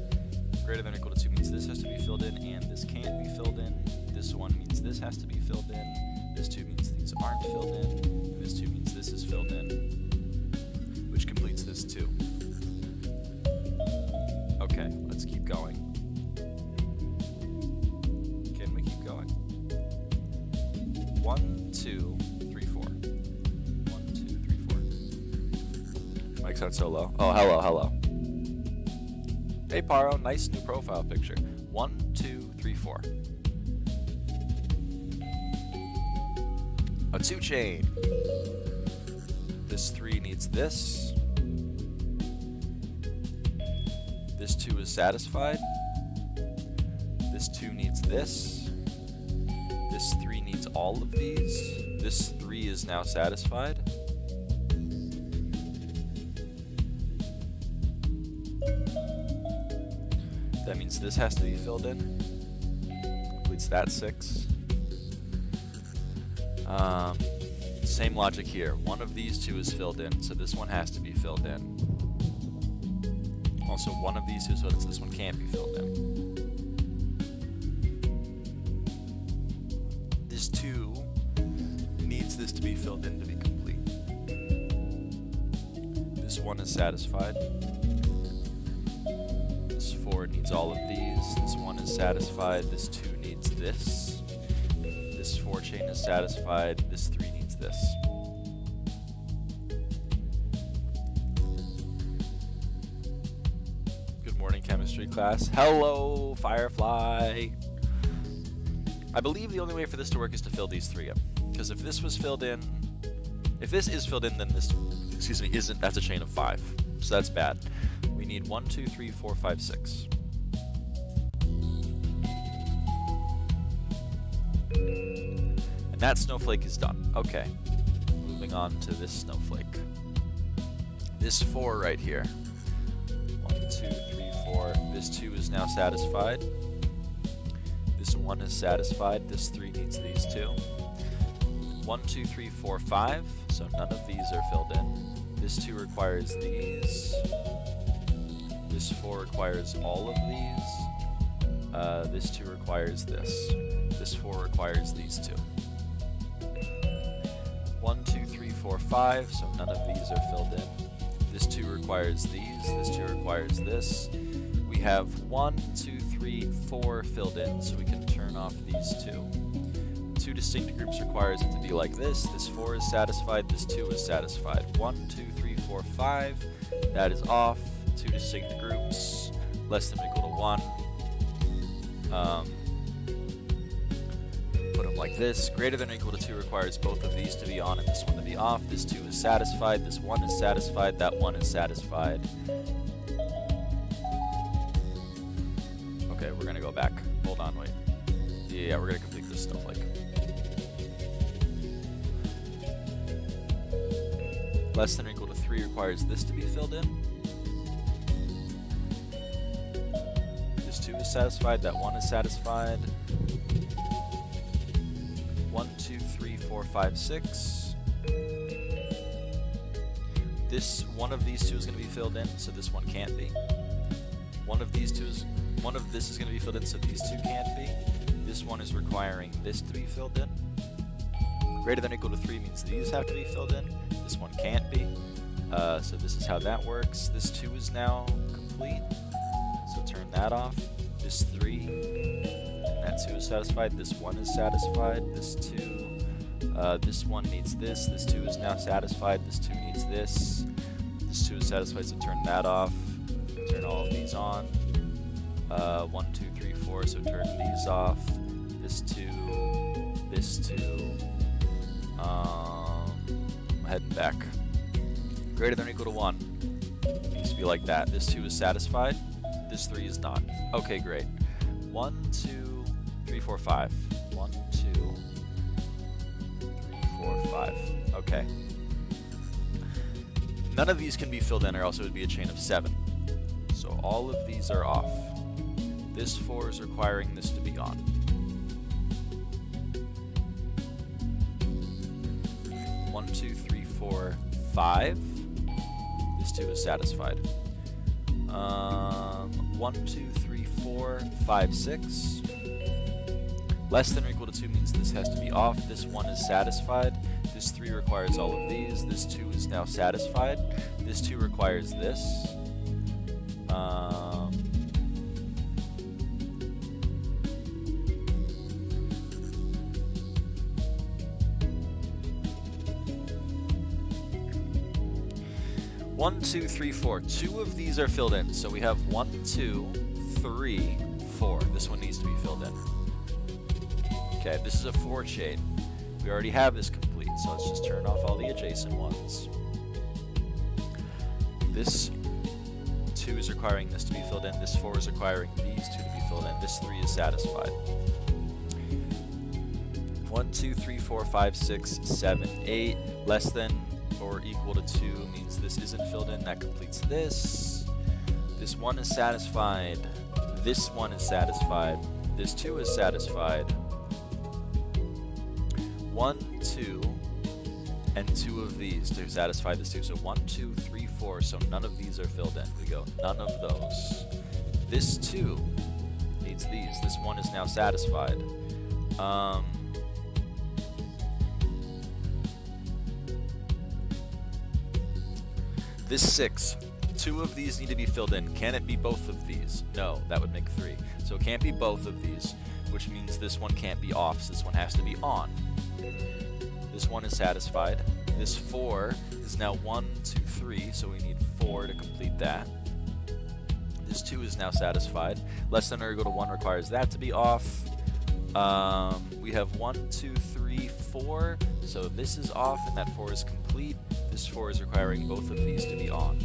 Greater than or equal to 2 means this has to be filled in, and this can't be filled in. This one means this has to be filled in. This 2 means these aren't filled in. And this 2 means this is filled in, which completes this 2. Okay, let's keep going. Can we keep going? 1, 2, 3, 4. 1, 2, 3, 4. Mic sounds so low. Oh, hello. Hey Paro, nice new profile picture. 1, 2, 3, 4. A 2 chain. This 3 needs this. This 2 is satisfied. This 2 needs this. This 3 needs all of these. This 3 is now satisfied. That means this has to be filled in. Completes that 6. Same logic here. One of these 2 is filled in, so this one has to be filled in. Also, one of these 2, so this one can't be filled in. This 2 needs this to be filled in to be complete. This 1 is satisfied. This 4 needs all of these. This 1 is satisfied. This 2 needs this. This 4 chain is satisfied. This 3 needs this. Good morning, chemistry class. Hello, Firefly. I believe the only way for this to work is to fill these 3 up. Because if this was filled in, if this is filled in, then this, isn't. That's a chain of 5. So that's bad. We need 1, 2, 3, 4, 5, 6. And that snowflake is done. Okay. Moving on to this snowflake. This 4 right here. 1, 2, 3, 4. This 2 is now satisfied. This 1 is satisfied. This 3 needs these 2. 1, 2, 3, 4, 5. So none of these are filled in. This 2 requires these. This 4 requires all of these. This 2 requires this. This 4 requires these 2. 1, 2, 3, 4, 5. So none of these are filled in. This 2 requires these. This 2 requires this. We have 1, 2, 3, 4 filled in, so we can turn off these 2. 2 distinct groups requires it to be like this. This 4 is satisfied, this 2 is satisfied. 1, 2, 3, 4, 5. That is off. 2 distinct groups, less than or equal to 1. Put them like this. Greater than or equal to 2 requires both of these to be on and this one to be off. This 2 is satisfied, this 1 is satisfied, that 1 is satisfied. Okay, we're gonna go back. Hold on, wait. Yeah, we're gonna complete this stuff like. Less than or equal to 3 requires this to be filled in. This 2 is satisfied, that 1 is satisfied. 1, 2, 3, 4, 5, 6. This one of these 2 is going to be filled in, so this one can't be. One of this is going to be filled in, so these 2 can't be. This one is requiring this to be filled in. Greater than or equal to 3 means these have to be filled in. This one can't be. So this is how that works. This 2 is now complete, so turn that off. This 3, and that 2 is satisfied. This 1 is satisfied. This 2, this 1 needs this. This 2 is now satisfied. This 2 needs this. This 2 is satisfied, so turn that off. Turn all of these on. 1, 2, 3, 4, so turn these off. This 2, this 2. I'm heading back. Greater than or equal to 1. It needs to be like that. This 2 is satisfied. This 3 is not. Okay, great. 1, 2, 3, 4, 5. 1, 2, 3, 4, 5. Okay. None of these can be filled in, or else it would be a chain of 7. So all of these are off. This 4 is requiring this to be on. 1, 2, 3, 4, 5. This 2 is satisfied. 1, 2, 3, 4, 5, 6. Less than or equal to 2 means this has to be off. This 1 is satisfied. This 3 requires all of these. This 2 is now satisfied. This 2 requires this. 1, 2, 3, 4. 2 of these are filled in. So we have 1, 2, 3, 4. This one needs to be filled in. Okay, this is a 4 chain. We already have this complete, so let's just turn off all the adjacent ones. This 2 is requiring this to be filled in. This 4 is requiring these 2 to be filled in. This 3 is satisfied. 1, 2, 3, 4, 5, 6, 7, 8. Less than or equal to 2 means this isn't filled in. That completes this. This 1 is satisfied. This 1 is satisfied. This 2 is satisfied. 1, 2, and 2 of these to satisfy this 2. So 1, 2, 3, 4. So none of these are filled in. We go none of those. This 2 needs these. This 1 is now satisfied. This 6. 2 of these need to be filled in. Can it be both of these? No, that would make 3. So it can't be both of these, which means this one can't be off, so this one has to be on. This 1 is satisfied. This 4 is now 1, 2, 3, so we need 4 to complete that. This 2 is now satisfied. Less than or equal to 1 requires that to be off. We have 1, 2, 3, 4, so this is off and that 4 is complete. This 4 is requiring both of these to be on.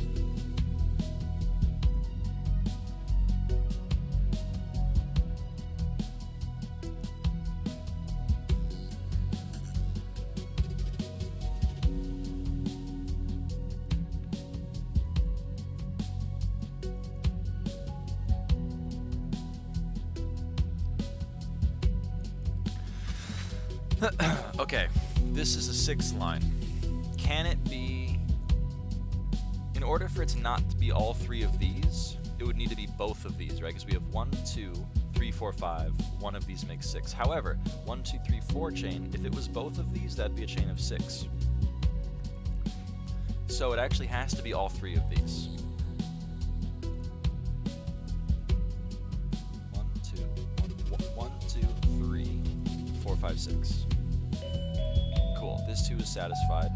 Okay, this is a 6th line. Can it be... In order for it to not to be all 3 of these, it would need to be both of these, right? Because we have 1, 2, 3, 4, 5. One of these makes 6. However, 1, 2, 3, 4 chain, if it was both of these, that'd be a chain of 6. So it actually has to be all 3 of these. 1, 2, 3, 4, 5, 6. Cool. This 2 is satisfied.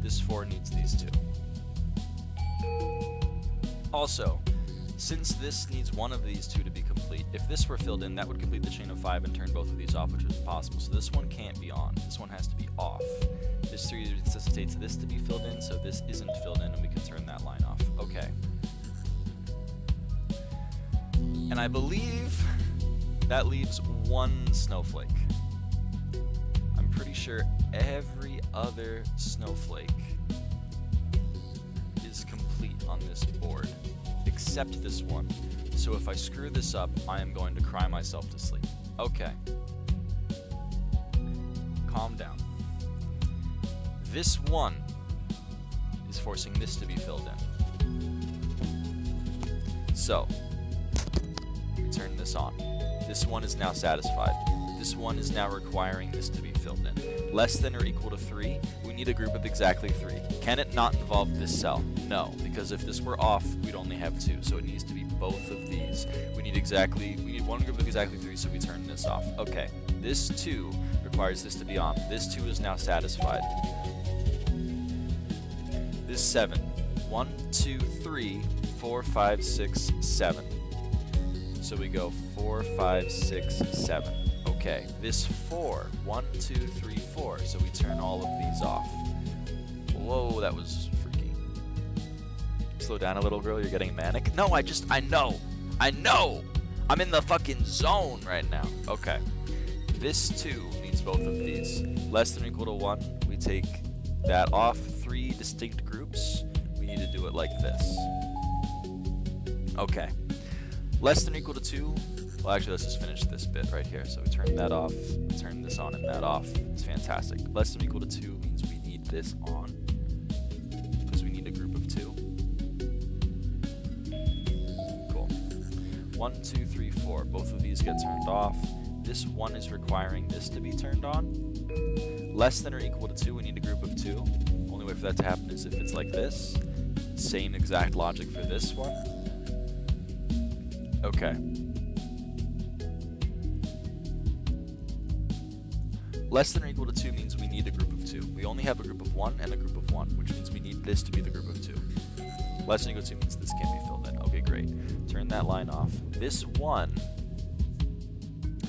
This 4 needs these 2. Also, since this needs one of these 2 to be complete, if this were filled in, that would complete the chain of 5 and turn both of these off, which is impossible. So this one can't be on. This one has to be off. This 3 necessitates this to be filled in, so this isn't filled in, and we can turn that line off. Okay. And I believe that leaves 1 snowflake. I'm pretty sure every other snowflake is complete on this board, except this one. So if I screw this up, I am going to cry myself to sleep. Okay. Calm down. This 1 is forcing this to be filled in. So, we turn this on. This 1 is now satisfied. This 1 is now requiring this to be filled in. Less than or equal to 3, we need a group of exactly 3. Can it not involve this cell? No, because if this were off, we'd only have 2, so it needs to be both of these. We need 1 group of exactly 3, so we turn this off. Okay, this 2 requires this to be on. This 2 is now satisfied. This 7. 1, 2, 3, 4, 5, 6, 7. So we go 4, 5, 6, 7. Okay, this 4. 1, 2, 3, 4. So we turn all of these off. Whoa, that was freaky. Slow down a little, girl. You're getting manic. No, I know. I'm in the fucking zone right now. Okay. This 2 needs both of these. Less than or equal to 1. We take that off. 3 distinct groups. We need to do it like this. Okay. Less than or equal to 2. Well, actually, let's just finish this bit right here. So we turn that off, turn this on, and that off. It's fantastic. Less than or equal to 2 means we need this on, because we need a group of 2. Cool. 1, 2, 3, 4. Both of these get turned off. This 1 is requiring this to be turned on. Less than or equal to 2, we need a group of 2. Only way for that to happen is if it's like this. Same exact logic for this one. Okay. Less than or equal to 2 means we need a group of 2. We only have a group of 1 and a group of 1, which means we need this to be the group of 2. Less than or equal to 2 means this can't be filled in. Okay, great. Turn that line off. This 1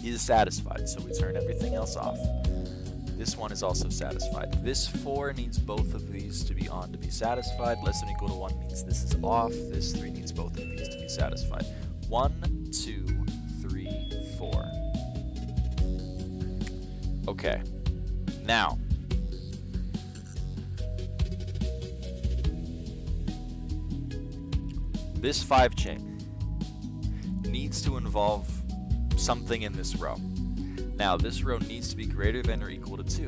is satisfied, so we turn everything else off. This 1 is also satisfied. This 4 needs both of these to be on to be satisfied. Less than or equal to 1 means this is off. This 3 needs both of these to be satisfied. 1, 2, 3, 4. Okay. Now, this 5 chain needs to involve something in this row. Now, this row needs to be greater than or equal to 2,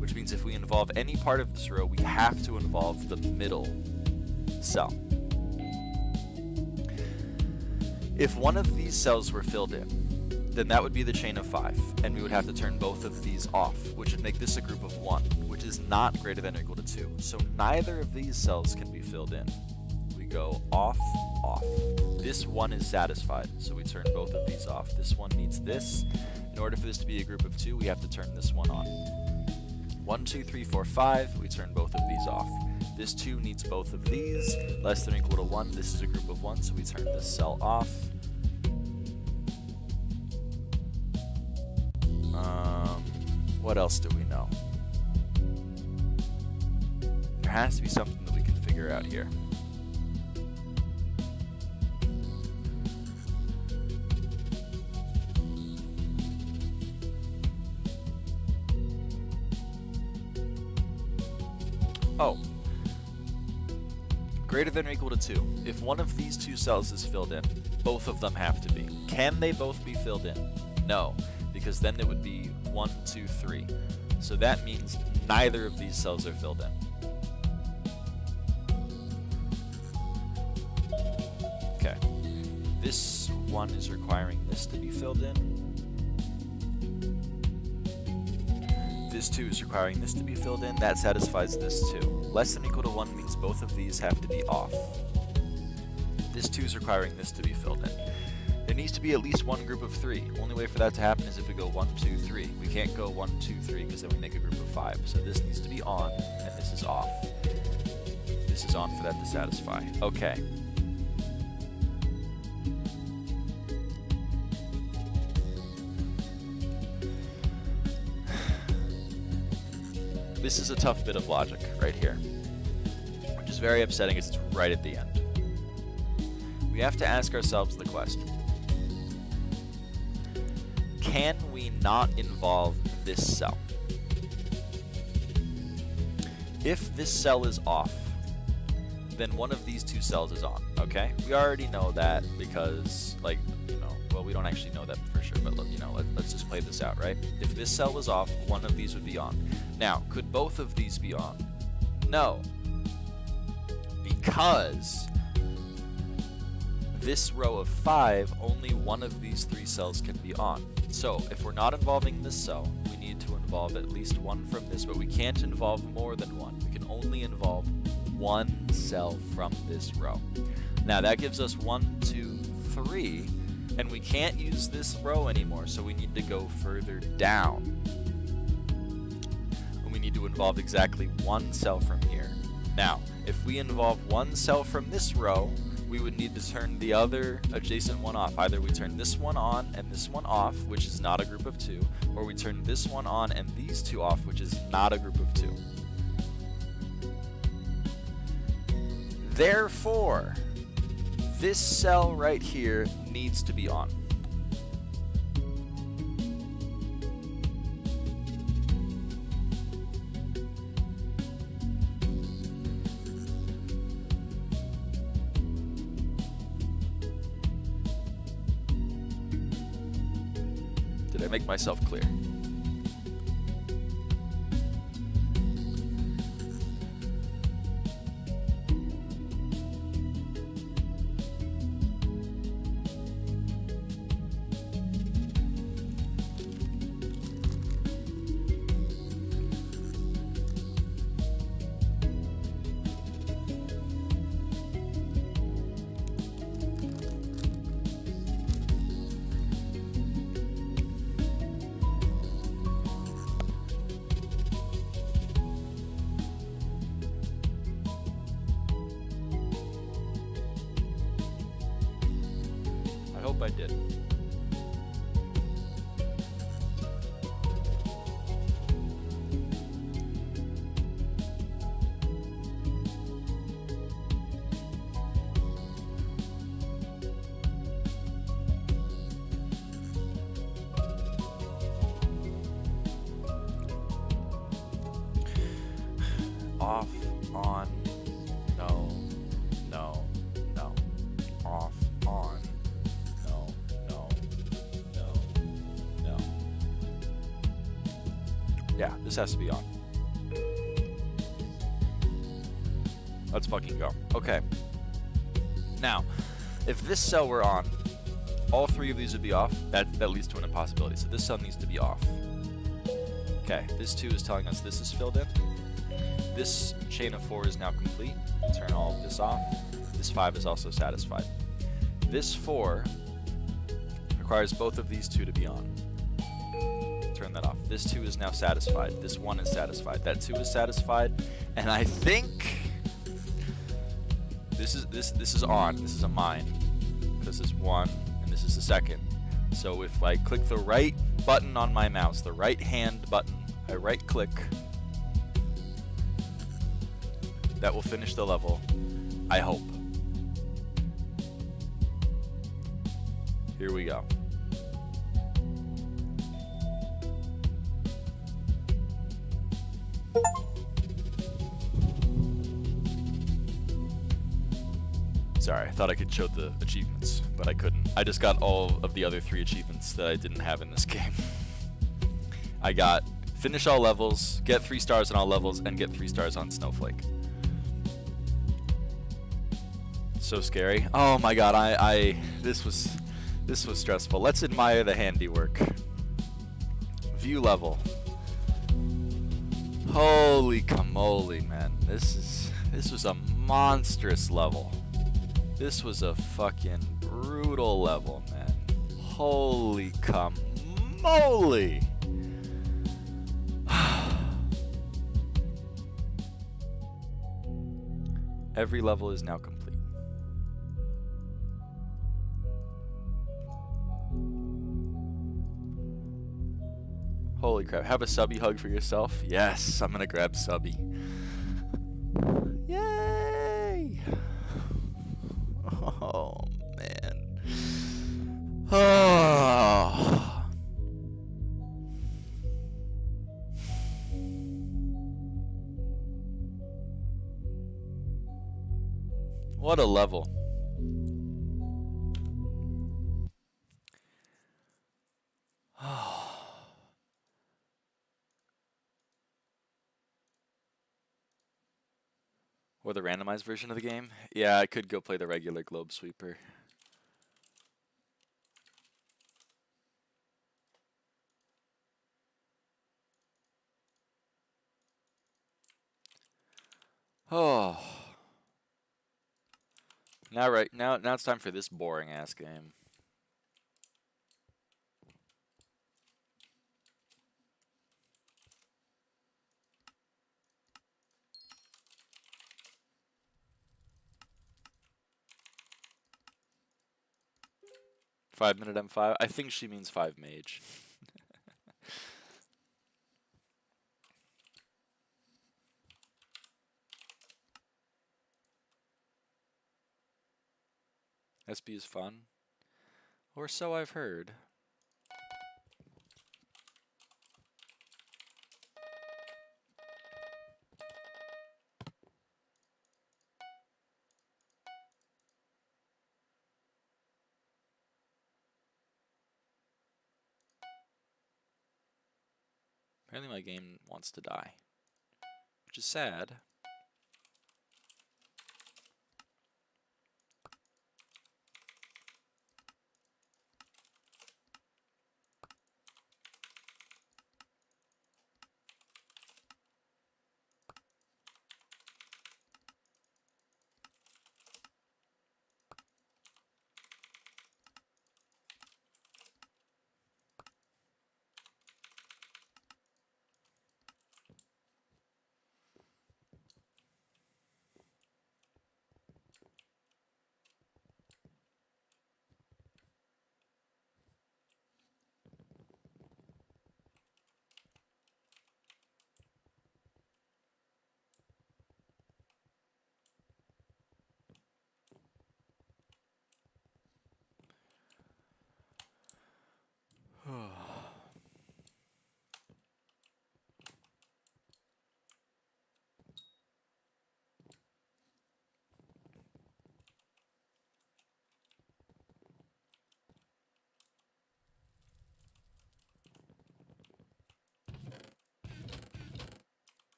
which means if we involve any part of this row, we have to involve the middle cell. If one of these cells were filled in, then that would be the chain of 5, and we would have to turn both of these off, which would make this a group of 1, which is not greater than or equal to 2. So neither of these cells can be filled in. We go off, off. This 1 is satisfied, so we turn both of these off. This 1 needs this. In order for this to be a group of 2, we have to turn this 1 on. 1, 2, 3, 4, 5, we turn both of these off. This 2 needs both of these. Less than or equal to 1, this is a group of 1, so we turn this cell off. What else do we know? There has to be something that we can figure out here. Oh. Greater than or equal to 2. If one of these 2 cells is filled in, both of them have to be. Can they both be filled in? No, because then it would be 1, 2, 3. So that means neither of these cells are filled in. Okay. This 1 is requiring this to be filled in. This 2 is requiring this to be filled in. That satisfies this 2. Less than or equal to 1 means both of these have to be off. This 2 is requiring this to be filled in. There needs to be at least one group of 3. Only way for that to happen is if we go 1, 2, 3. We can't go 1, 2, 3 because then we make a group of 5. So this needs to be on, and this is off. This is on for that to satisfy. Okay. This is a tough bit of logic right here, which is very upsetting because it's right at the end. We have to ask ourselves the question, can we not involve this cell? If this cell is off, then one of these 2 cells is on, okay? We already know that because, like, you know, well, we don't actually know that for sure, but, you know, let's just play this out, right? If this cell was off, one of these would be on. Now, could both of these be on? No. Because this row of 5, only one of these 3 cells can be on. So, if we're not involving this cell, we need to involve at least one from this, but we can't involve more than one. We can only involve one cell from this row. Now, that gives us 1, 2, 3, and we can't use this row anymore, so we need to go further down. And we need to involve exactly one cell from here. Now, if we involve one cell from this row, we would need to turn the other adjacent one off. Either we turn this one on and this one off, which is not a group of 2, or we turn this one on and these 2 off, which is not a group of 2. Therefore, this cell right here needs to be on. Did I make myself clear? I hope I did. Off, on, no, no, no. Off, on, no, no, no, no. Yeah, this has to be on. Let's fucking go. Okay. Now, if this cell were on, all 3 of these would be off. That leads to an impossibility. So this cell needs to be off. Okay, this 2 is telling us this is filled in. This chain of 4 is now complete. Turn all of this off. This 5 is also satisfied. This 4 requires both of these 2 to be on. Turn that off. This 2 is now satisfied. This 1 is satisfied. That 2 is satisfied. And I think this is on. This is a mine. This is 1 and this is the second. So if I click the right button on my mouse, the right hand button, I right click, that will finish the level, I hope. Here we go. Sorry, I thought I could show the achievements, but I couldn't. I just got all of the other 3 achievements that I didn't have in this game. I got finish all levels, get 3 stars on all levels, and get 3 stars on Snowflake. So scary. Oh my god, this was stressful. Let's admire the handiwork. View level. Holy camole, man. This was a monstrous level. This was a fucking brutal level, man. Holy moly! Every level is now complete. Holy crap. Have a subby hug for yourself. Yes, I'm gonna grab subby. Yay! Oh, man. Oh. What a level. Or the randomized version of the game? Yeah, I could go play the regular globesweeper. Oh. Now it's time for this boring ass game. $5-minute M5. I think she means 5 mage. SB is fun. Or so I've heard. Apparently my game wants to die, which is sad.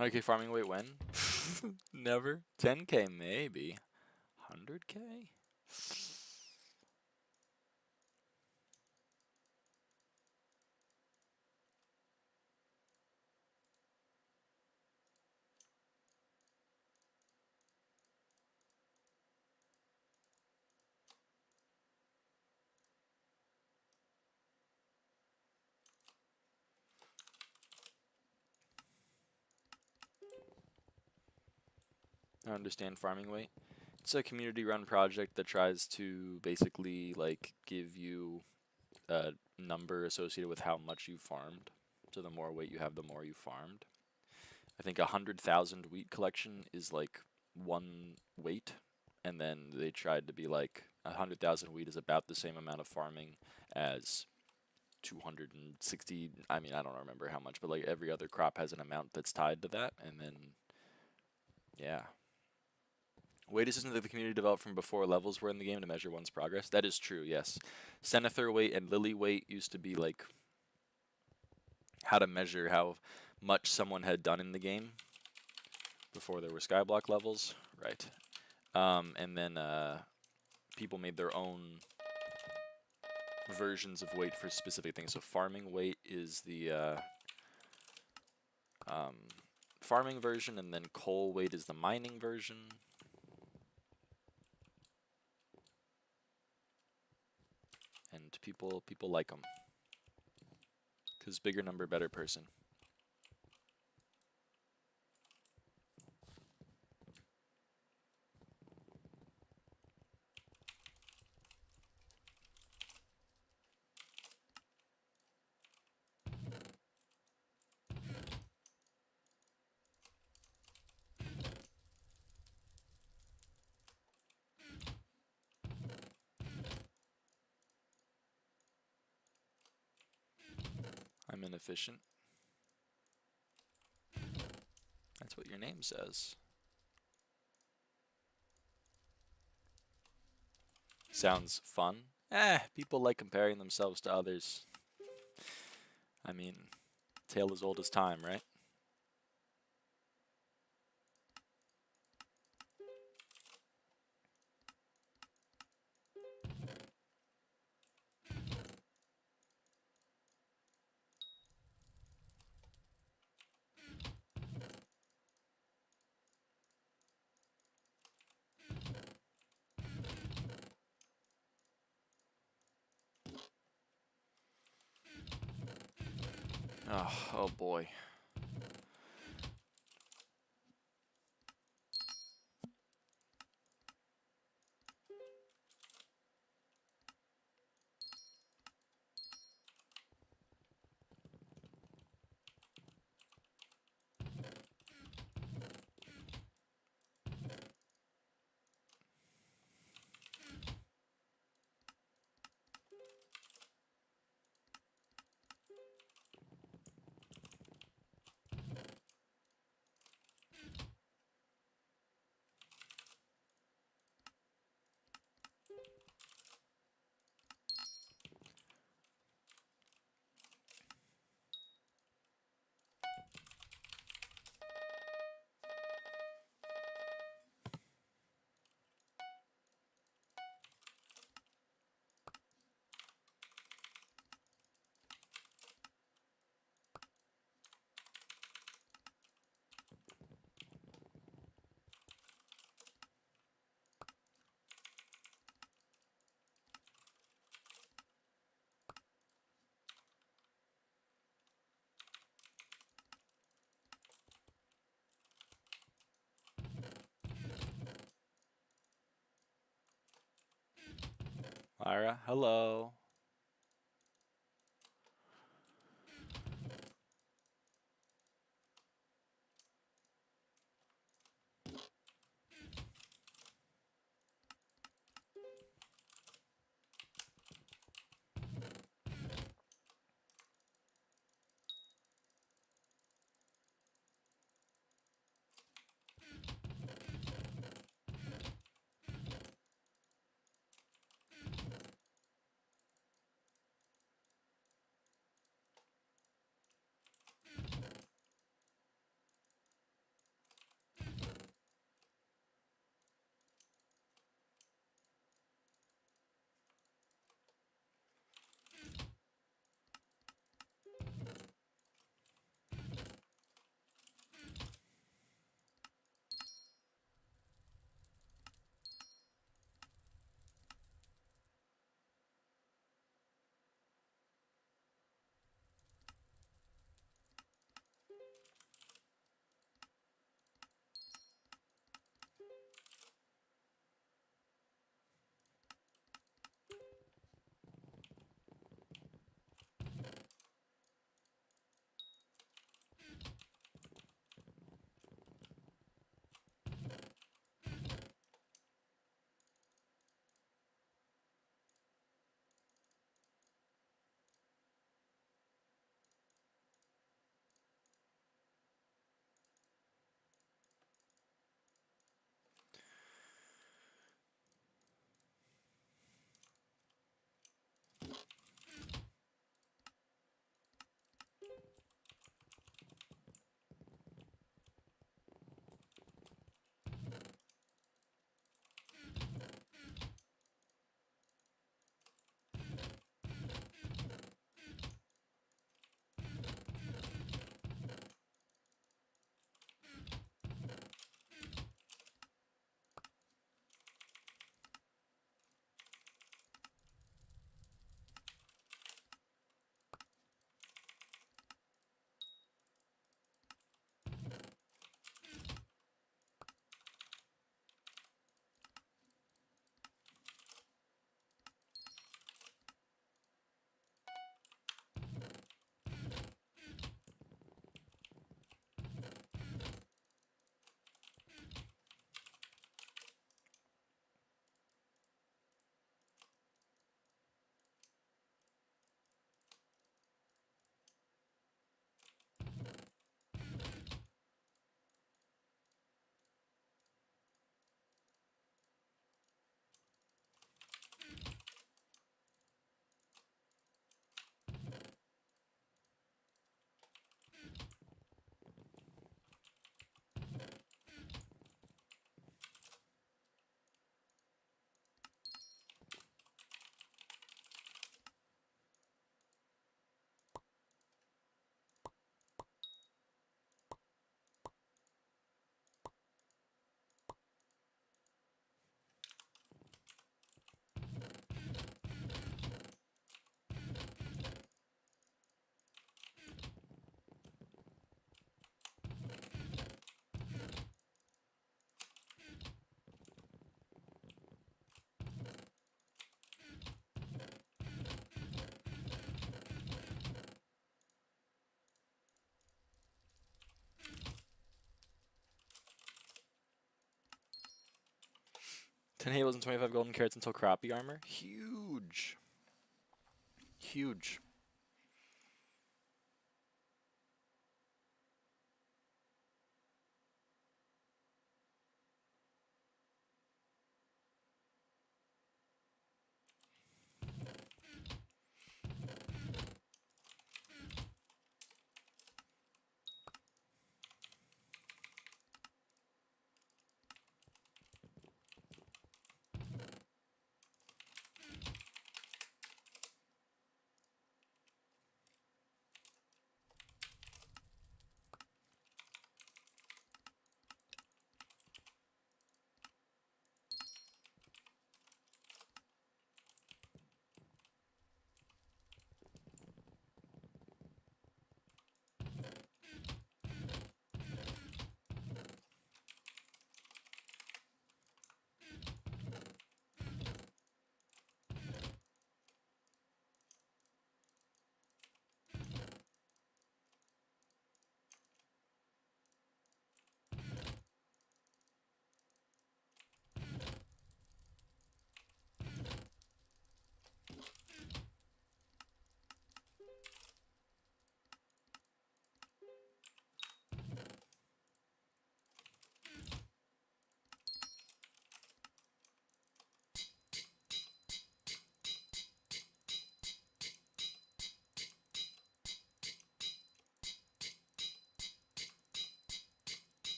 Okay, farming weight when? Never. 10k maybe. 100k? I understand farming weight. It's a community-run project that tries to basically like give you a number associated with how much you farmed. So the more weight you have, the more you farmed. I think 100,000 wheat collection is like 1 weight, and then they tried to be like 100,000 wheat is about the same amount of farming as 260. I mean, I don't remember how much, but like every other crop has an amount that's tied to that, and then yeah. Weight is something that the community developed from before levels were in the game to measure one's progress. That is true, yes. Senator weight and Lily weight used to be like how to measure how much someone had done in the game before there were SkyBlock levels, right? And then people made their own versions of weight for specific things. So farming weight is the farming version, and then coal weight is the mining version. and people like them. Because bigger number, better person. I'm inefficient. That's what your name says. Sounds fun. People like comparing themselves to others. I mean, tale as old as time, right? Oh boy. Lyra, hello. 10 halos and 25 golden carrots until crappie armor. Huge. Huge.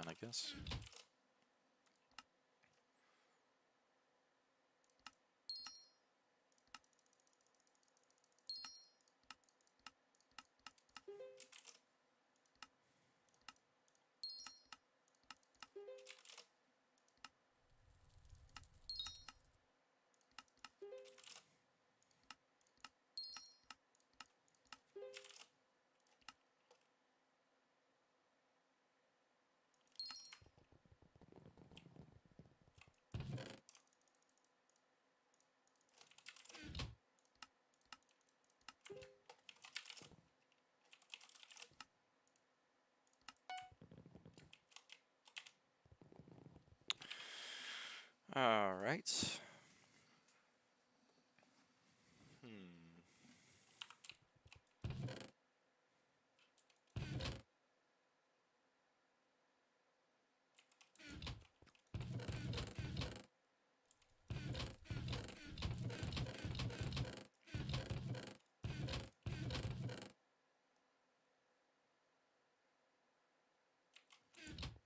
around, I guess. All right.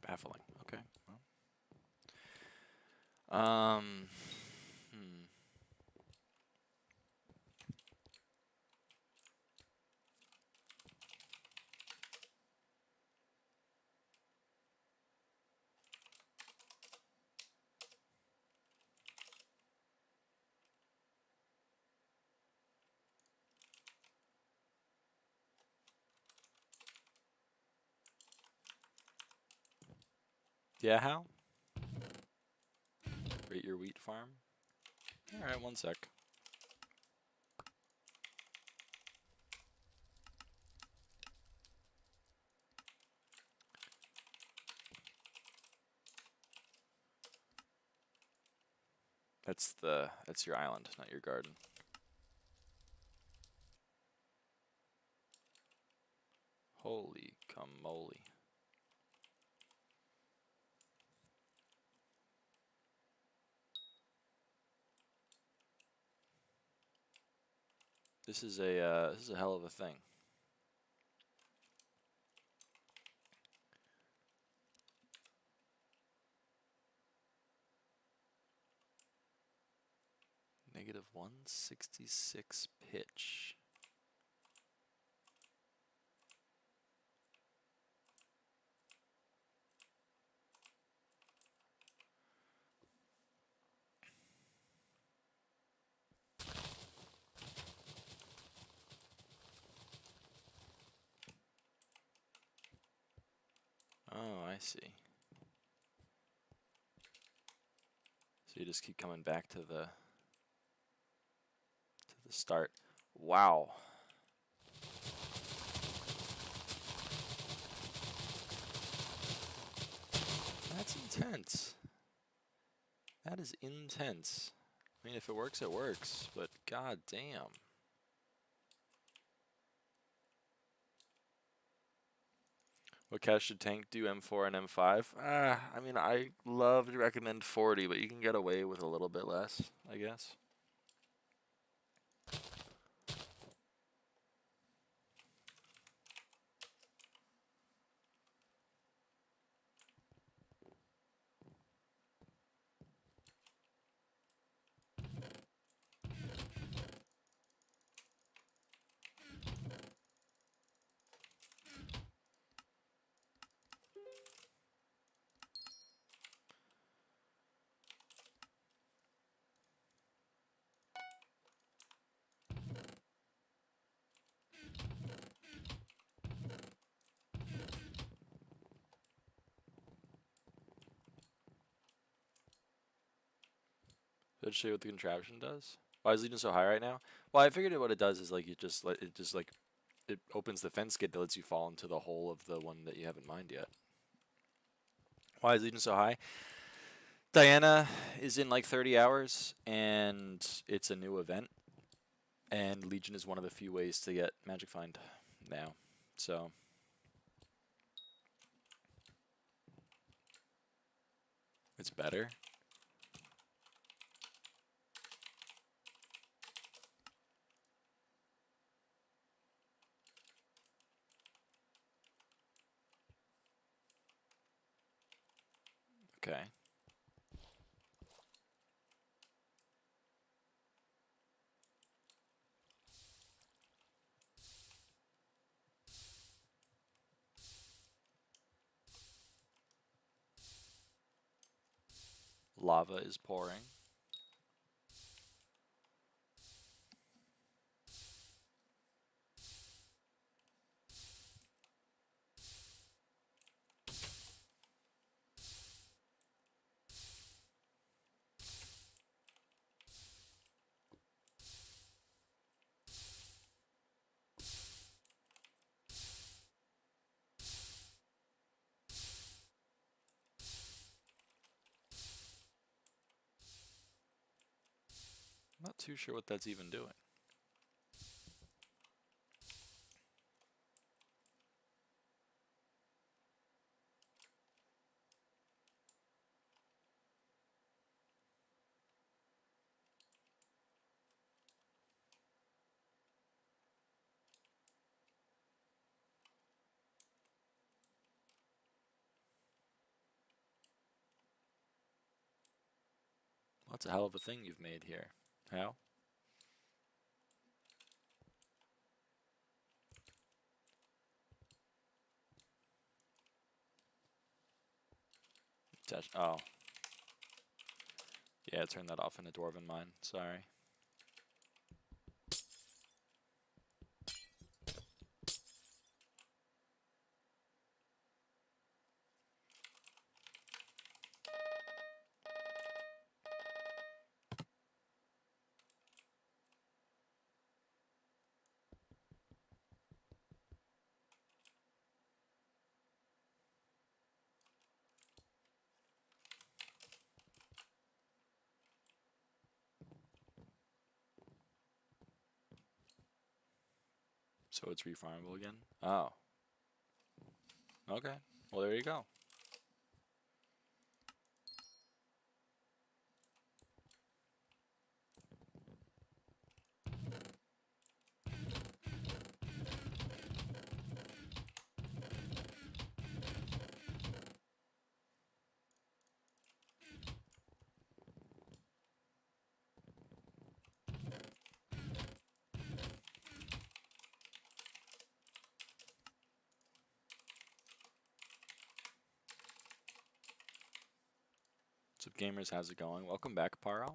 Baffling. Okay. Well. Yeah, how? Rate your wheat farm? Alright, 1 sec. That's your island, not your garden. Holy camoly. This is a hell of a thing. Negative 166 pitch. Oh, I see. So you just keep coming back to the start. Wow. That's intense. That is intense. I mean, if it works, it works, but god damn. What cash should tank do, M4 and M5? I mean, I love to recommend 40, but you can get away with a little bit less, I guess. Did it show you what the contraption does? Why is Legion so high right now? Well, I figured what it does is like it opens the fence gate that lets you fall into the hole of the one that you have in mind yet. Why is Legion so high? Diana is in like 30 hours, and it's a new event. And Legion is one of the few ways to get Magic Find now. So it's better. Okay. Lava is pouring. I'm not too sure what that's even doing. That's a hell of a thing you've made here. How? Oh. Yeah, turn that off in a dwarven mine. Sorry. So it's refarmable again? Oh. Okay. Well, there you go. What's up, gamers? How's it going? Welcome back, Paro.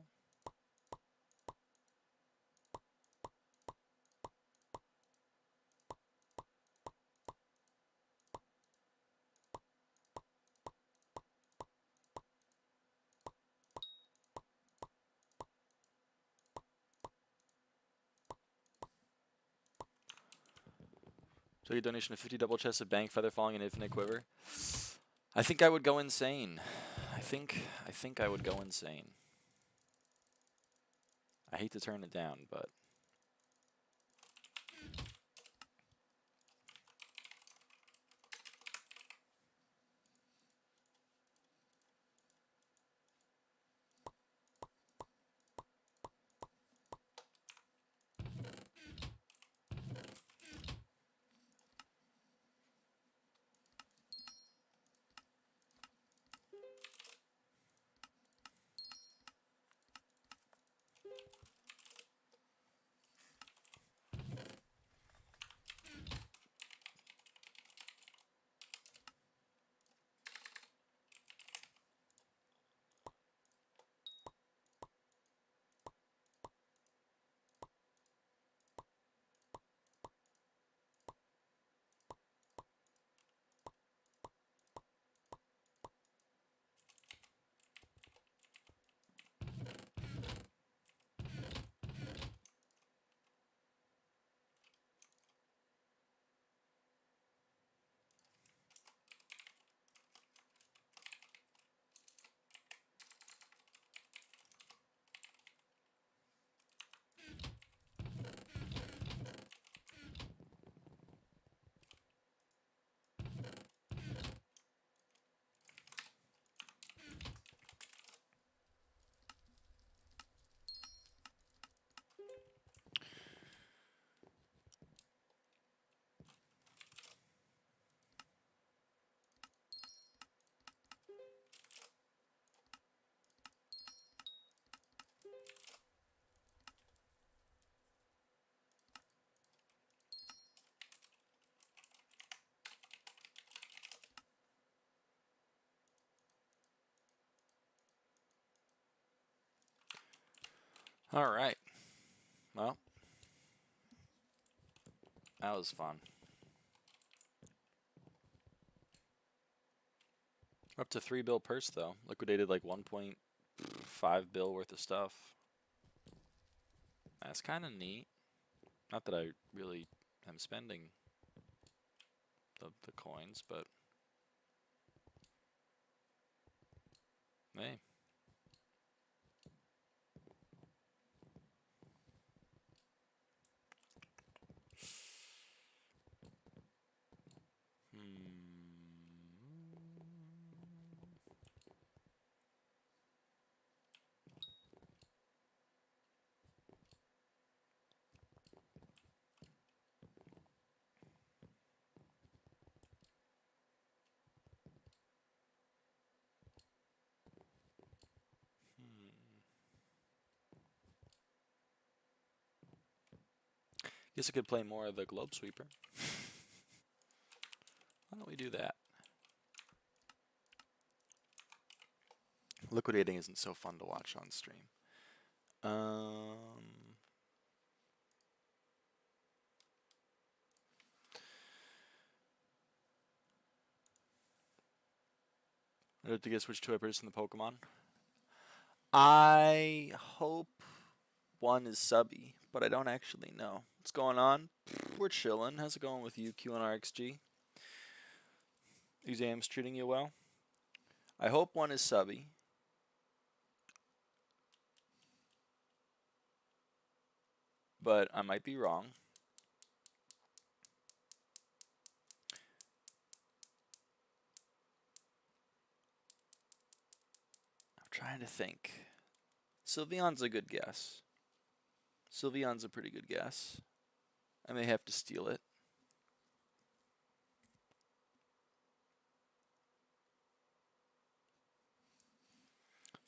So your donation of 50 double chests of bank feather falling and infinite quiver. I think I would go insane. I think I would go insane. I hate to turn it down, but All right. Well, that was fun. We're up to 3 bill purse though. Liquidated like 1.5 bill worth of stuff. That's kind of neat. Not that I really am spending the coins, but hey. Guess I could play more of the globesweeper. Why don't we do that? Liquidating isn't so fun to watch on stream. I have to get switched to a person in the Pokemon. I hope one is subby, but I don't actually know. What's going on? We're chilling. How's it going with you, QNRXG? Exams treating you well? I hope one is subby. But I might be wrong. I'm trying to think. Sylveon's a good guess. Sylveon's a pretty good guess. I may have to steal it.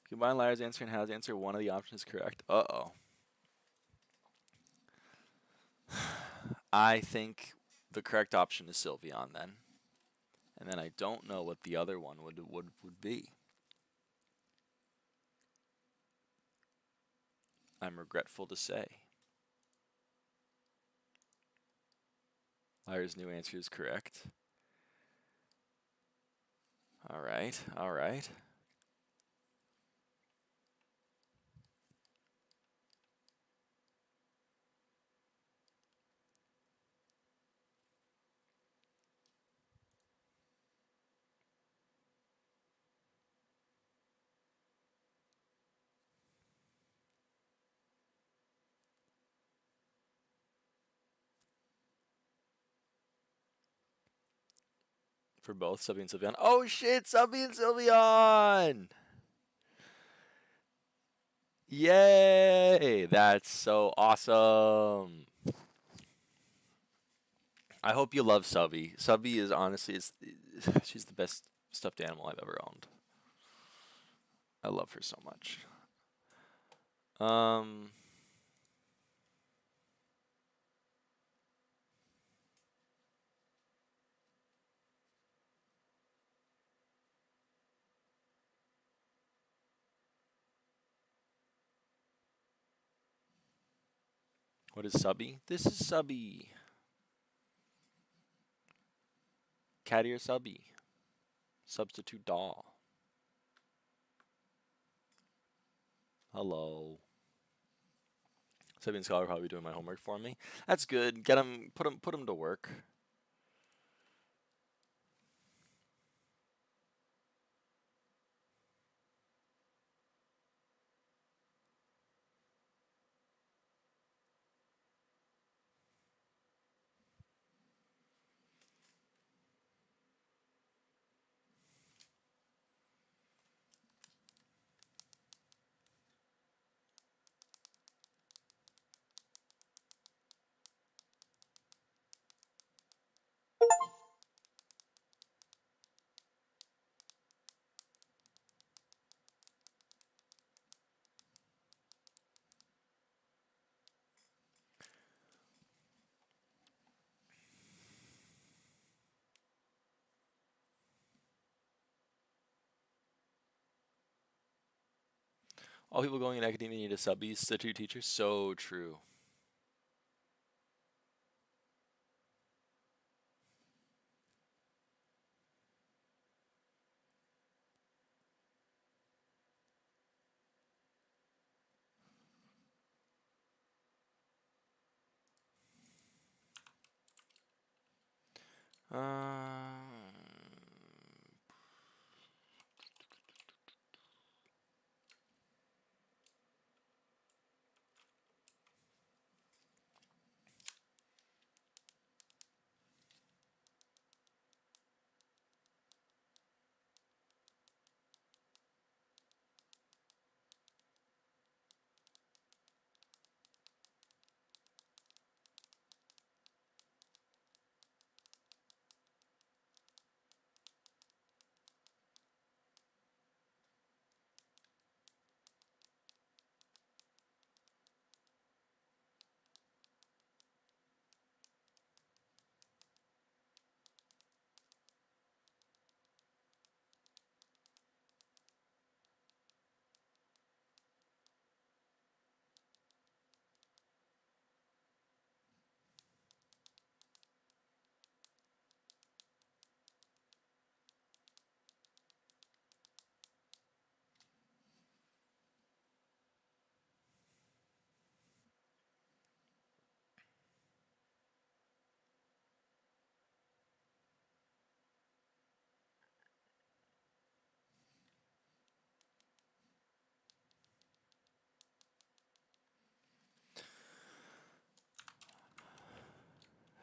Combine Lyra's answer and Hal's answer. One of the options is correct. Uh-oh. I think the correct option is Sylveon then. And then I don't know what the other one would be. I'm regretful to say. Lyra's new answer is correct. All right, all right. For both, Subby and Sylveon. Oh shit, Subby and Sylveon! Yay! That's so awesome. I hope you love Subby. Subby is honestly, she's the best stuffed animal I've ever owned. I love her so much. What is Subby? This is Subby. Caddy or Subby? Substitute doll. Hello. Subby and Scholar probably doing my homework for me. That's good. Get him, put him to work. All people going in academia need a substitute teacher. So true.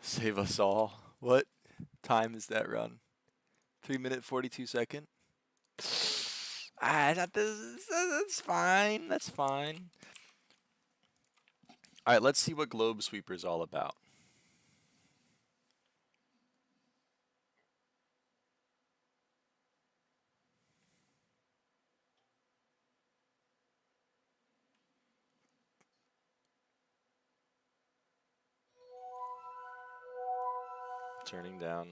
Save us all. What time is that run? 3 minute 42-second. I thought that's fine. That's fine. All right, let's see what globesweeper is all about. Turning down.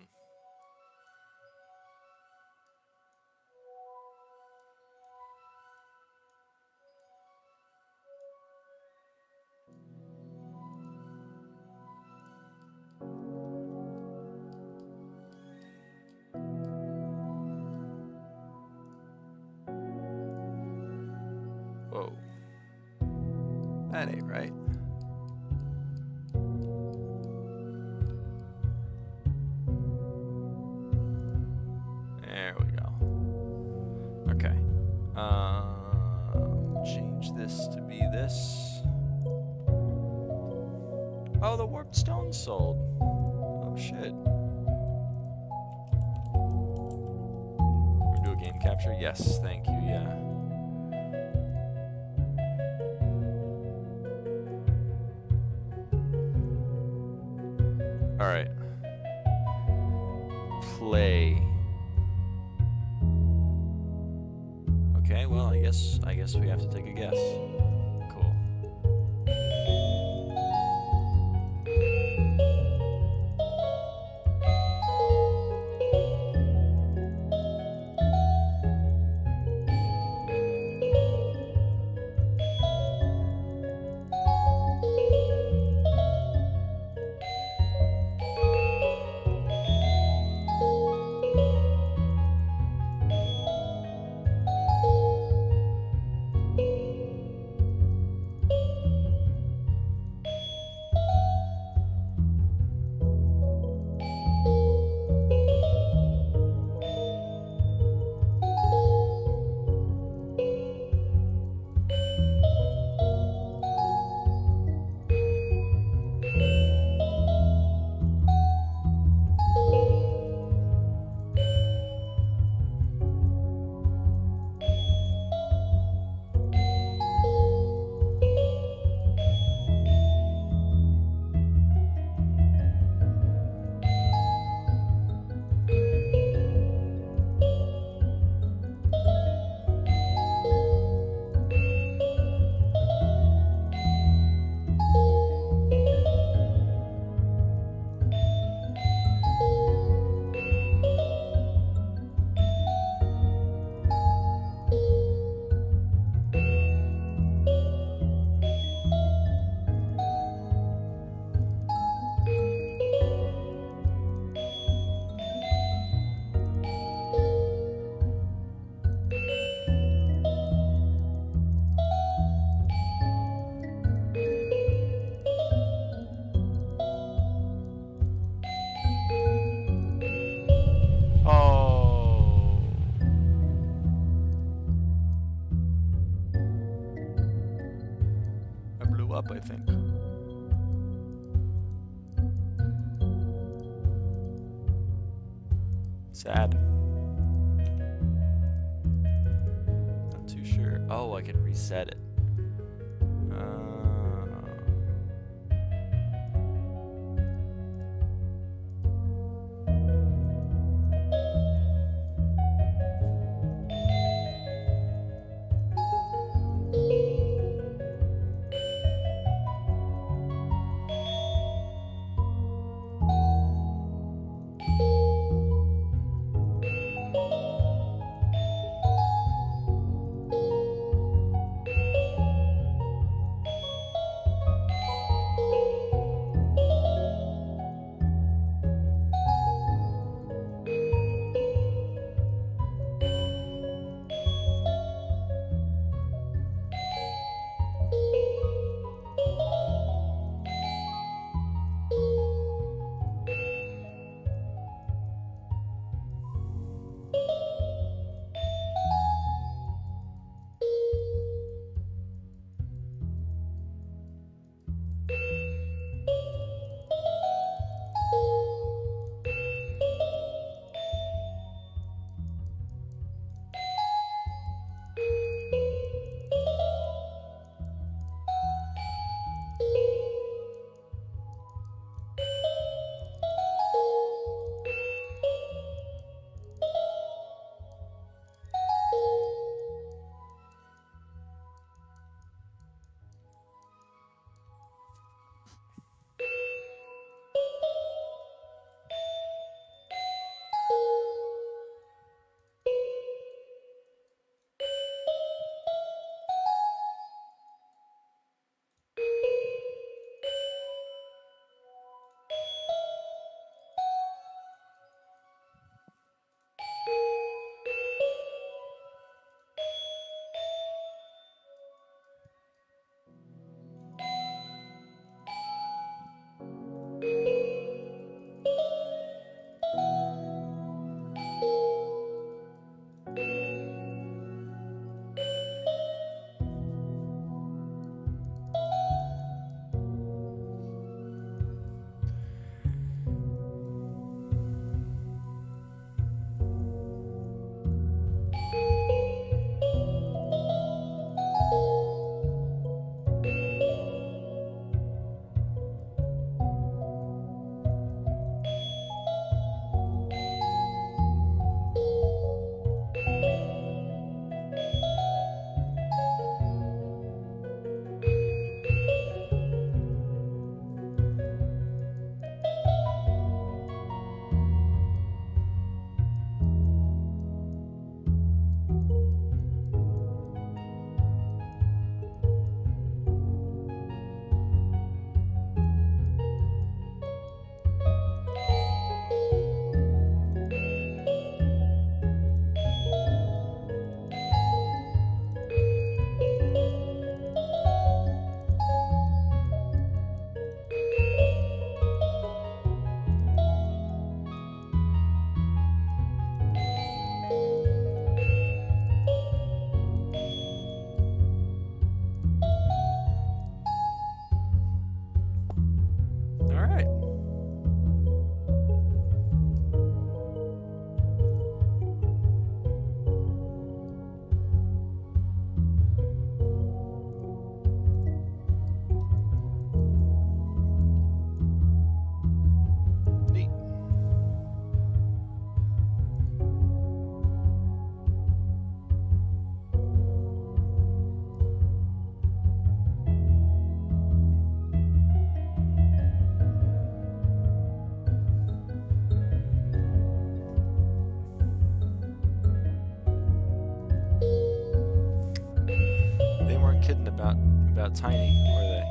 Whoa. That ain't right. There we go. Okay. Change this to be this. Oh, the warped stone sold. Oh shit. Do a game capture? Yes, thank you, yeah. Alright. Play. Okay, well, I guess we have to take a guess. Cool. up, I think. Sad. Not too sure. Oh, I can reset it. About Tiny, were they?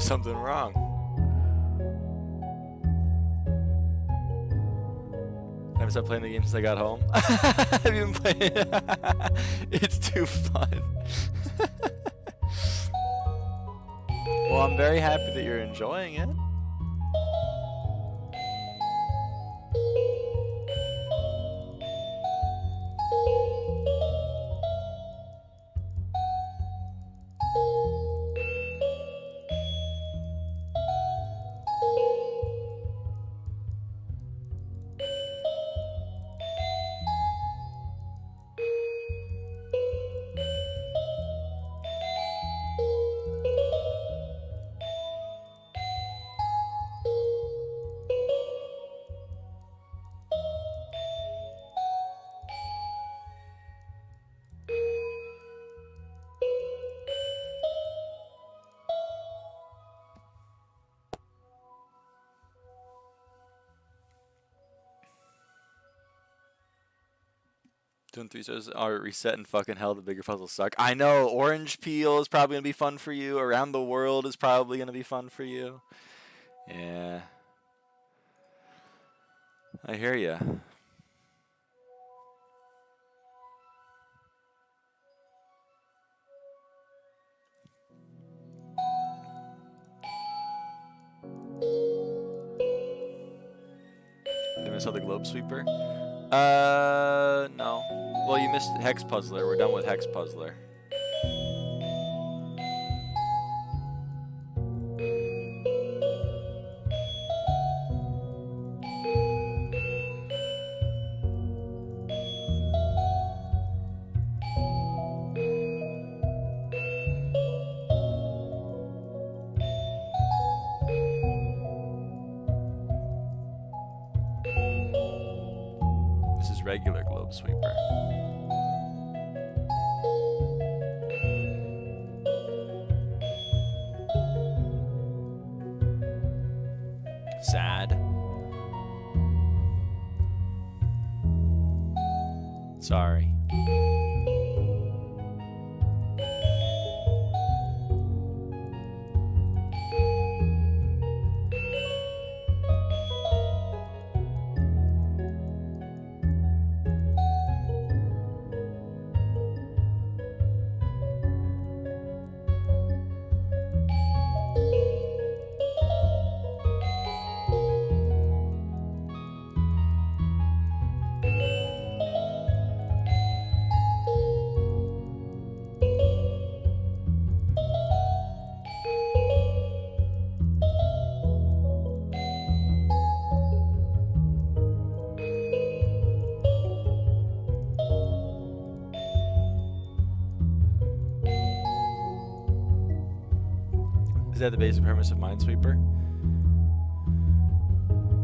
something wrong. I haven't stopped playing the game since I got home. Have you been playing? It's too fun. Well, I'm very happy that you're enjoying it. Doing 3 stars are reset and fucking hell, the bigger puzzles suck. I know, Orange Peel is probably going to be fun for you. Around the World is probably going to be fun for you. Yeah. I hear ya. Did I miss out the globesweeper? No. Well, you missed Hex Puzzler. We're done with Hex Puzzler. This is regular globesweeper. Sad. Sorry. Is that the basic premise of Minesweeper?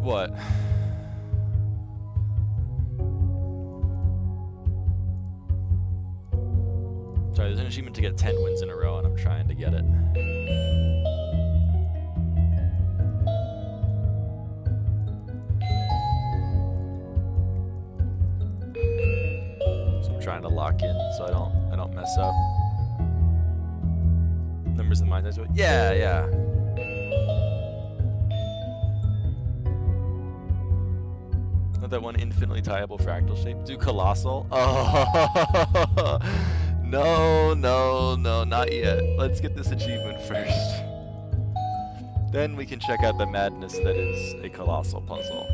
What? Sorry, there's an achievement to get 10 wins in a row, and I'm trying to get it. So I'm trying to lock in so I don't mess up. Numbers in the mines. Yeah, yeah. Not that one infinitely tieable fractal shape. Do colossal. Oh no, no, no, not yet. Let's get this achievement first. Then we can check out the madness that is a colossal puzzle.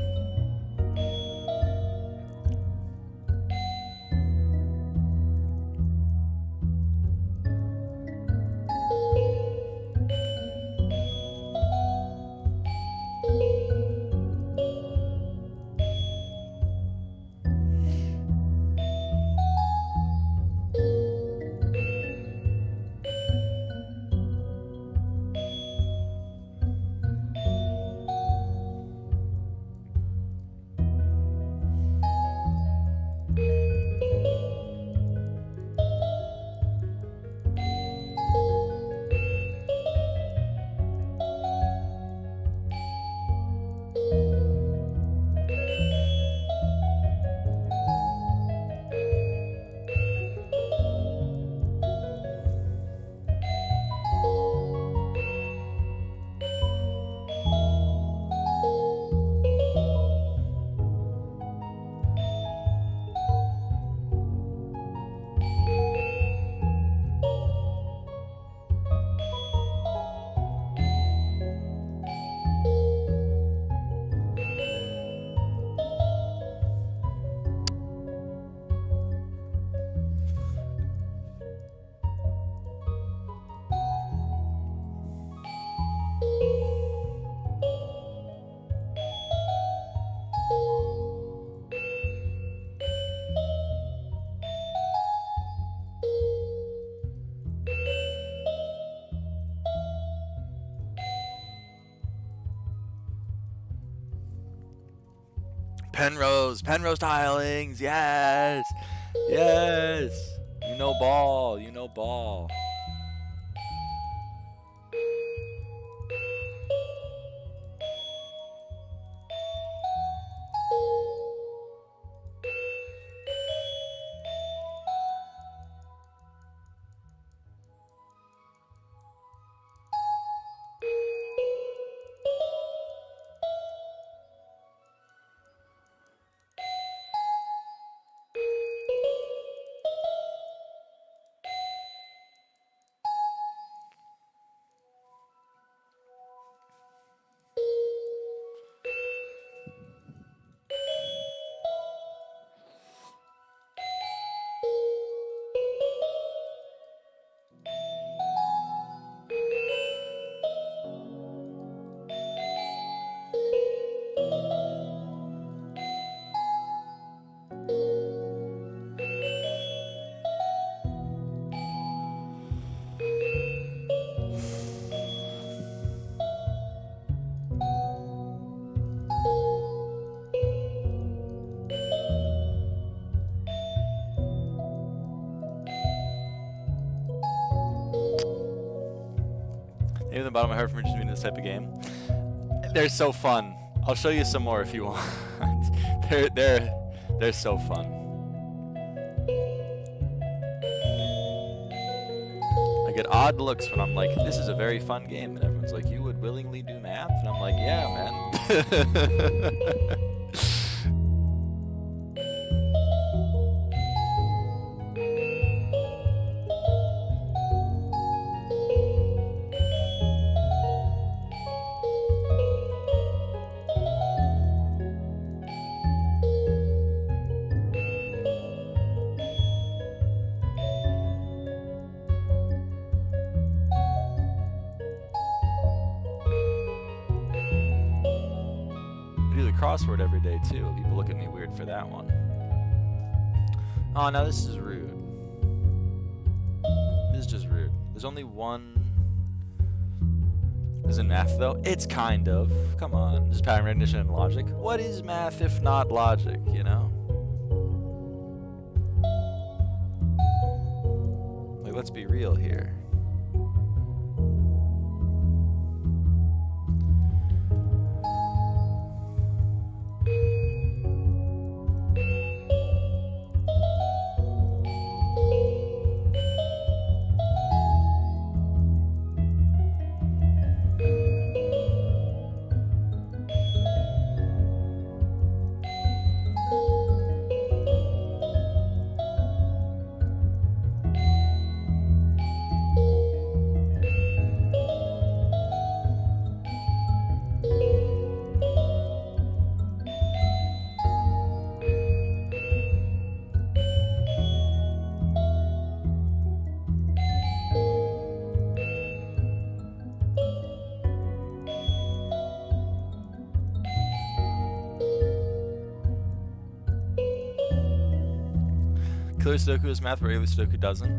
Penrose tilings. Yes. Yes. You know ball. You know ball. Even the bottom of my heart from just doing this type of game. They're so fun. I'll show you some more if you want. they're so fun. I get odd looks when I'm like, this is a very fun game, and everyone's like, you would willingly do math? And I'm like, yeah, man. Crossword every day too. People look at me weird for that one. Oh, now this is rude. This is just rude. There's only one. Isn't math though? It's kind of. Come on. Just pattern recognition and logic. What is math if not logic, you know? Like, let's be real here. Killer Sudoku is math, but regular Sudoku doesn't.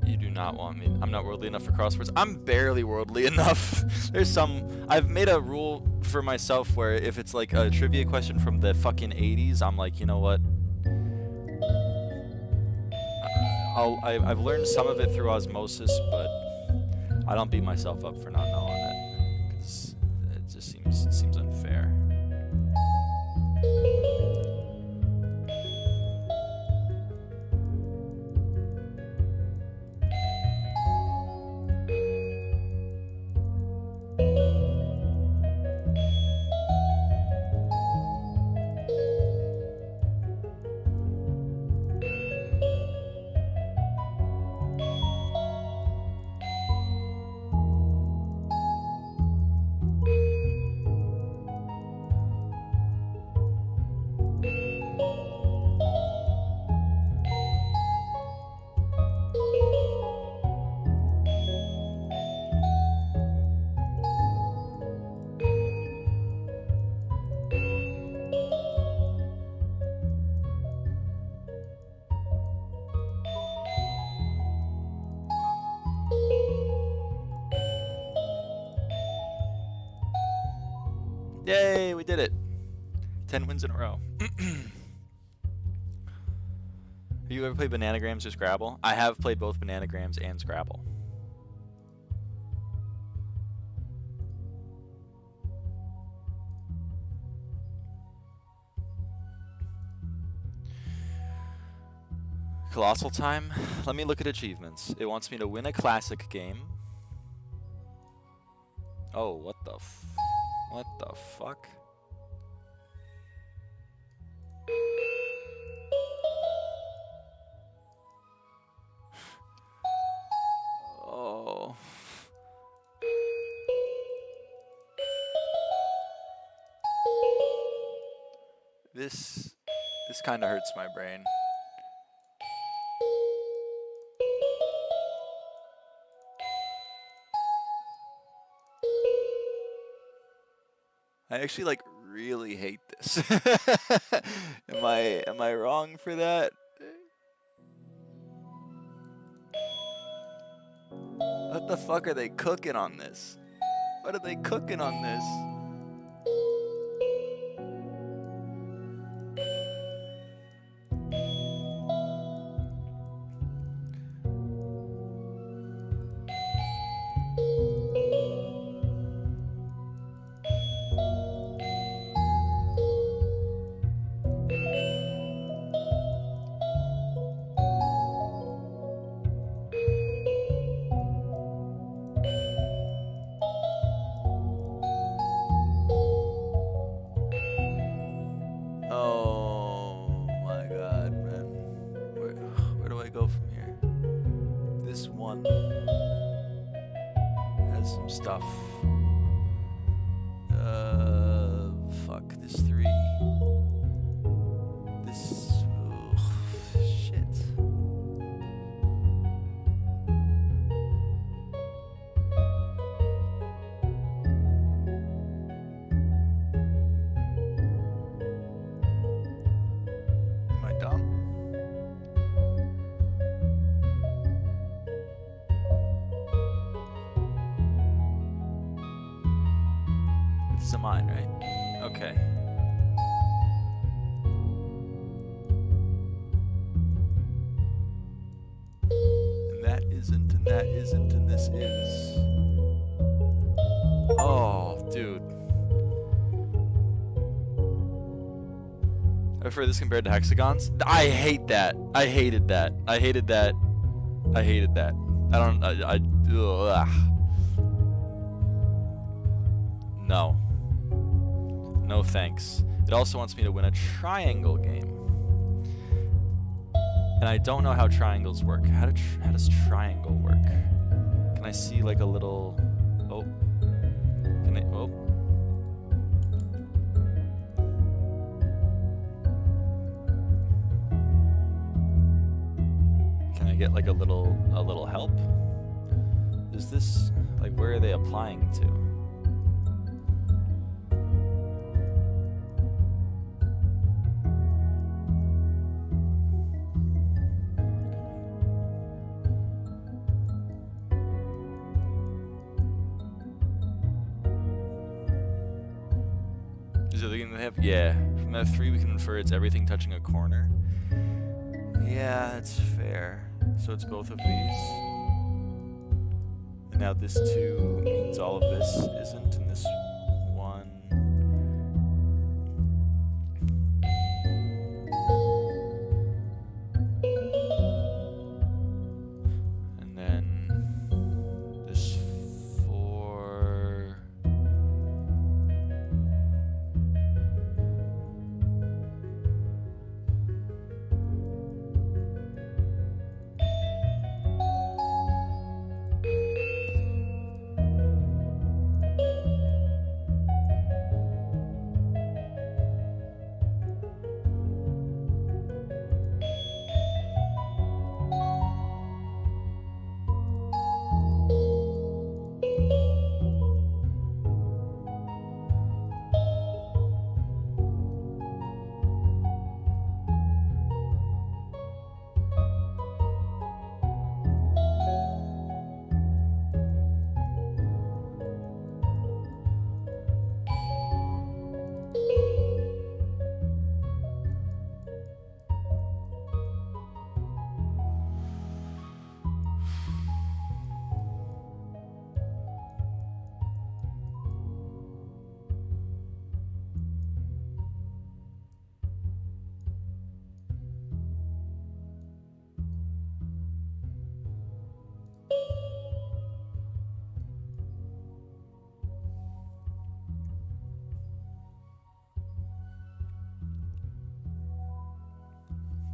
You do not want me. I'm not worldly enough for crosswords. I'm barely worldly enough. There's some... I've made a rule for myself where if it's like a trivia question from the fucking 80s, I'm like, you know what? I've learned some of it through osmosis, but I don't beat myself up for not knowing it. Because it just seems unfair. Yay, we did it. 10 wins in a row. Have you ever played Bananagrams or Scrabble? I have played both Bananagrams and Scrabble. Colossal time? Let me look at achievements. It wants me to win a classic game. Oh, what the fuck? Oh. This kind of hurts my brain. I actually like really hate this. Am I wrong for that? What the fuck are they cooking on this? What are they cooking on this? Mine, right? Okay. And that isn't, and that isn't, and this is. Oh, dude. I prefer this compared to hexagons. I hate that. I hated that. I hated that. I hated that. Ugh. No. No thanks. It also wants me to win a triangle game. And I don't know how triangles work. How does triangle work? Can I see like a little... Oh. Can I... Oh. Can I get like a little help? Is this... Like, where are they applying to? Yeah, from that 3 we can infer it's everything touching a corner. Yeah, that's fair. So it's both of these. And now this 2 means all of this isn't, and this 1. And then this 4.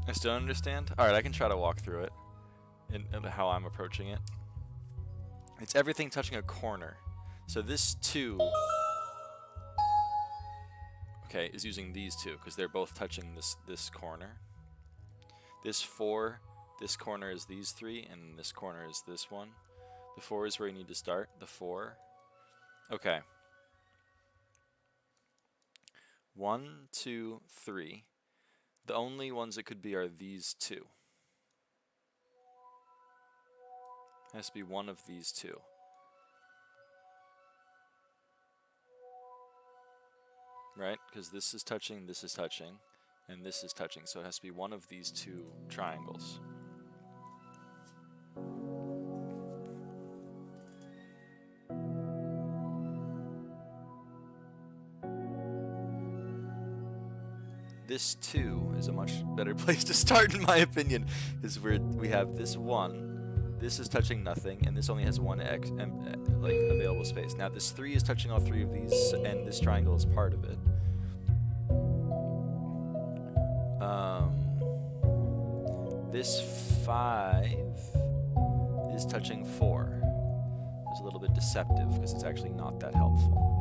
I still don't understand? Alright, I can try to walk through it. And how I'm approaching it. It's everything touching a corner. So this 2... okay, is using these 2, because they're both touching this corner. This 4, this corner is these 3, and this corner is this one. The 4 is where you need to start. The 4. Okay. 1, 2, 3. The only ones it could be are these 2. It has to be one of these 2. Right? Because this is touching, and this is touching. So it has to be one of these 2 triangles. This 2 is a much better place to start, in my opinion, is where we have this 1, this is touching nothing, and this only has 1 like available space. Now this 3 is touching all 3 of these, and this triangle is part of it. This 5 is touching 4. It's a little bit deceptive because it's actually not that helpful.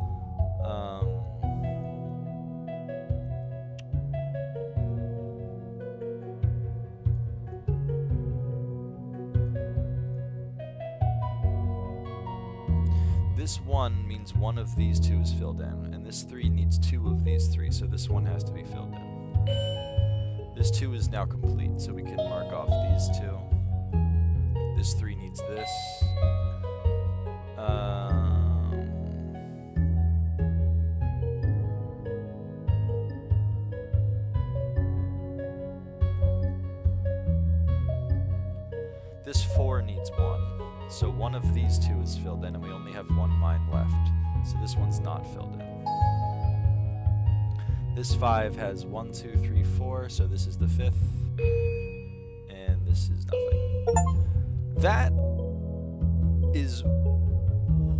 This 1 means one of these 2 is filled in, and this 3 needs 2 of these 3, so this 1 has to be filled in. This 2 is now complete, so we can mark off these 2. This 3 needs this. This 4 needs 1. So one of these 2 is filled in, and we only have 1 mine left. So this one's not filled in. This 5 has 1, 2, 3, 4, so this is the 5th. And this is nothing. That is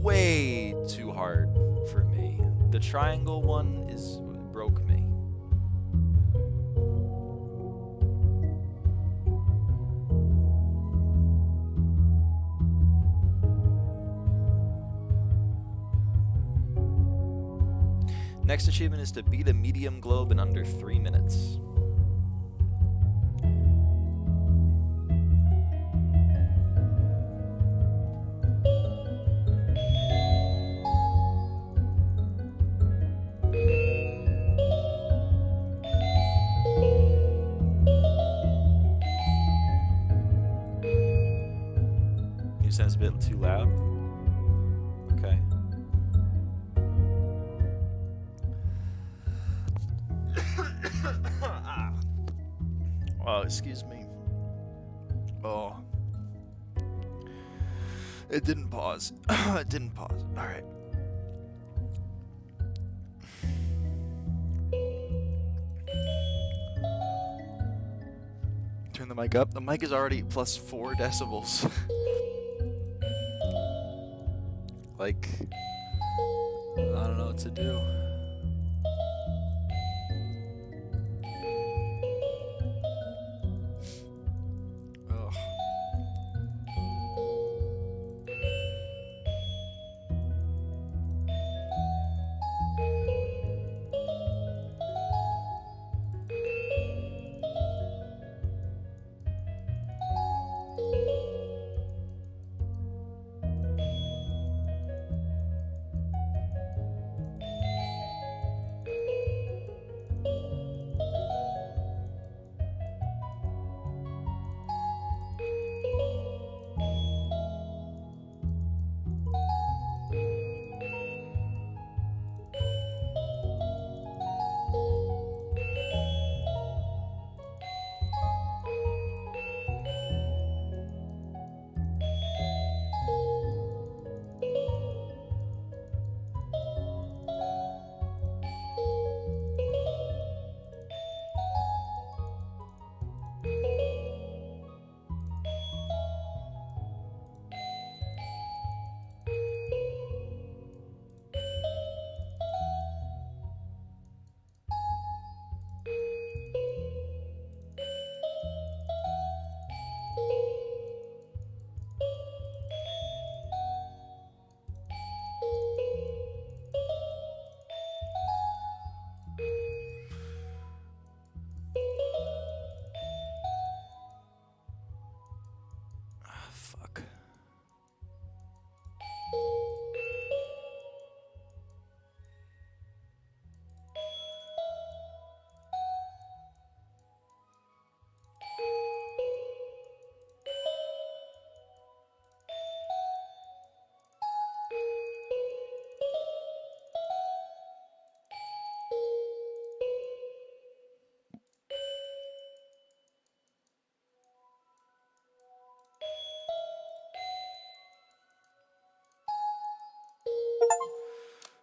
way too hard for me. The triangle one broke me. Next achievement is to beat a medium globe in under 3 minutes. You said it's a bit too loud? Okay. Oh, excuse me. Oh. It didn't pause. It didn't pause. Alright. Turn the mic up. The mic is already plus 4 decibels. Like, I don't know what to do.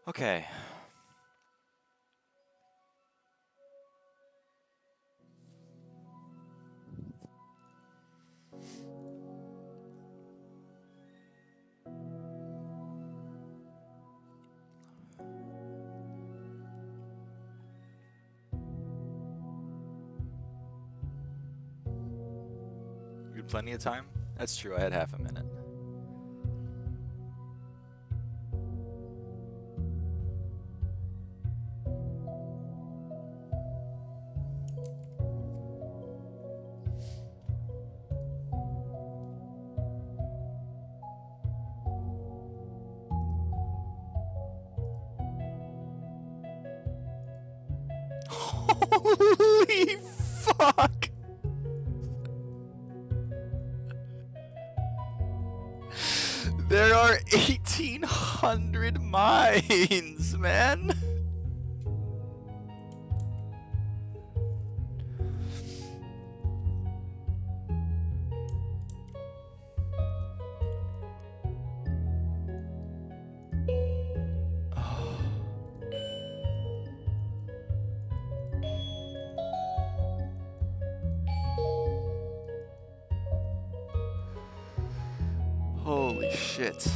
Okay. You had plenty of time? That's true, I had half a minute. Holy fuck! There are 1,800 mines, man! Holy shit.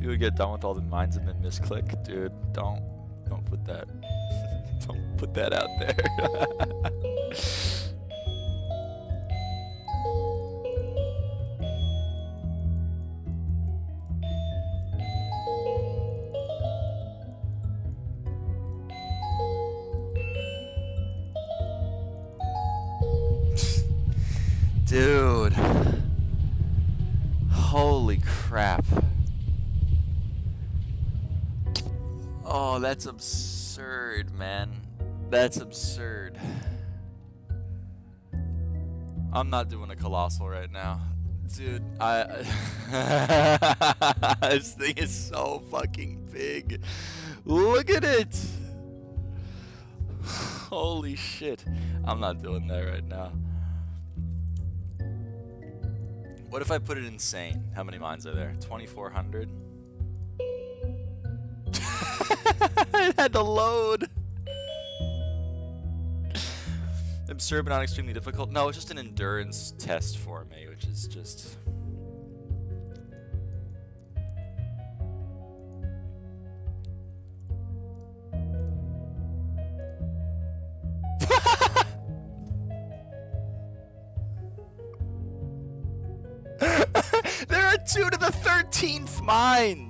You would get done with all the mines and then misclick? Dude, don't put that. Don't put that out there. Dude. Holy crap. Oh, that's absurd, man. That's absurd. I'm not doing a colossal right now. Dude, this thing is so fucking big. Look at it. Holy shit. I'm not doing that right now. What if I put it insane? How many mines are there? 2,400? It had to load. Absurd but not extremely difficult. No, it's just an endurance test for me, which is just... There are 2 to the 13th mines.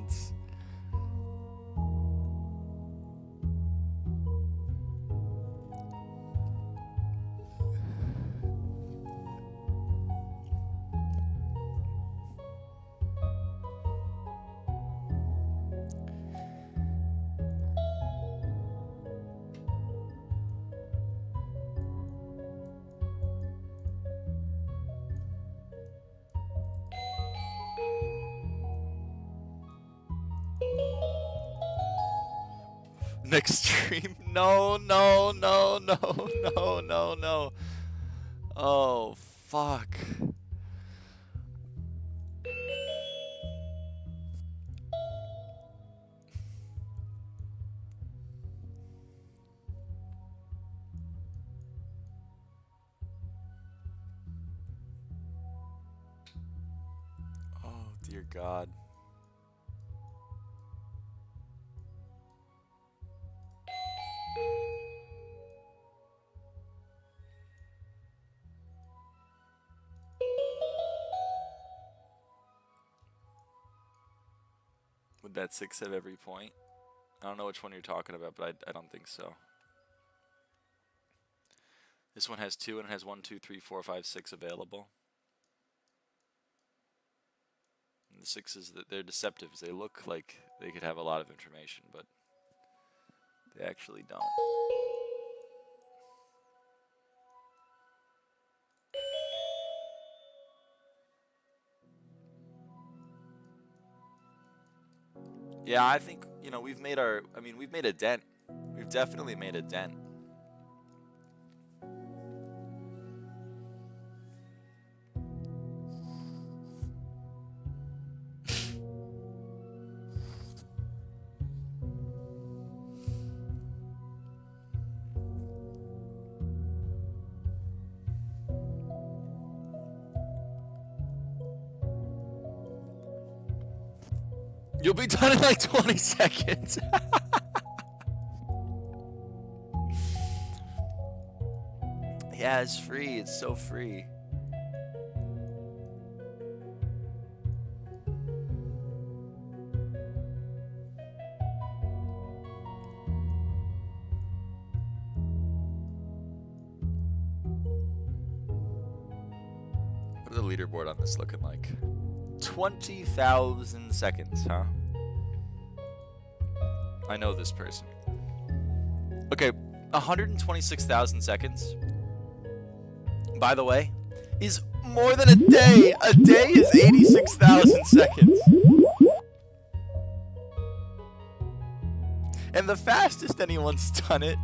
Next stream. No. Oh, fuck. Oh, dear God. Would that 6 have every point? I don't know which one you're talking about, but I don't think so. This one has 2 and it has 1, 2, 3, 4, 5, 6 available. And the 6s, they're deceptive. They look like they could have a lot of information, but they actually don't. Yeah, I think, you know, we've made our, I mean, we've made a dent. We've definitely made a dent. You'll be done in like 20 seconds. Yeah, it's free. It's so free. What are the leaderboard on this looking like? 20,000 seconds, huh? I know this person. Okay, 126,000 seconds, by the way, is more than a day. A day is 86,000 seconds. And the fastest anyone's done it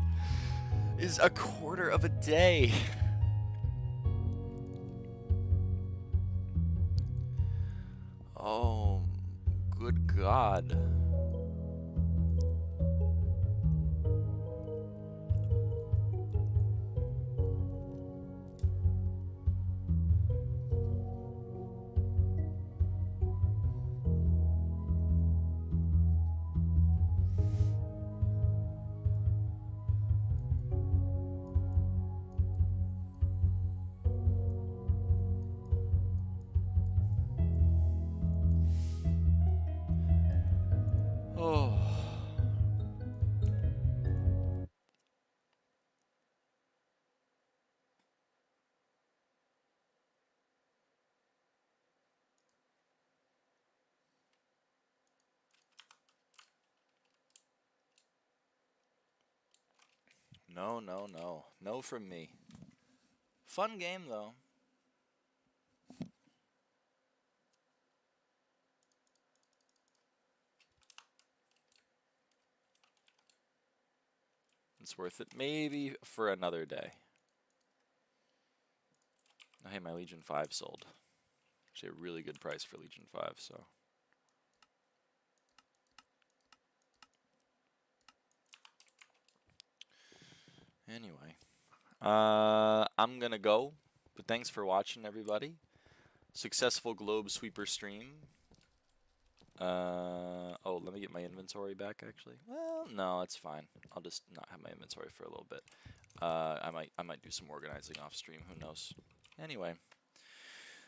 is a quarter of a day. Oh, good God. No, no, no. No from me. Fun game, though. It's worth it. Maybe for another day. Oh, hey, my Legion 5 sold. Actually, a really good price for Legion 5, so. Anyway. I'm gonna go. But thanks for watching, everybody. Successful globe sweeper stream. Oh, let me get my inventory back, actually. Well, no, it's fine. I'll just not have my inventory for a little bit. I might do some organizing off stream. Who knows? Anyway.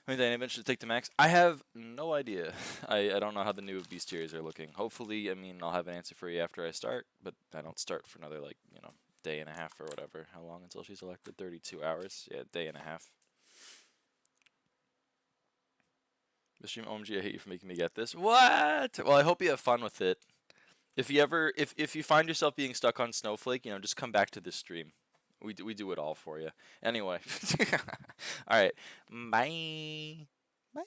How many damage to take the max? I have no idea. I don't know how the new bestiaries are looking. Hopefully, I mean, I'll have an answer for you after I start, but I don't start for another, like, you know, day and a half or whatever. How long until she's elected? 32 hours? Yeah, day and a half. The stream, OMG, I hate you for making me get this. What? Well, I hope you have fun with it. If you ever, if you find yourself being stuck on Snowflake, you know, just come back to this stream. We do it all for you. Anyway. All right. Bye. Bye.